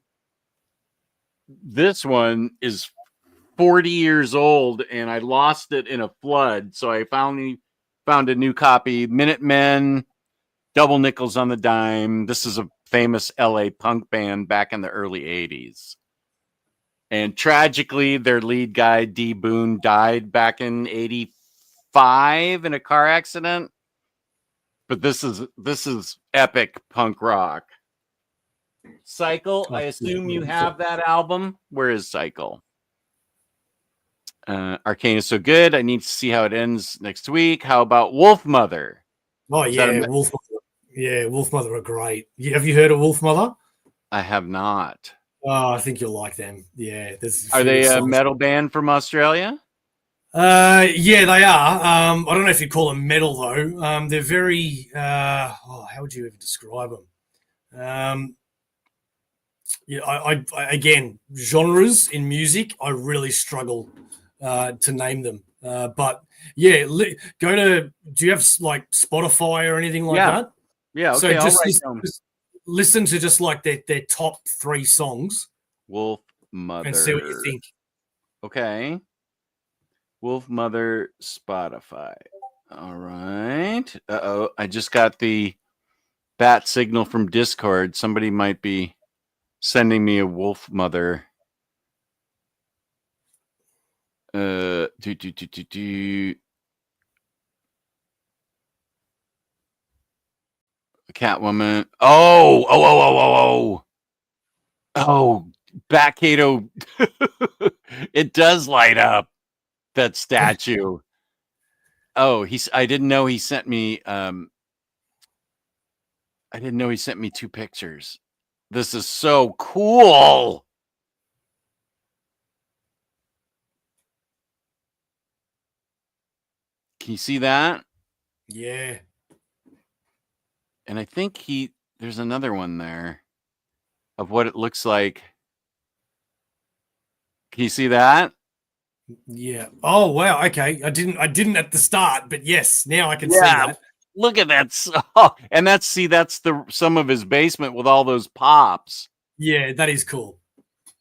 this one is 40 years old, and I lost it in a flood. So I finally found a new copy. Minutemen, Double Nickels on the Dime. This is a famous LA punk band back in the early 80s. And tragically, their lead guy, D. Boone, died back in 85 in a car accident. But this is epic punk rock. Cycle, I assume you have that album. Where is Cycle? Arcane is so good. I need to see how it ends next week. How about Wolf Mother? Oh yeah, Wolf Mother. Yeah, Wolf Mother are great. Have you heard of Wolf Mother? I have not. Oh, I think you'll like them. Yeah, Are they a metal band from Australia? Yeah, they are. I don't know if you call them metal though. They're very. How would you even describe them? Yeah, I again genres in music. I really struggle to name them. But yeah, go to. Do you have like Spotify or anything like that? Yeah. So Okay. just listen to just like their top 3 songs. Wolf Mother. And see what you think. Okay. Wolf Mother Spotify. All right. Uh-oh. I just got the bat signal from Discord. Somebody might be sending me a Wolf Mother. Catwoman. Oh, BatCave. It does light up, that statue. Oh, I didn't know he sent me I didn't know he sent me 2 pictures. This is so cool. Can you see that? Yeah. And I think there's another one there of what it looks like. Can you see that? Yeah. Oh wow. Okay. I didn't at the start, but yes, now I can see that. Look at that. Oh, and that's some of his basement with all those pops. Yeah, that is cool.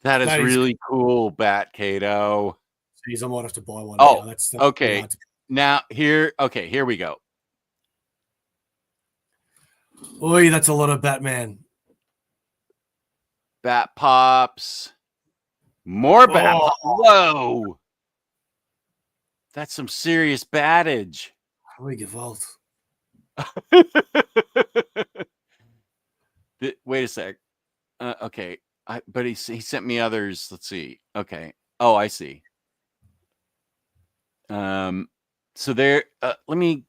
That is really cool, BatCave. Jeez, I might have to buy one. Oh, now. That's okay. Now here we go. Oi, that's a lot of Batman. Bat pops. More bat. Oh. Whoa. That's some serious battage. Holy Gewalt. Wait a sec. Okay. But he sent me others. Let's see. Okay. Oh, I see. So there. Let me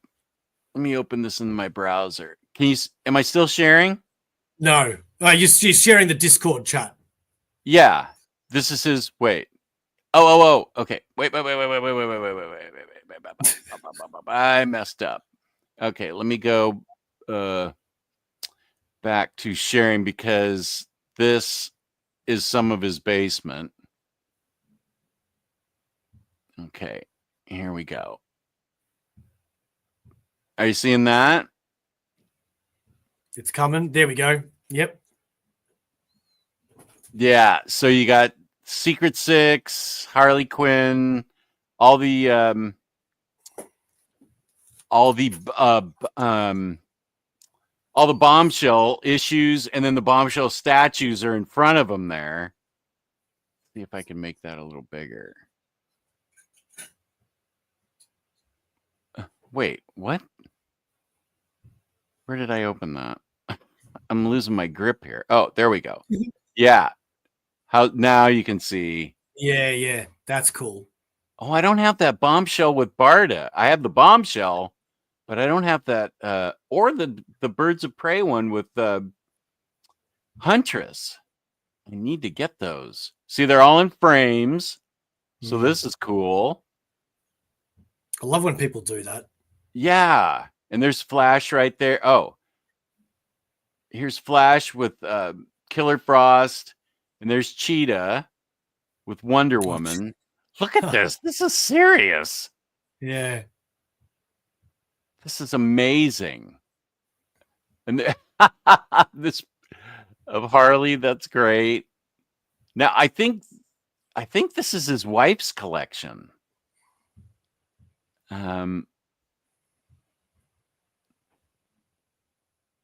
open this in my browser. Am I still sharing? No. You're sharing the Discord chat. Yeah. This is his. Wait. Oh. Okay. Wait. I messed up. Okay. Let me go. back to sharing because this is some of his basement. Okay, here we go. Are you seeing that? It's coming. There we go. Yep. Yeah. So you got Secret Six, Harley Quinn, all the bombshell issues, and then the bombshell statues are in front of them there. See if I can make that a little bigger. Wait, what? Where did I open that? I'm losing my grip here. Oh, there we go. Yeah. How now you can see. Yeah. That's cool. Oh, I don't have that bombshell with Barda. I have the bombshell, but I don't have that or the Birds of Prey one with Huntress. I need to get those. See, they're all in frames. So this is cool. I love when people do that. Yeah. And there's Flash right there. Oh. Here's Flash with Killer Frost. And there's Cheetah with Wonder Woman. Look at this. This is serious. Yeah. This is amazing. And this of Harley, that's great. Now I think this is his wife's collection.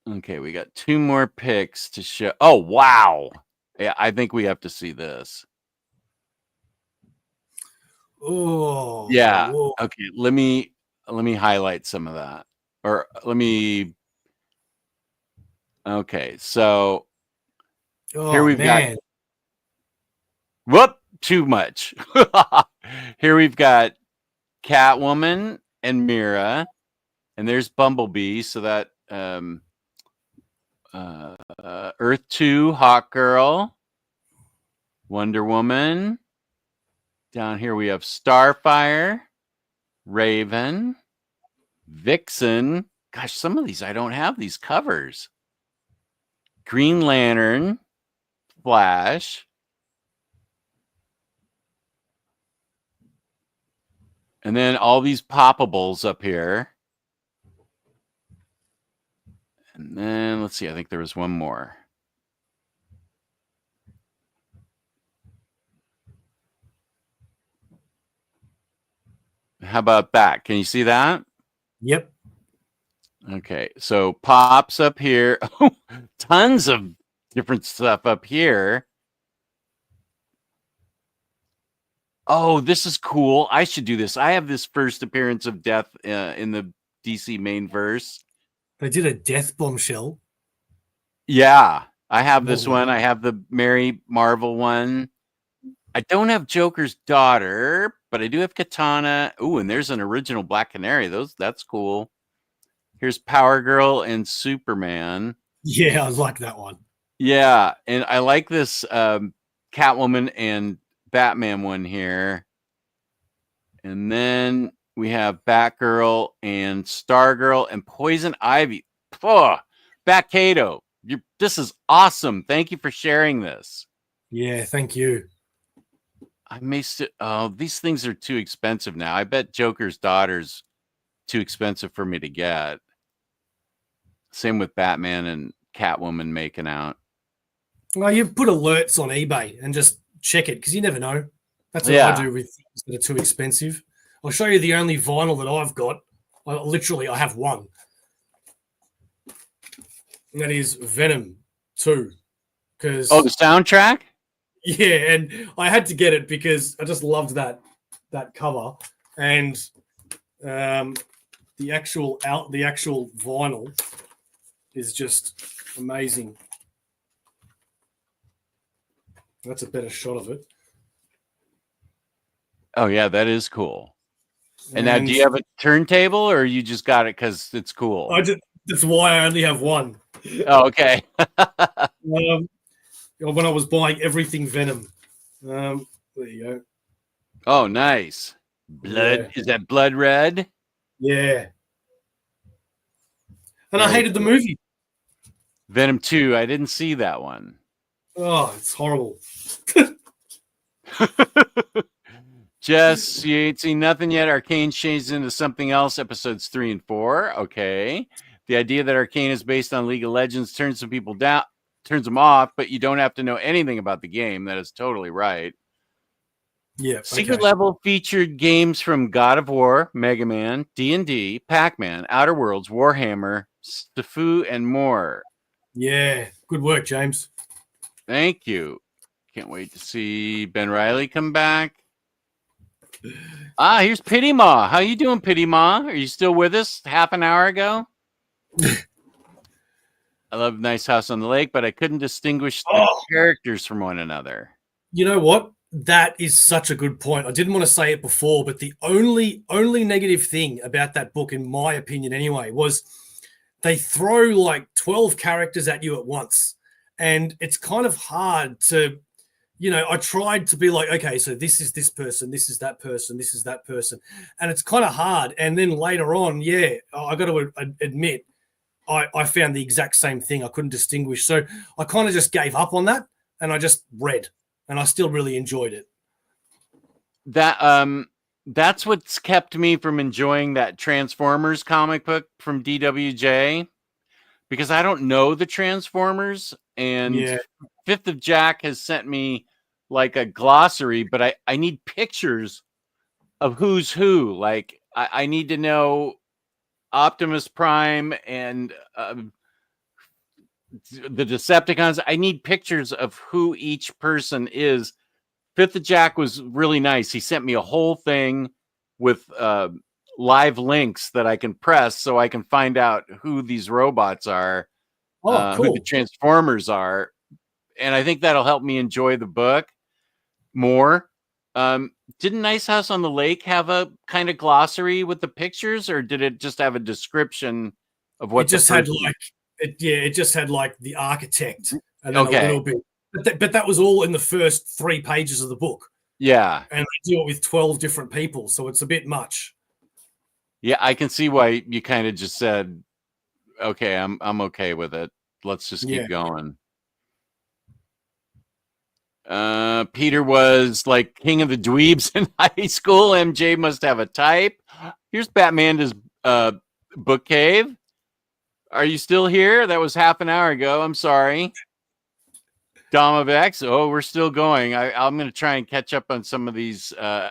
Okay, we got 2 more pics to show. Oh, wow. Yeah, I think we have to see this. Oh. Yeah. Whoa. Okay, let me highlight some of that. Or let me Okay, so here we've got whoop, too much. Here we've got Catwoman and Mira, and there's Bumblebee, so that Earth 2, Hawkgirl, Wonder Woman. Down here we have Starfire, Raven, Vixen. Gosh, some of these I don't have these covers. Green Lantern, Flash. And then all these poppables up here. And then let's see, I think there was one more. How about that? Can you see that? Yep. Okay, so pops up here. Tons of different stuff up here. Oh, this is cool. I should do this. I have this first appearance of Death in the DC main verse. They did a Death Bombshell. Yeah, I have this Lovely. one. I have the Mary Marvel one. I don't have Joker's daughter, but I do have Katana. Ooh, and there's an original Black Canary. That's cool. Here's Power Girl and Superman. Yeah, I like that one. Yeah, and I like this Catwoman and Batman one here. And then we have Batgirl and Stargirl and Poison Ivy. Oh, BatCave, this is awesome. Thank you for sharing this. Yeah, thank you. I missed it. Oh, these things are too expensive now. I bet Joker's daughter's too expensive for me to get. Same with Batman and Catwoman making out. Well, you put alerts on eBay and just check it because you never know. That's what Yeah. I do with things that are too expensive. I'll show you the only vinyl that I've got. I have one. And that is Venom 2. Oh, the soundtrack? Yeah, and I had to get it because I just loved that cover and the actual vinyl is just amazing. That's a better shot of it. Oh yeah, that is cool. And now, do you have a turntable, or you just got it because it's cool? That's why I only have one. Oh, okay. When I was buying everything Venom. There you go. Oh, nice. Blood. Yeah. Is that blood red? Yeah. And I hated the movie. Venom 2. I didn't see that one. Oh, it's horrible. Jess, you ain't seen nothing yet. Arcane changed into something else. Episodes 3 and 4. Okay. The idea that Arcane is based on League of Legends turns some people down, turns them off, but you don't have to know anything about the game. That is totally right. Yeah. Secret Level featured games from God of War, Mega Man, D&D, Pac-Man, Outer Worlds, Warhammer, Steffu, and more. Yeah. Good work, James. Thank you. Can't wait to see Ben Riley come back. Here's Pity Maw. How you doing, Pity Maw? Are you still with us half an hour ago? I love Nice House on the Lake, but I couldn't distinguish the characters from one another. You know what? That is such a good point. I didn't want to say it before, but the only negative thing about that book, in my opinion anyway, was they throw like 12 characters at you at once. And it's kind of hard to, I tried to be like, okay, so this is this person, this is that person, this is that person. And it's kind of hard. And then later on, I got to admit, I found the exact same thing. I couldn't distinguish. So I kind of just gave up on that and I just read. And I still really enjoyed it. That's what's kept me from enjoying that Transformers comic book from DWJ, because I don't know the Transformers, and Fifth of Jack has sent me like a glossary, but I need pictures of who's who. Like I need to know Optimus Prime and the Decepticons. I need pictures of who each person is. Fifth of Jack was really nice. He sent me a whole thing with live links that I can press so I can find out who these robots are, cool. who the Transformers are. And I think that'll help me enjoy the book more. Didn't Nice House on the Lake have a kind of glossary with the pictures, or did it just have a description of what it just had like the architect and then a little bit, but that was all in the first 3 pages of the book. Yeah, and they do it with 12 different people, so it's a bit much. Yeah, I can see why you kind of just said, "Okay, I'm okay with it. Let's just keep going." Peter was like king of the dweebs in high school. MJ must have a type. Here's Batman's book cave. Are you still here? That was half an hour ago. I'm sorry. Dom of X. Oh, we're still going. I'm going to try and catch up on some of these. I'm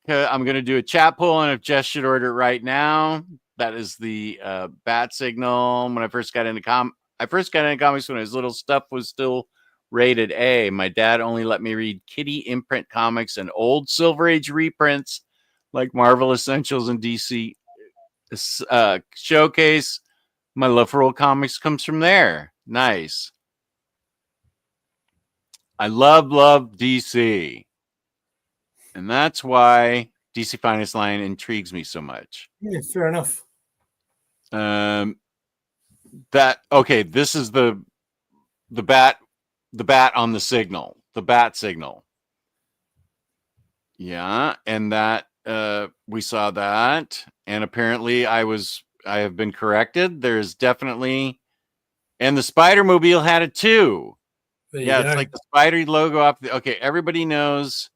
going to do a chat poll, and if Jess should order it right now, that is the bat signal. When I first got into comics when I was little, stuff was still rated A. My dad only let me read Kitty imprint comics and old Silver Age reprints like Marvel Essentials and DC Showcase. My love for old comics comes from there. Nice. I love DC. And that's why DC Finest Line intrigues me so much. Yeah, fair enough. This is the bat on the signal, the bat signal. Yeah, and that we saw that, and apparently I have been corrected. There's definitely, and the Spider-Mobile had it too. It's like the Spider logo off. Okay, everybody knows.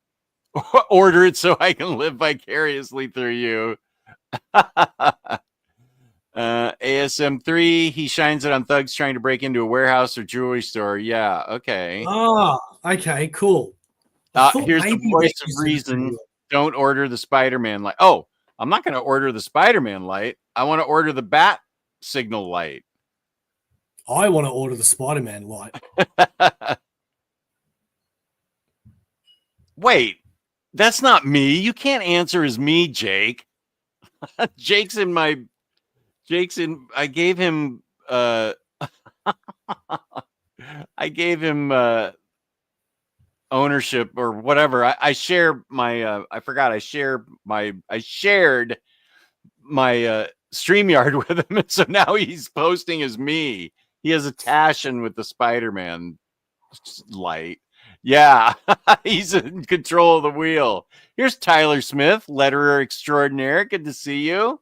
Order it so I can live vicariously through you. ASM3, he shines it on thugs trying to break into a warehouse or jewelry store. Yeah, okay. Okay, cool. Here's the voice of reason. Don't order the Spider-Man light. Oh, I'm not going to order the Spider-Man light. I want to order the bat signal light. I want to order the Spider-Man light. Wait, that's not me. You can't answer as me, Jake. I gave him ownership or whatever. I shared my StreamYard with him, and so now he's posting as me. He has a Tashin with the Spider-Man light. Yeah, he's in control of the wheel. Here's Tyler Smith, letterer extraordinaire. Good to see you.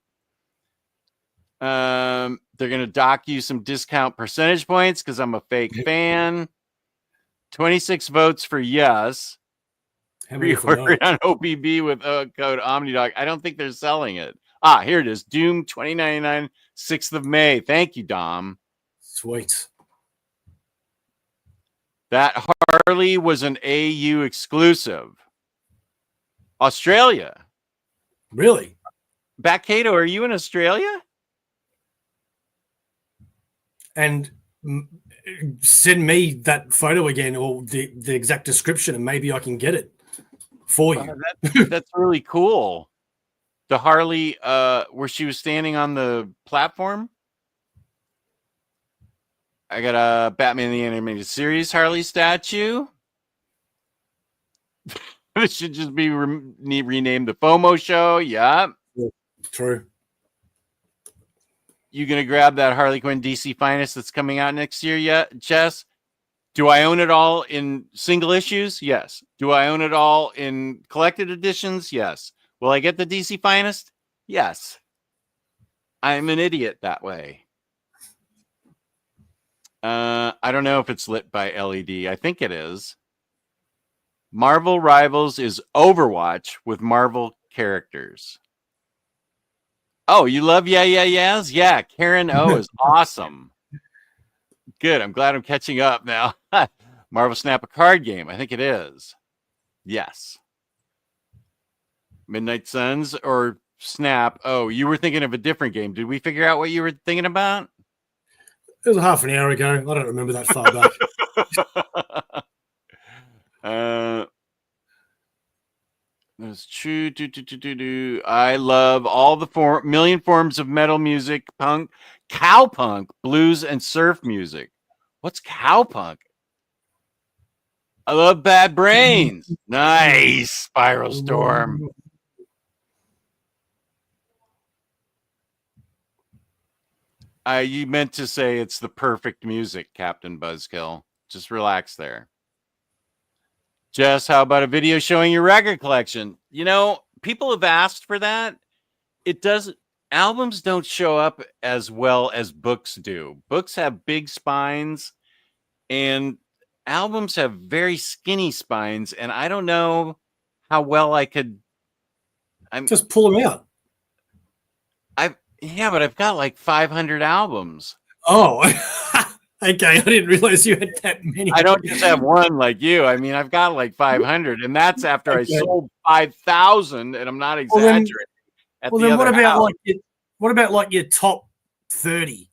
They're gonna dock you some discount percentage points because I'm a fake fan. 26 votes for yes. How many for Pre-order no? it on OPB with code Omnidog. I don't think they're selling it. Here it is. Doom 2099, 6th of May. Thank you, Dom. Sweet. That Harley was an AU exclusive. Australia. Really? BatCave, are you in Australia? And send me that photo again, or the exact description, and maybe I can get it for you. That's really cool. The Harley, where she was standing on the platform. I got a Batman the Animated Series Harley statue. It should just be renamed the FOMO Show. Yeah. True. You gonna grab that Harley Quinn DC Finest that's coming out next year yet, Jess? Do I own it all in single issues? Yes. Do I own it all in collected editions? Yes. Will I get the DC Finest? Yes. I'm an idiot that way. I don't know if it's lit by LED. I think it is. Marvel Rivals is Overwatch with Marvel characters. Oh, you love Yes? Yeah, Karen O is awesome. Good. I'm glad I'm catching up now. Marvel Snap, a card game. I think it is. Yes. Midnight Suns or Snap. Oh, you were thinking of a different game. Did we figure out what you were thinking about? It was half an hour ago. I don't remember that far back. That's true. I love all the million forms of metal music, punk, cowpunk, blues, and surf music. What's cowpunk? I love Bad Brains. Nice. Spiral Storm. You meant to say it's the perfect music, Captain Buzzkill. Just relax there. Jess, how about a video showing your record collection? You know, people have asked for that. Albums don't show up as well as books do. Books have big spines and albums have very skinny spines. And I don't know how well I could. Just pull them out. Yeah, but I've got like 500 albums. Oh, okay. I didn't realize you had that many. I don't just have one like you. I mean, I've got like 500, and that's after I sold 5,000, and I'm not exaggerating. Well, then what about like your top 30?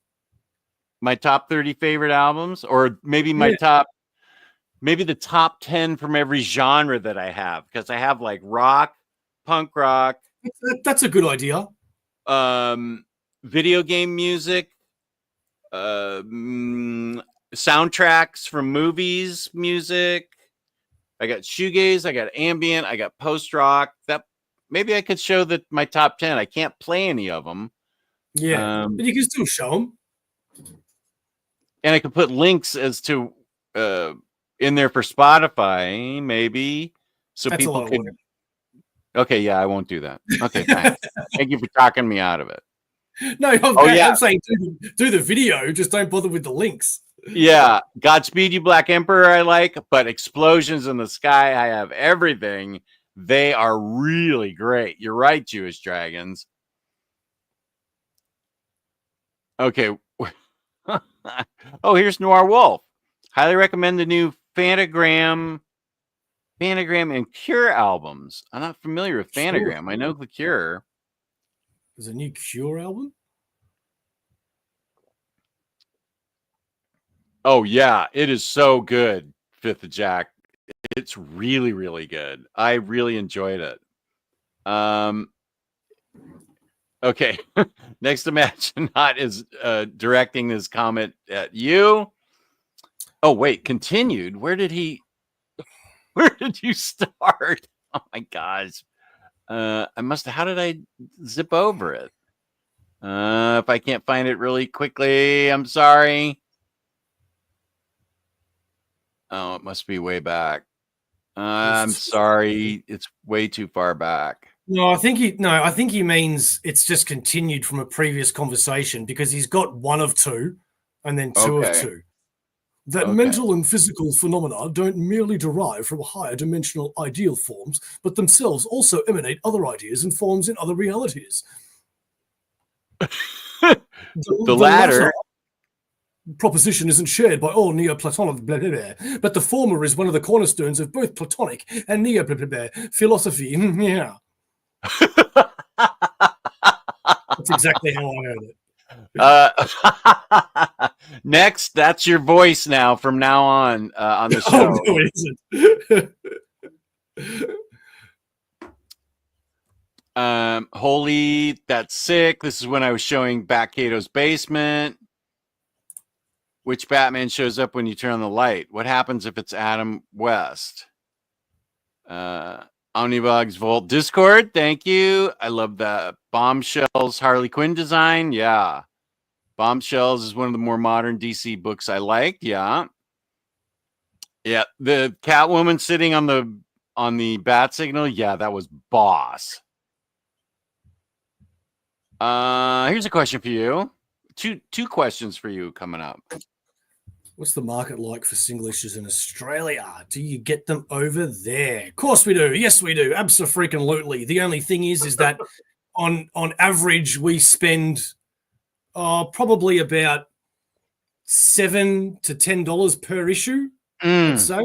My top 30 favorite albums, or maybe maybe the top 10 from every genre that I have, because I have like rock, punk rock. That's a good idea. Video game music, soundtracks from movies, music. I got shoegaze, I got ambient, I got post rock. That maybe I could show my top 10. I can't play any of them. Yeah, but you can still show them. And I could put links as to in there for Spotify, maybe, so that's people can. Okay, yeah, I won't do that. Okay, fine. Thank you for talking me out of it. No, I'm saying do the video, just don't bother with the links. Yeah, Godspeed You Black Emperor I like, but Explosions in the Sky, I have everything. They are really great. You're right, Jewish Dragons. Okay. Oh, here's Noir Wolf. Highly recommend the new Phantogram and Cure albums. I'm not familiar with Phantogram. Sure. I know the Cure. There's a new Cure album? Oh, yeah. It is so good, Fifth of Jack. It's really, really good. I really enjoyed it. Okay. Next Imaginot is directing this comment at you. Oh, wait. Continued? Where did you start? Oh my gosh. How did I zip over it? If I can't find it really quickly, I'm sorry. Oh, it must be way back. I'm sorry. It's way too far back. No, I think he means it's just continued from a previous conversation because he's got one of two and then two of Okay. two. That Okay. mental and physical phenomena don't merely derive from higher dimensional ideal forms, but themselves also emanate other ideas and forms in other realities. The latter. Proposition isn't shared by all Neoplatonic blah, blah, blah, but the former is one of the cornerstones of both Platonic and Neo blah, blah, blah, philosophy. Yeah, that's exactly how I heard it. Next, that's your voice now from now on the show. Oh, no, it isn't. Holy, that's sick. This is when I was showing Batcato's basement. Which Batman shows up when you turn on the light? What happens if it's Adam West? Omnidog's Vault Discord, thank you. I love the Bombshells Harley Quinn design. Yeah. Bombshells is one of the more modern DC books I liked. Yeah. Yeah. The Catwoman sitting on the bat signal. Yeah, that was boss. Here's a question for you. Two questions for you coming up. What's the market like for single issues in Australia? Do you get them over there? Of course we do. Yes, we do. Abso-freaking-lutely. The only thing is that on average we spend probably about $7 to $10 per issue, I'd say,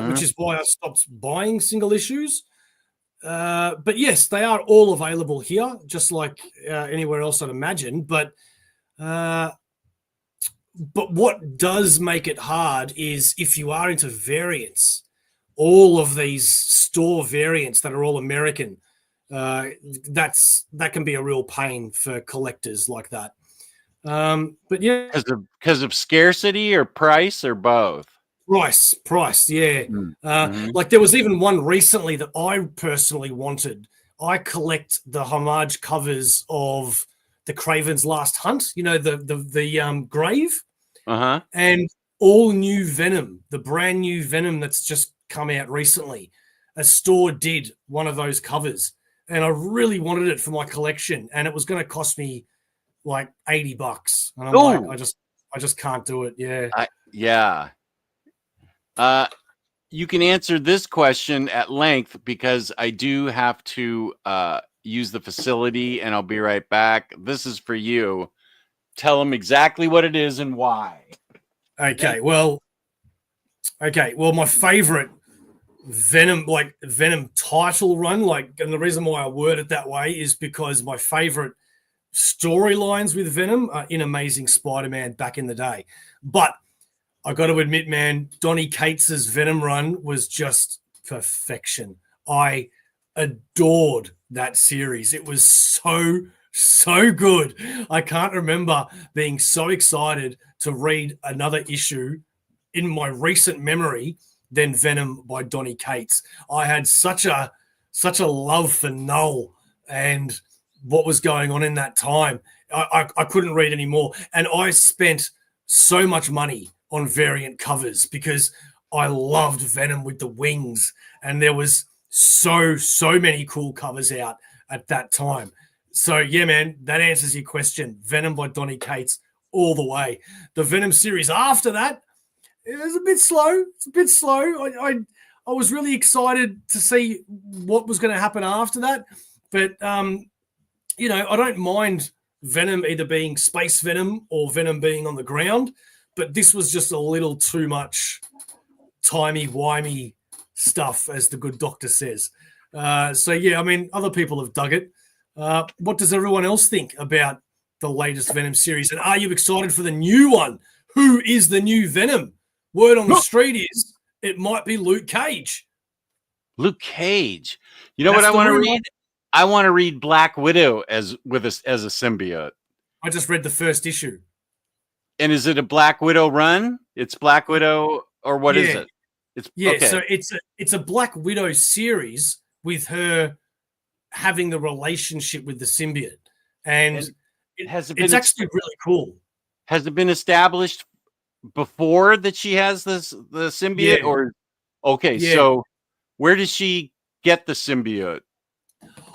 which is why I stopped buying single issues. But yes, they are all available here, just like anywhere else I'd imagine. But what does make it hard is if you are into variants, all of these store variants that are all American, that can be a real pain for collectors like that. But yeah, because of scarcity or price or both. Price, yeah. Like there was even one recently that I personally wanted. I collect the homage covers of the Craven's Last Hunt, you know, the grave, and all new Venom, the brand new Venom that's just come out recently. A store did one of those covers, and I really wanted it for my collection, and it was going to cost me like $80, and I'm like, I just can't do it. Yeah, you can answer this question at length because I do have to use the facility and I'll be right back. This is for you. Tell them exactly what it is and why. Okay, well, my favorite Venom title run, and the reason why I word it that way is because my favorite storylines with Venom are in Amazing Spider-Man back in the day. But I got to admit, man, Donny Cates's Venom run was just perfection. I adored that series. It was so good. I can't remember being so excited to read another issue in my recent memory than Venom by Donny Cates. I had such a love for Null and what was going on in that time. I couldn't read anymore. And I spent so much money on variant covers because I loved Venom with the wings, and there was so many cool covers out at that time. So yeah, man, that answers your question. Venom by Donny Cates all the way. The Venom series after that, it was a bit slow. It's a bit slow. I was really excited to see what was going to happen after that, but you know, I don't mind Venom either being space Venom or Venom being on the ground. But this was just a little too much timey-wimey stuff, as the good doctor says. So, yeah, I mean, other people have dug it. What does everyone else think about the latest Venom series? And are you excited for the new one? Who is the new Venom? Word on the street is it might be Luke Cage. Luke Cage. You know what I want to read? I want to read Black Widow as a symbiote. I just read the first issue. And is it a Black Widow run? It's Black Widow, or what is it? Okay. So it's a Black Widow series with her having the relationship with the symbiote, and it's actually really cool. Has it been established before that she has the symbiote, or okay? Yeah. So where does she get the symbiote?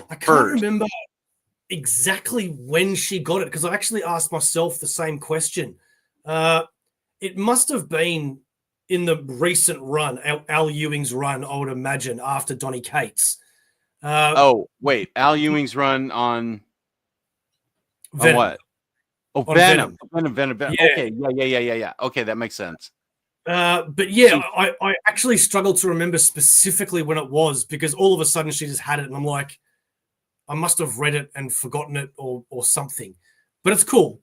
I can't First. remember exactly when she got it because I actually asked myself the same question. It must have been in the recent run, Al Ewing's run, I would imagine, after Donny Cates. Oh, wait. Al Ewing's run on Venom. what? Oh, On Venom. Venom. Venom. Yeah. Okay. Yeah. Okay, that makes sense. But yeah, I actually struggled to remember specifically when it was because all of a sudden she just had it, and I'm like, I must have read it and forgotten it or something. But it's cool.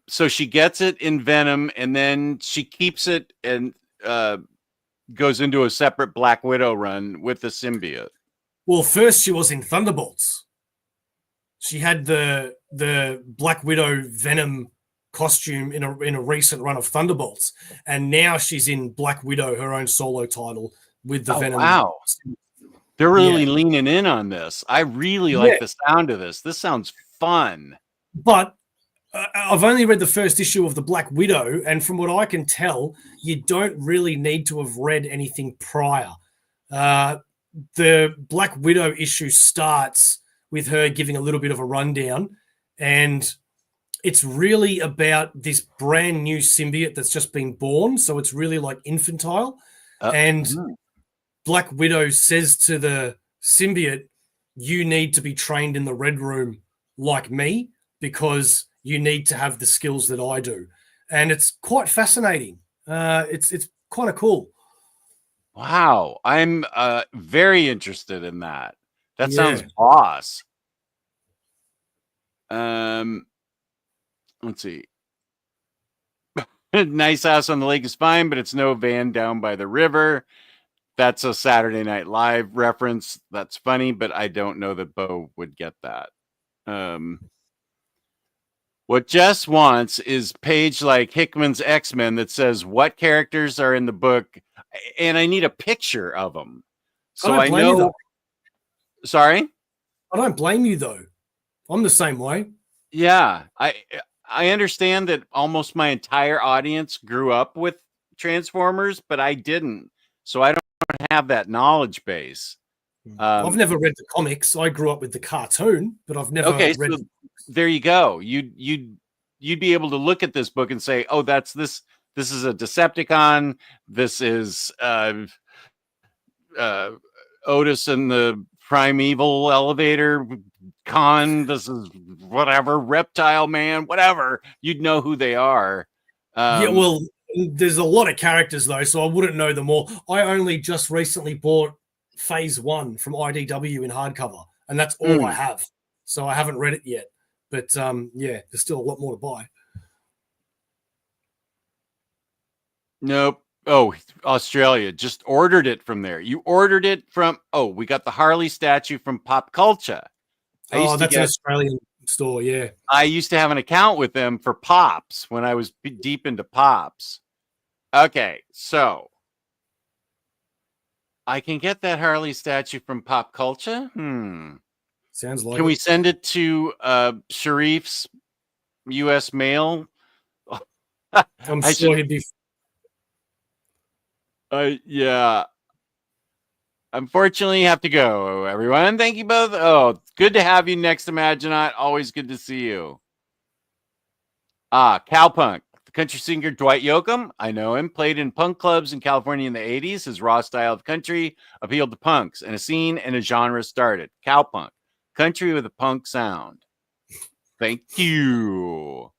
So she gets it in Venom, and then she keeps it and goes into a separate Black Widow run with the symbiote. Well, first she was in Thunderbolts. She had the Black Widow Venom costume in a recent run of Thunderbolts, and now she's in Black Widow, her own solo title with the Venom. Wow, they're really leaning in on this. I really like the sound of this. This sounds fun. But I've only read the first issue of the Black Widow, and from what I can tell, you don't really need to have read anything prior. The Black Widow issue starts with her giving a little bit of a rundown, and it's really about this brand new symbiote that's just been born. So it's really like infantile. And Black Widow says to the symbiote, you need to be trained in the Red Room like me because you need to have the skills that I do. And it's quite fascinating. It's kind of cool. Wow. I'm very interested in that. That sounds boss. Let's see. Nice house on the lake is fine, but it's no van down by the river. That's a Saturday Night Live reference. That's funny, but I don't know that Bo would get that. What Jess wants is page like Hickman's X-Men that says what characters are in the book, and I need a picture of them. So I know. Sorry? I don't blame you, though. I'm the same way. Yeah. I understand that almost my entire audience grew up with Transformers, but I didn't. So I don't have that knowledge base. I've never read the comics. I grew up with the cartoon, but I've never read. So there you go. You'd be able to look at this book and say, "Oh, that's this. This is a Decepticon. This is Otis and the Primeval Elevator Con. This is whatever Reptile Man. Whatever. You'd know who they are." Yeah, well, there's a lot of characters though, so I wouldn't know them all. I only just recently bought Phase 1 from IDW in hardcover, and that's all I have. So I haven't read it yet. But yeah, there's still a lot more to buy. Nope. Oh, Australia. Just ordered it from there. You ordered it from, we got the Harley statue from Pop Culture. That's an Australian store, yeah. I used to have an account with them for Pops when I was deep into Pops. Okay, so I can get that Harley statue from Pop Culture. Sounds like. Can we send it to Sharif's U.S. mail? I'm sure he'd be. Yeah. Unfortunately, you have to go, everyone. Thank you both. Oh, it's good to have you next, Imaginaut. Always good to see you. Cowpunk. The country singer Dwight Yoakam. I know him. Played in punk clubs in California in the 80s. His raw style of country appealed to punks, and a scene and a genre started. Cowpunk. Country with a punk sound. Thank you.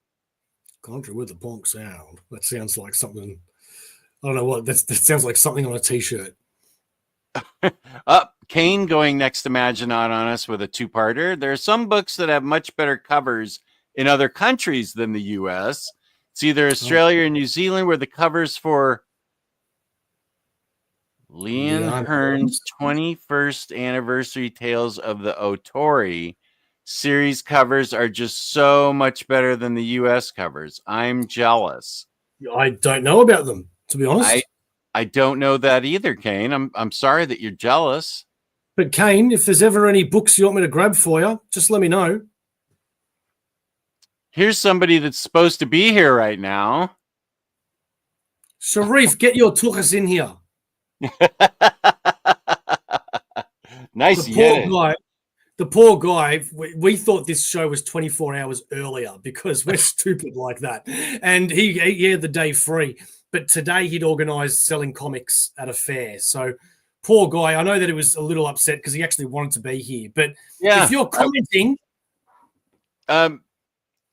Country with a punk sound. That sounds like something. I don't know what. That sounds like something on a t-shirt. Kane going next to Imaginaut on us with a two-parter. There are some books that have much better covers in other countries than the U.S. It's either Australia or New Zealand, where the covers for Leon Hearn's 21st anniversary Tales of the Otori series covers are just so much better than the U.S. covers. I'm jealous. I don't know about them, to be honest. I don't know that either, Kane. I'm sorry that you're jealous. But Kane, if there's ever any books you want me to grab for you, just let me know. Here's somebody that's supposed to be here right now. Sharif, get your tuchus in here. Nice. The poor guy. the poor guy, we thought this show was 24 hours earlier because we're stupid like that. And he had the day free. But today he'd organised selling comics at a fair. So poor guy. I know that he was a little upset because he actually wanted to be here. But if you're commenting...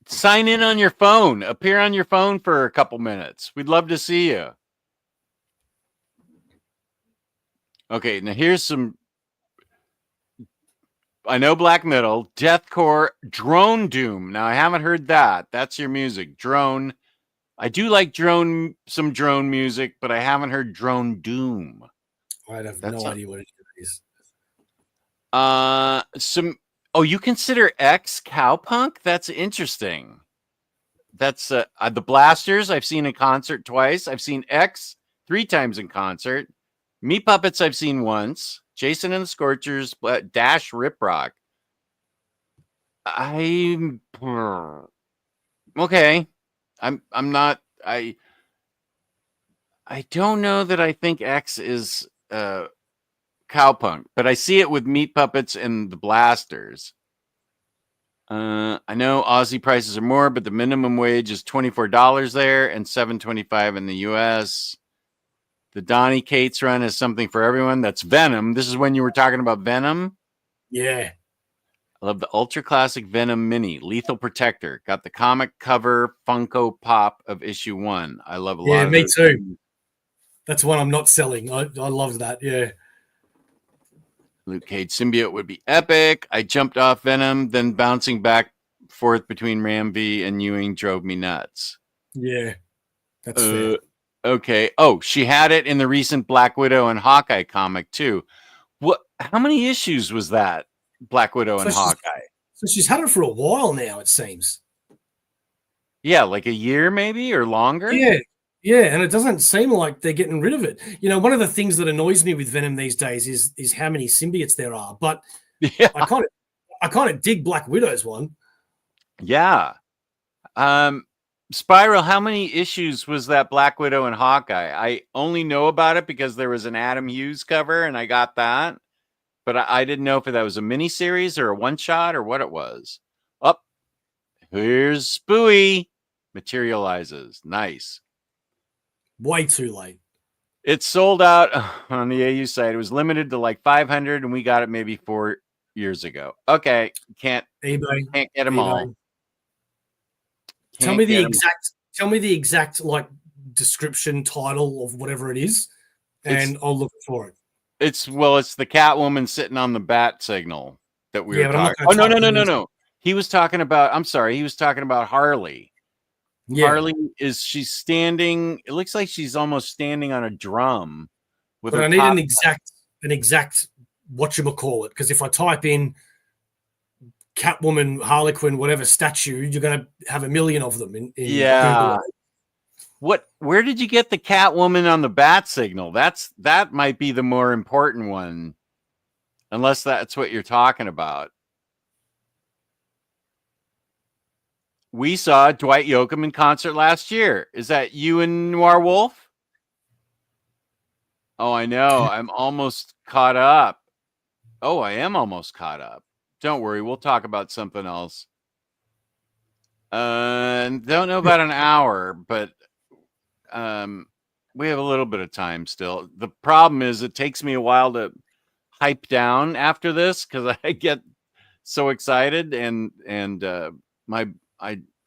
sign in on your phone. Appear on your phone for a couple minutes. We'd love to see you. Okay, now here's some... I know black metal, deathcore, drone doom. Now I haven't heard that. That's your music, drone. I do like some drone music, but I haven't heard drone doom. I have no idea what it is. You consider X cowpunk? That's interesting. That's the Blasters. I've seen in concert twice. I've seen X 3 times in concert. Meat Puppets I've seen once. Jason and the Scorchers, Dash Riprock. I'm okay. I'm not. I don't know that I think X is cowpunk, but I see it with Meat Puppets and the Blasters. I know Aussie prices are more, but the minimum wage is $24 there and $7.25 in the US. The Donny Cates run is something for everyone. That's Venom. This is when you were talking about Venom. Yeah. I love the ultra classic Venom mini, Lethal Protector. Got the comic cover Funko Pop of issue 1. I love a lot. Yeah, me too. That's one I'm not selling. I love that. Yeah. Luke Cage symbiote would be epic. I jumped off Venom, then bouncing back forth between Ram V and Ewing drove me nuts. Yeah. That's fair. Okay. Oh, she had it in the recent Black Widow and Hawkeye comic too. What? How many issues was that? Black Widow and Hawkeye. So she's had it for a while now, it seems. Yeah, like a year maybe or longer. Yeah, and it doesn't seem like they're getting rid of it. You know, one of the things that annoys me with Venom these days is how many symbiotes there are. But yeah, I kind of dig Black Widow's one. Yeah. Spiral, how many issues was that Black Widow and Hawkeye? I only know about it because there was an Adam Hughes cover and I got that. But I didn't know if that was a miniseries or a one-shot or what it was. Up, here's Spooey. Materializes. Nice. Way too late. It sold out on the AU site. It was limited to like 500 and we got it maybe 4 years ago. Okay. Can't get them all. Tell me the exact like description title of whatever it is, and I'll look for it. It's the Catwoman sitting on the bat signal that we were talking. Oh no. He was talking about Harley. Yeah. Harley she's standing. It looks like she's almost standing on a drum. But I need an exact whatchamacallit, because if I type in Catwoman, Harlequin, whatever statue, you're going to have a million of them in Google. Where did you get the Catwoman on the bat signal? That might be the more important one, unless that's what you're talking about. We saw Dwight Yoakam in concert last year. Is that you and Noir Wolf? Oh, I know. I'm almost caught up. Oh, I am almost caught up. Don't worry, we'll talk about something else. Don't know about an hour, but we have a little bit of time still. The problem is it takes me a while to hype down after this because I get so excited and it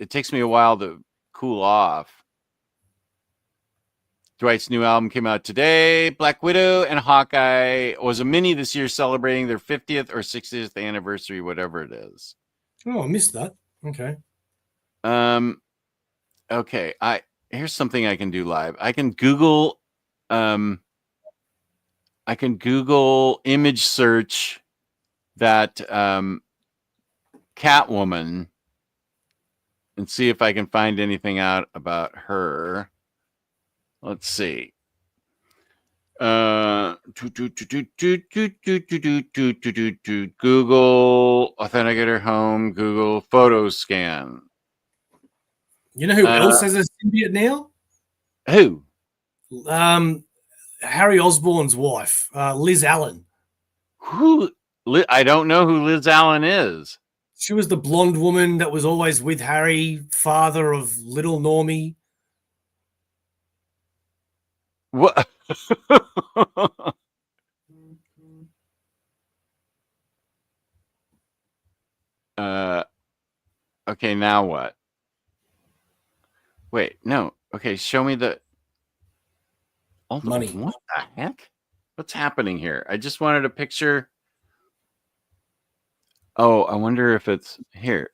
takes me a while to cool off. Dwight's new album came out today. Black Widow and Hawkeye was a mini this year celebrating their 50th or 60th anniversary, whatever it is. Oh, I missed that. Okay. Okay. Here's something I can do live. I can Google image search that Catwoman and see if I can find anything out about her. Let's see. Google Authenticator Home, Google Photo Scan. You know who else has a symbiote now? Who? Harry Osborn's wife, Liz Allen. Who? I don't know who Liz Allen is. She was the blonde woman that was always with Harry, father of little Normie. What? Okay, now what? Wait, no. Okay, show me the Money. What the heck? What's happening here? I just wanted a picture. Oh, I wonder if it's here.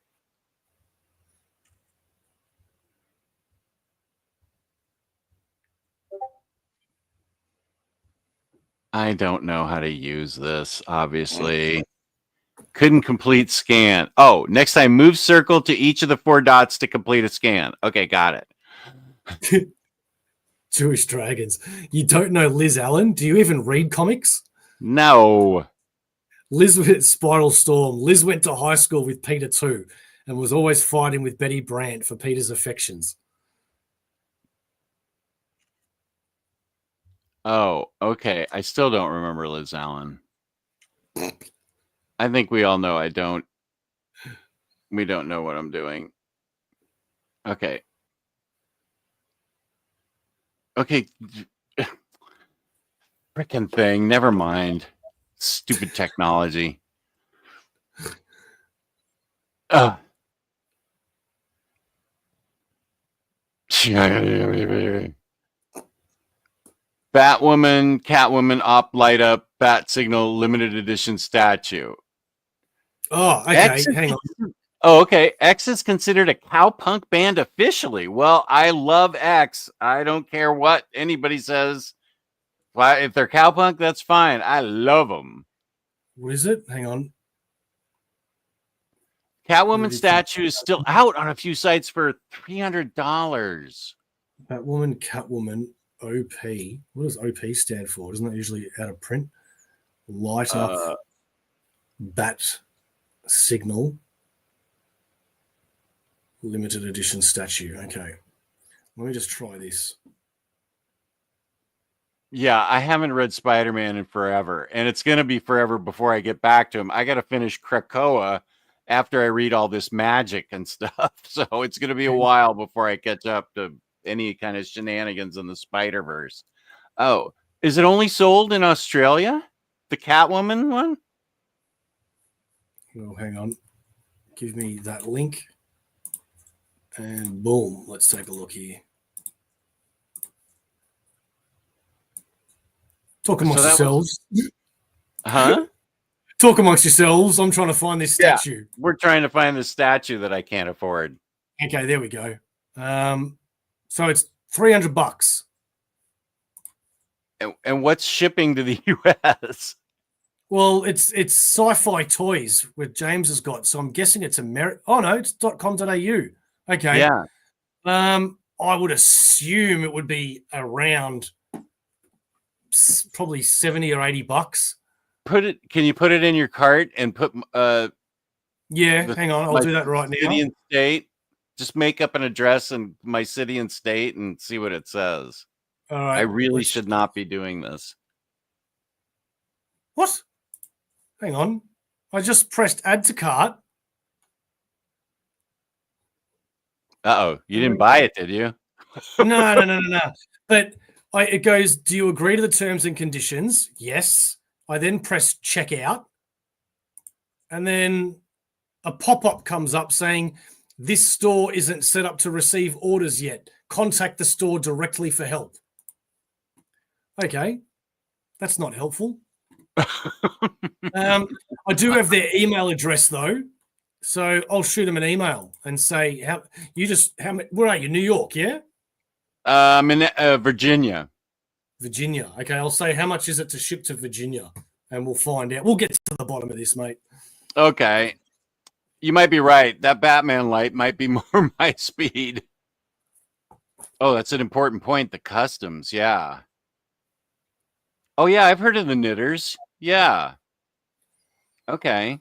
I don't know how to use this, obviously. Couldn't complete scan. Oh, next time move circle to each of the 4 dots to complete a scan. Okay, got it. Jewish dragons. You don't know Liz Allen? Do you even read comics? No. Liz with Spiral Storm. Liz went to high school with Peter too and was always fighting with Betty Brant for Peter's affections. Oh, okay. I still don't remember Liz Allen. I think we all know we don't know what I'm doing. Okay. Okay. Frickin' thing. Never mind. Stupid technology. Batwoman, Catwoman, Op Light Up, Bat Signal, limited edition statue. Oh, okay. X Hang on. Oh, okay. X is considered a cowpunk band officially. Well, I love X. I don't care what anybody says. Well, if they're cowpunk, that's fine. I love them. What is it? Hang on. Catwoman statue is still out on a few sites for $300. Batwoman, Catwoman, OP. What does OP stand for? Isn't that usually out of print? Light up Bat Signal. Limited edition statue. Okay. Let me just try this. Yeah, I haven't read Spider-Man in forever, and it's going to be forever before I get back to him. I got to finish Krakoa after I read all this magic and stuff. So it's going to be a while before I catch up to any kind of shenanigans in the Spider-Verse. Oh, is it only sold in Australia? The Catwoman one? Oh, hang on. Give me that link. And boom, let's take a look here. Talk amongst yourselves. Huh? Talk amongst yourselves. I'm trying to find this statue. We're trying to find the statue that I can't afford. Okay, there we go. So it's $300. And what's shipping to the US? Well, it's sci-fi toys where James has got. So I'm guessing it's American. Oh no, it's .com.au. Okay. Yeah. I would assume it would be around probably $70 or $80. Can you put it in your cart and put hang on, I'll do that right now. City and state. Just make up an address and my city and state and see what it says. All right. I really should not be doing this. What? Hang on. I just pressed add to cart. Uh-oh. You didn't buy it, did you? No. But it goes, do you agree to the terms and conditions? Yes. I then press checkout. And then a pop-up comes up saying, this store isn't set up to receive orders yet. Contact the store directly for help. Okay. That's not helpful. I do have their email address, though. So I'll shoot them an email and say, where are you? New York, yeah? I'm in Virginia. Virginia. Okay, I'll say, how much is it to ship to Virginia? And we'll find out. We'll get to the bottom of this, mate. Okay. You might be right. That Batman light might be more my speed. Oh, that's an important point. The customs. Yeah. Oh, yeah. I've heard of the knitters. Yeah. Okay.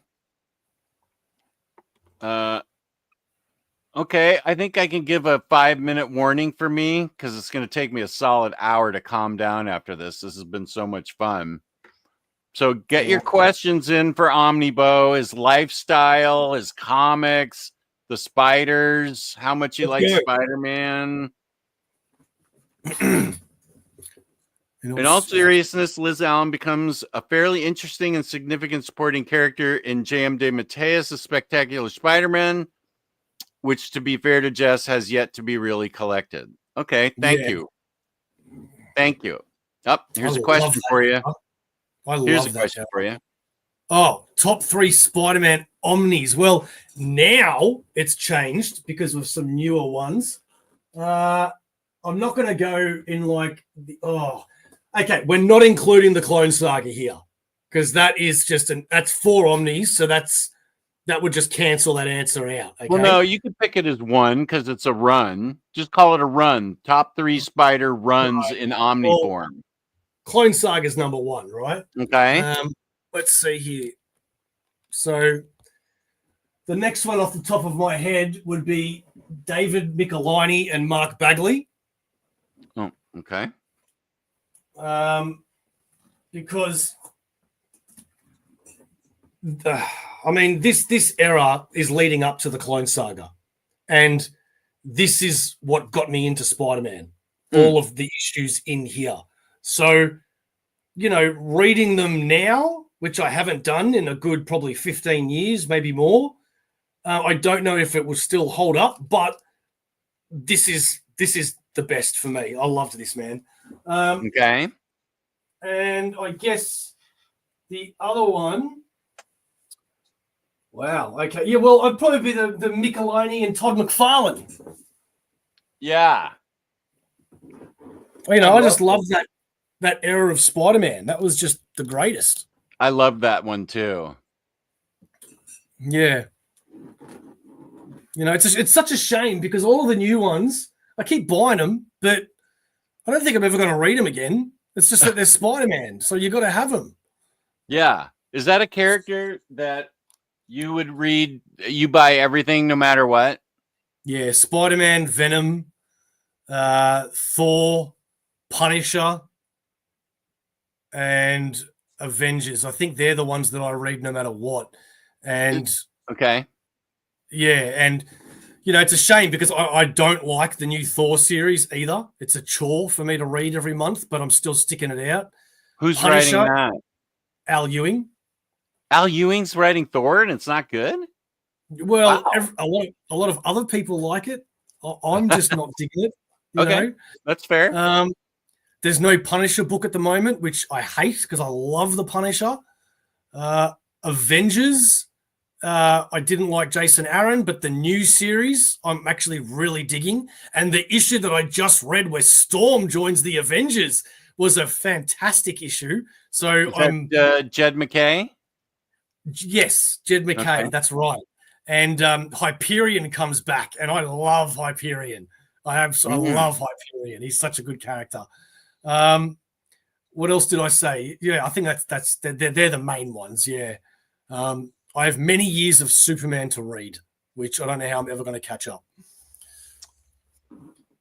Okay. I think I can give a 5-minute warning for me because it's going to take me a solid hour to calm down after this. This has been so much fun. So get your questions in for Omnibo, his lifestyle, his comics, the spiders, how much you like go. Spider-Man. In all seriousness, Liz Allen becomes a fairly interesting and significant supporting character in J.M. DeMatteis' Spectacular Spider-Man, which, to be fair to Jess, has yet to be really collected. Okay, thank you. Thank you. Here's a question for you. Here's a question for you. Oh, top 3 Spider-Man Omnis. Well, now it's changed because of some newer ones. I'm not going to go in like the okay. We're not including the Clone Saga here because that is just that's 4 Omnis, so that would just cancel that answer out. Okay? Well, no, you could pick it as 1 because it's a run. Just call it a run. Top 3 Spider runs in Omni form. Clone Saga is number 1, right? Okay. Let's see here. So the next one off the top of my head would be David Michelini and Mark Bagley. Oh, okay. Because I mean, this era is leading up to the Clone Saga, and this is what got me into Spider-Man. All of the issues in here. So, you know, reading them now, which I haven't done in a good probably 15 years, maybe more. I don't know if it will still hold up, but this is the best for me. I loved this, man. Okay. And I guess the other one. Wow. Okay. Yeah. Well, I'd probably be the Michelini and Todd McFarlane. Yeah. You know, I just love that era of Spider-Man. That was just the greatest. I love that one too. Yeah. You know, it's such a shame because all of the new ones, I keep buying them, but I don't think I'm ever going to read them again. It's just that they're Spider-Man, so you got to have them. Yeah. Is that a character that you would read? You buy everything no matter what? Yeah, Spider-Man, Venom, Thor, Punisher, and Avengers. I think they're the ones that I read no matter what. And okay. Yeah, and you know, it's a shame because I don't like the new Thor series either. It's a chore for me to read every month, but I'm still sticking it out. Who's Punisher, writing that? Al Ewing. Al Ewing's writing Thor, and it's not good? Well, wow. A lot of other people like it. I'm just not digging it. You know? That's fair. There's no Punisher book at the moment, which I hate because I love the Punisher. Avengers, I didn't like Jason Aaron, but the new series I'm actually really digging. And the issue that I just read where Storm joins the Avengers was a fantastic issue. So I'm Jed McKay. Yes, Jed McKay. Okay. That's right. And Hyperion comes back, and I love Hyperion. I love Hyperion. He's such a good character. What else did I say? Yeah, I think they're the main ones. Yeah. I have many years of Superman to read, which I don't know how I'm ever going to catch up.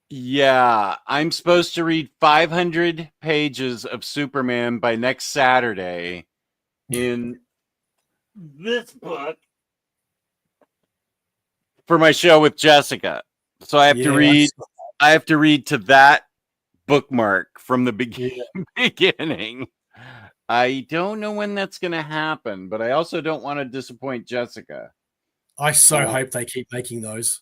Yeah, I'm supposed to read 500 pages of Superman by next Saturday in this book for my show with Jessica. So I have to read. I have to read to that bookmark from the beginning. I don't know when that's going to happen, but I also don't want to disappoint Jessica. I so hope they keep making those.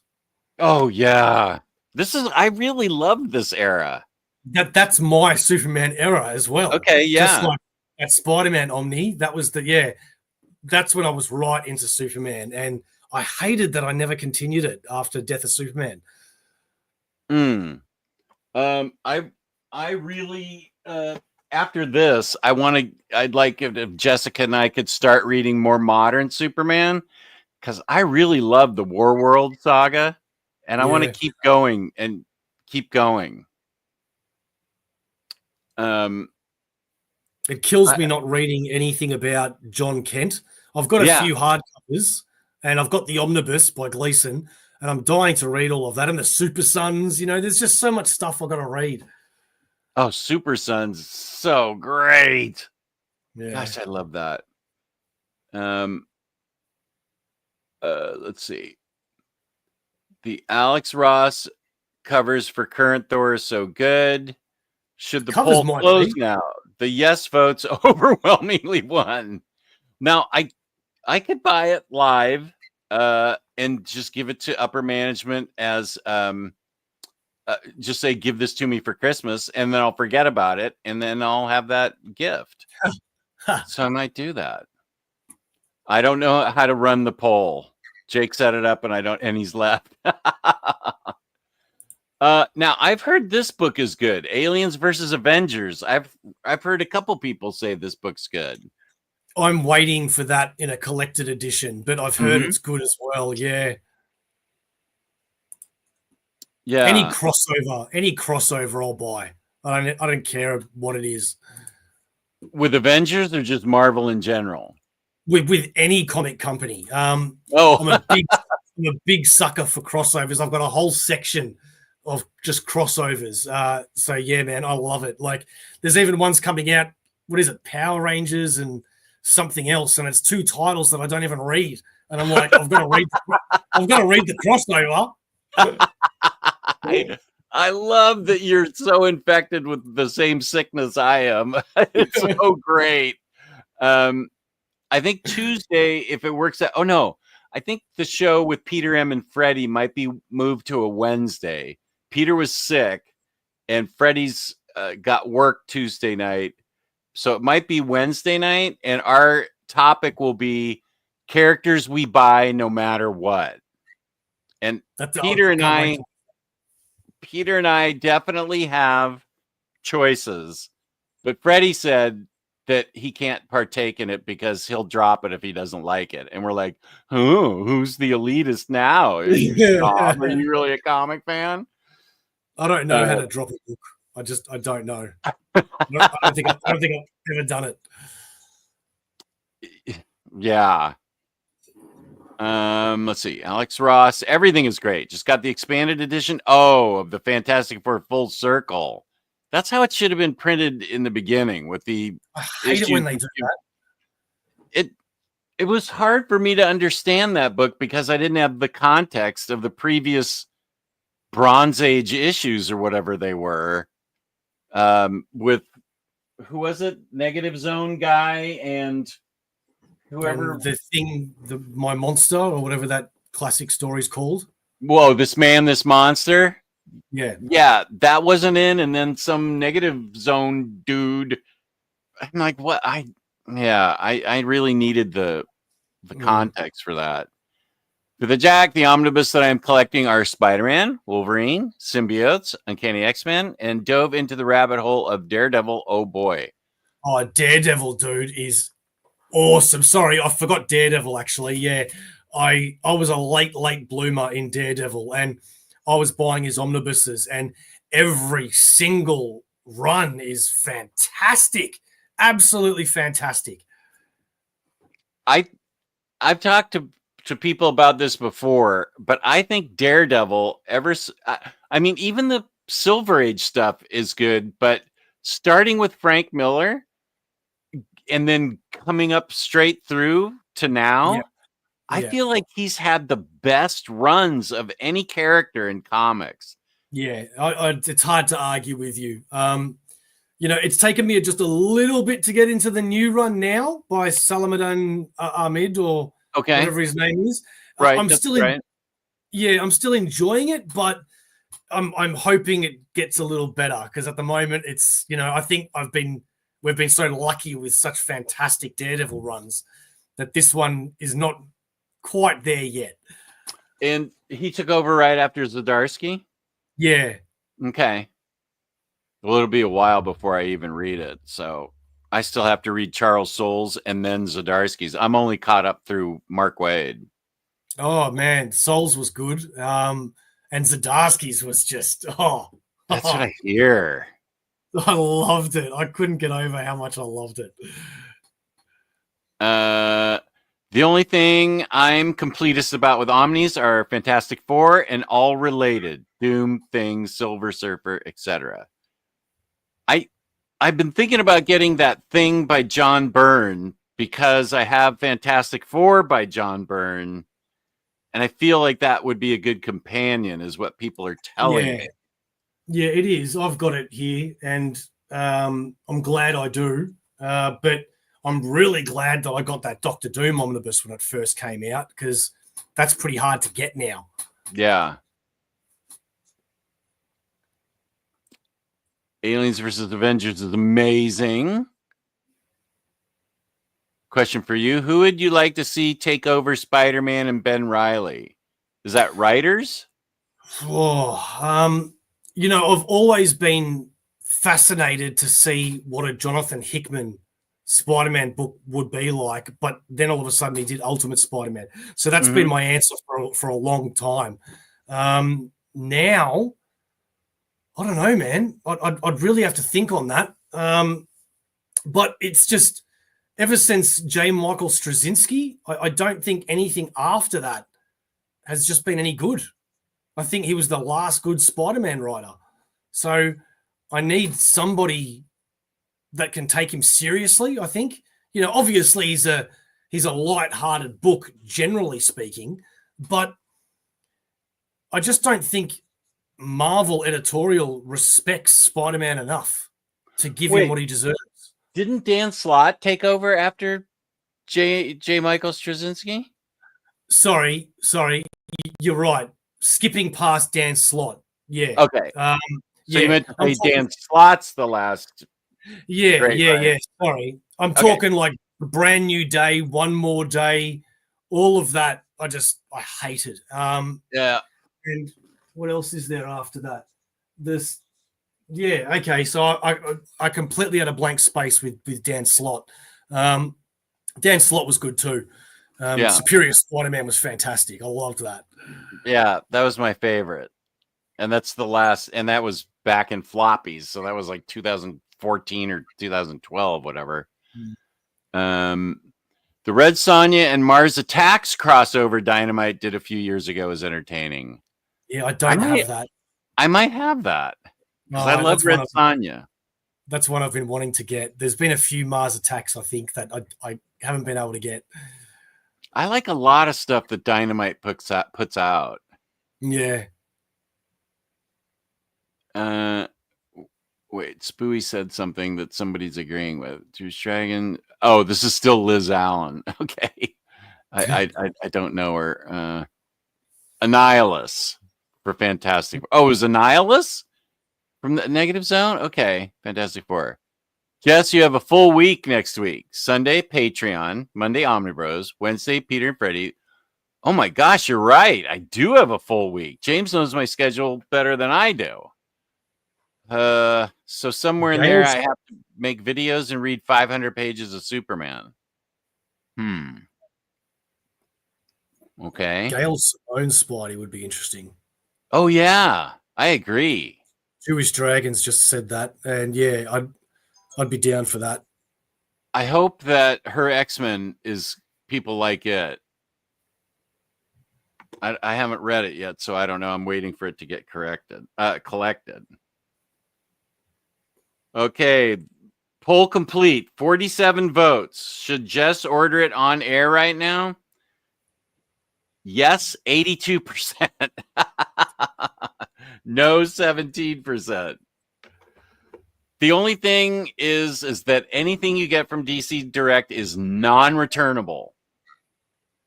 Oh yeah, I really love this era. That's my Superman era as well. Okay, yeah. Just like that Spider-Man Omni, that was that's when I was right into Superman, and I hated that I never continued it after Death of Superman. I really after this, I'd like if Jessica and I could start reading more modern Superman, because I really love the War World saga, and I want to keep going and keep going. It kills me not reading anything about John Kent. I've got a few hardcovers, and I've got the Omnibus by Gleason, and I'm dying to read all of that. And the Super Sons, you know, there's just so much stuff I've got to read. Oh, Super Sons, so great. Yeah. Gosh, I love that. Let's see. The Alex Ross covers for current Thor is so good. Should the Covers poll might close be. now? The yes votes overwhelmingly won. Now I could buy it live and just give it to upper management as just say give this to me for Christmas, and then I'll forget about it, and then I'll have that gift. So I might do that. I don't know how to run the poll. Jake set it up, and he's left. Now I've heard this book is good. Aliens versus Avengers. I've heard a couple people say this book's good. I'm waiting for that in a collected edition, but I've heard it's good as well. Yeah. Yeah. Any crossover I'll buy. I don't care what it is. With Avengers or just Marvel in general? With any comic company. I'm a big sucker for crossovers. I've got a whole section of just crossovers. So yeah, man, I love it. Like there's even ones coming out, what is it, Power Rangers and something else, and it's 2 titles that I don't even read. And I'm like, I've got to read the crossover. I love that you're so infected with the same sickness I am. It's so great. I think Tuesday, if it works out. Oh no, I think the show with Peter M and Freddie might be moved to a Wednesday. Peter was sick, and Freddie's got work Tuesday night, so it might be Wednesday night. And our topic will be characters we buy no matter what. And Peter and I definitely have choices, but Freddie said that he can't partake in it because he'll drop it if he doesn't like it. And we're like, who's the elitist now? Are you really a comic fan? I don't know how to drop a book. I don't know. I don't think I've ever done it. Yeah. Let's see. Alex Ross. Everything is great. Just got the expanded edition. Of the Fantastic Four Full Circle. That's how it should have been printed in the beginning with the I hate it when they do that. It was hard for me to understand that book because I didn't have the context of the previous Bronze Age issues or whatever they were. With who was it? Negative Zone guy and whoever My Monster or whatever that classic story is called. Whoa, This Man, This Monster. Yeah, that wasn't in, and then some Negative Zone dude. I'm like, what? I really needed the context for that. For the Jack, the omnibus that I'm collecting are Spider-Man, Wolverine, Symbiotes, Uncanny X-Men, and dove into the rabbit hole of Daredevil. Oh boy. Oh, Daredevil, dude, is awesome. Sorry, I forgot Daredevil, actually. Yeah, I was a late bloomer in Daredevil, and I was buying his omnibuses, and every single run is fantastic. Absolutely fantastic. I've talked to people about this before, but I think Daredevil even the Silver Age stuff is good, but starting with Frank Miller and then coming up straight through to now, I feel like he's had the best runs of any character in comics. Yeah, it's hard to argue with you. It's taken me just a little bit to get into the new run now by Salamadan Ahmed or whatever his name is. Right, I'm still enjoying it, but I'm hoping it gets a little better because at the moment it's I think we've been so lucky with such fantastic Daredevil runs that this one is not quite there yet. And he took over right after Zdarsky? Yeah. Okay. Well, it'll be a while before I even read it. So I still have to read Charles Soule's and then Zdarsky's. I'm only caught up through Mark Waid. Oh, man. Soule's was good. And Zdarsky's was just, That's what I hear. I loved it. I couldn't get over how much I loved it. The only thing I'm completist about with Omnis are Fantastic Four and all related. Doom, Thing, Silver Surfer, etc. I've been thinking about getting that thing by John Byrne because I have Fantastic Four by John Byrne, and I feel like that would be a good companion, is what people are telling me. Yeah, it is. I've got it here, and I'm glad I do. But I'm really glad that I got that Doctor Doom omnibus when it first came out, because that's pretty hard to get now. Yeah. Aliens versus Avengers is amazing. Question for you. Who would you like to see take over Spider-Man and Ben Reilly? Is that writers? Oh, I've always been fascinated to see what a Jonathan Hickman Spider-Man book would be like, but then all of a sudden he did Ultimate Spider-Man. So that's been my answer for a long time. Now, I don't know, man. I'd really have to think on that. But it's just, ever since J. Michael Straczynski, I don't think anything after that has just been any good. I think he was the last good Spider-Man writer. So I need somebody that can take him seriously, I think. Obviously he's a light-hearted book, generally speaking, but I just don't think Marvel editorial respects Spider-Man enough to give him what he deserves. Didn't Dan Slott take over after J. Michael Straczynski? Sorry, you're right. Skipping past Dan Slott. Yeah. Okay. So you meant to say Dan Slott's the last. Yeah. Sorry. I'm talking like the Brand New Day, One More Day, all of that. I hated. Yeah. And what else is there after that? Okay. So I completely had a blank space with Dan Slott. Dan Slott was good too. Superior Spider-Man was fantastic. I loved that. Yeah, that was my favorite. And that's the last, and that was back in floppies. So that was like 2014 or 2012, whatever. The Red Sonja and Mars Attacks crossover Dynamite did a few years ago was entertaining. Yeah, I don't have that. I might have that. Because I love Red Sonja. That's one I've been wanting to get. There's been a few Mars Attacks, I think, that I haven't been able to get. I like a lot of stuff that Dynamite puts out. Yeah. Wait, Spooey said something that somebody's agreeing with. Juice Dragon. Oh, this is still Liz Allen. Okay. I don't know her. Annihilus for Fantastic. Oh, it was Annihilus from the Negative Zone? Okay. Fantastic Four. Jess, you have a full week next week. Sunday, Patreon. Monday, Omnibros. Wednesday, Peter and Freddie. Oh my gosh, you're right. I do have a full week. James knows my schedule better than I do. So somewhere in there, I have to make videos and read 500 pages of Superman. Okay. Gail's own Spidey would be interesting. Oh yeah, I agree. Jewish Dragons just said that, and yeah, I'd be down for that. I hope that her X-Men is people like it. I haven't read it yet, so I don't know. I'm waiting for it to get collected. Okay, poll complete. 47 votes. Should Jess order it on air right now? Yes, 82%. No, 17%. The only thing is that anything you get from DC Direct is non-returnable.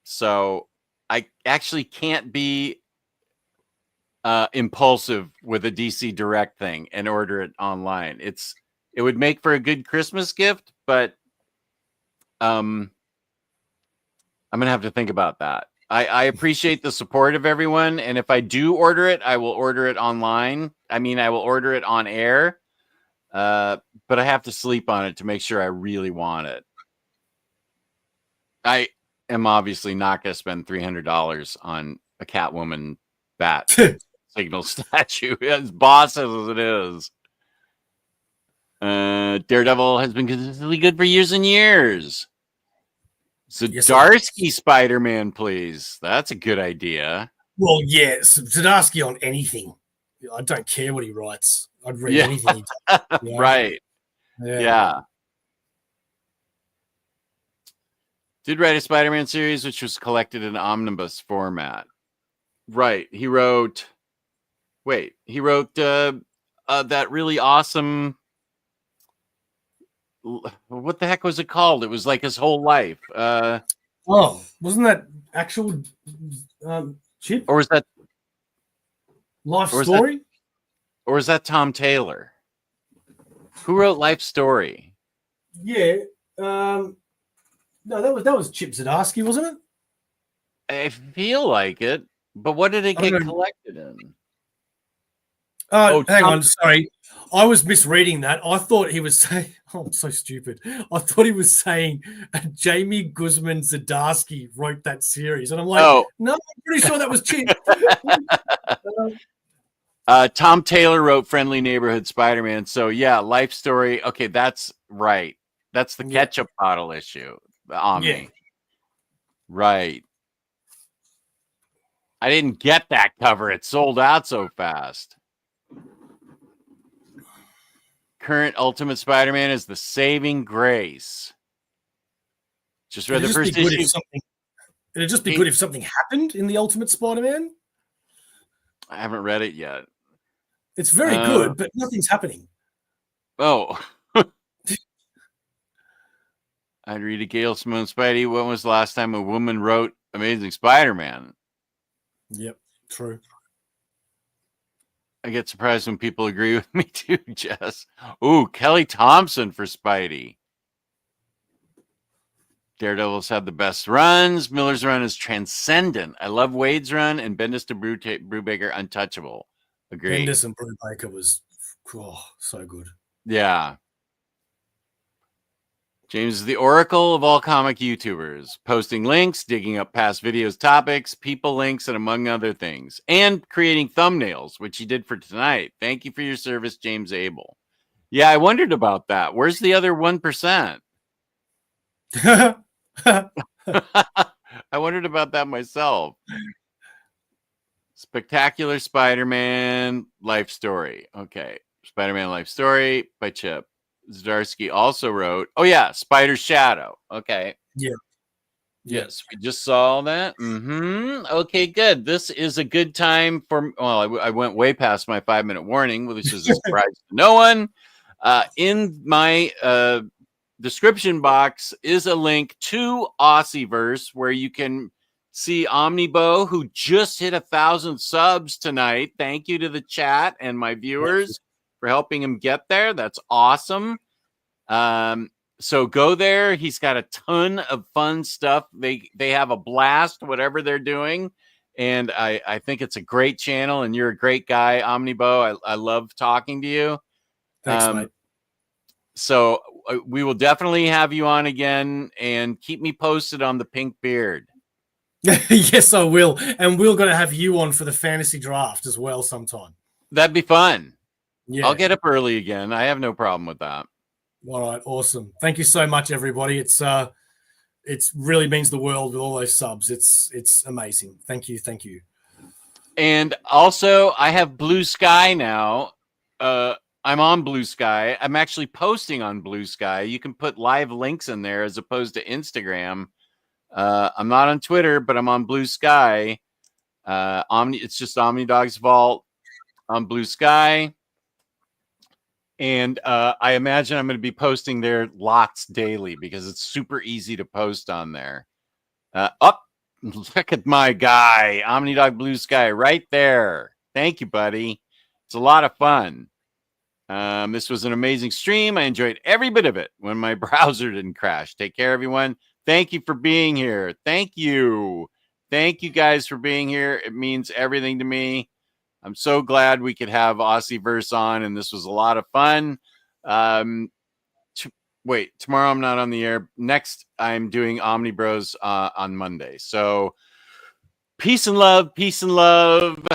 So I actually can't be impulsive with a DC Direct thing and order it online. It would make for a good Christmas gift, but I'm gonna have to think about that. I appreciate the support of everyone, and if I do order it, I will order it online. I mean, I will order it on air, but I have to sleep on it to make sure I really want it. I am obviously not going to spend $300 on a Catwoman bat signal statue, as boss as it is. Daredevil has been consistently good for years and years. Zdarsky Spider-Man, please. That's a good idea. Well, yeah, Zdarsky on anything. I don't care what he writes. I'd read anything he does. Right. Yeah. Did write a Spider-Man series, which was collected in omnibus format. Right. He wrote that really awesome. What the heck was it called? It was like his whole life. Wasn't that actual Chip Or was that life or was story? or is that Tom Taylor? Who wrote Life Story? Yeah. No, that was Chip Zdarsky, wasn't it? I feel like it, but what did it I don't get know. collected in? Oh, hang Tom- on. Sorry. I was misreading that. I thought he was saying, oh, I'm so stupid. I thought he was saying Jamie Guzman Zdarsky wrote that series. And I'm like, no, I'm pretty sure that was Chip. Tom Taylor wrote Friendly Neighborhood Spider-Man. So yeah, Life Story. Okay, that's right. That's the ketchup bottle issue. The Omni. Yeah. Right. I didn't get that cover. It sold out so fast. Current Ultimate Spider-Man is the saving grace. Just read the first issue. It'd just be good if something happened in the Ultimate Spider-Man. I haven't read it yet. It's very good, but nothing's happening. Oh. I'd read a Gail Simone Spidey. When was the last time a woman wrote Amazing Spider-Man? Yep, true. I get surprised when people agree with me too, Jess. Ooh, Kelly Thompson for Spidey. Daredevil's had the best runs. Miller's run is transcendent. I love Wade's run, and Bendis to Brubaker untouchable. Agreed. Bendis and Brubaker was so good. Yeah. James is the oracle of all comic YouTubers, posting links, digging up past videos, topics, people links, and among other things, and creating thumbnails, which he did for tonight. Thank you for your service, James Abel. Yeah, I wondered about that. Where's the other 1%? I wondered about that myself. Spectacular Spider-Man Life Story. Okay. Spider-Man Life Story by Chip. Zdarsky also wrote, Spider Shadow. Okay. Yeah. Yes, we just saw that. Okay, good. This is a good time for, I went way past my 5-minute warning, which is a surprise to no one. In my description box is a link to AussieVerse where you can see Omnibo, who just hit 1,000 subs tonight. Thank you to the chat and my viewers for helping him get there. That's awesome. So go there. He's got a ton of fun stuff. They have a blast, whatever they're doing. And I think it's a great channel, and you're a great guy, Omnibo. I love talking to you. Thanks, mate. So we will definitely have you on again, and keep me posted on the pink beard. Yes, I will. And we're going to have you on for the fantasy draft as well sometime. That'd be fun. Yeah. I'll get up early again. I have no problem with that. All right, awesome. Thank you so much, everybody. It's really means the world with all those subs. It's amazing. Thank you. And also, I have Blue Sky now. I'm on Blue Sky. I'm actually posting on Blue Sky. You can put live links in there as opposed to Instagram. I'm not on Twitter, but I'm on Blue Sky. It's just Omnidog's Vault on Blue Sky. And I imagine I'm going to be posting there lots daily because it's super easy to post on there. Look at my guy, Omnidog Blue Sky, right there. Thank you, buddy. It's a lot of fun. This was an amazing stream. I enjoyed every bit of it when my browser didn't crash. Take care, everyone. Thank you for being here. Thank you. Thank you guys for being here. It means everything to me. I'm so glad we could have AussieVerse on, and this was a lot of fun. Wait, tomorrow I'm not on the air. Next, I'm doing Omnibros on Monday. So peace and love, peace and love.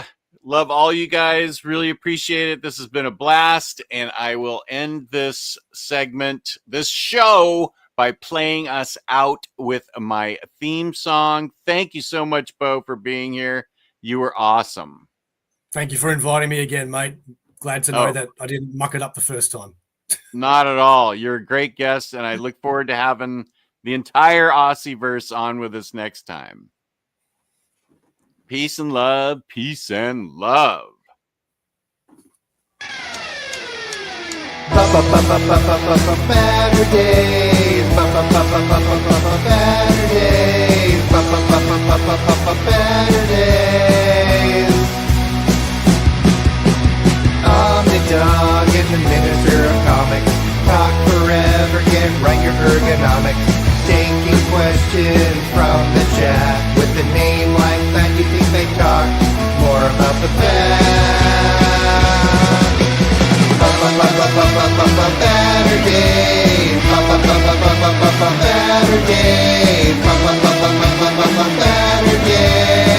Love all you guys. Really appreciate it. This has been a blast, and I will end this segment, this show, by playing us out with my theme song. Thank you so much, Bo, for being here. You were awesome. Thank you for inviting me again, mate. Glad to know that I didn't muck it up the first time. Not at all. You're a great guest, and I look forward to having the entire AussieVerse on with us next time. Peace and love. Peace and love. Baturdays.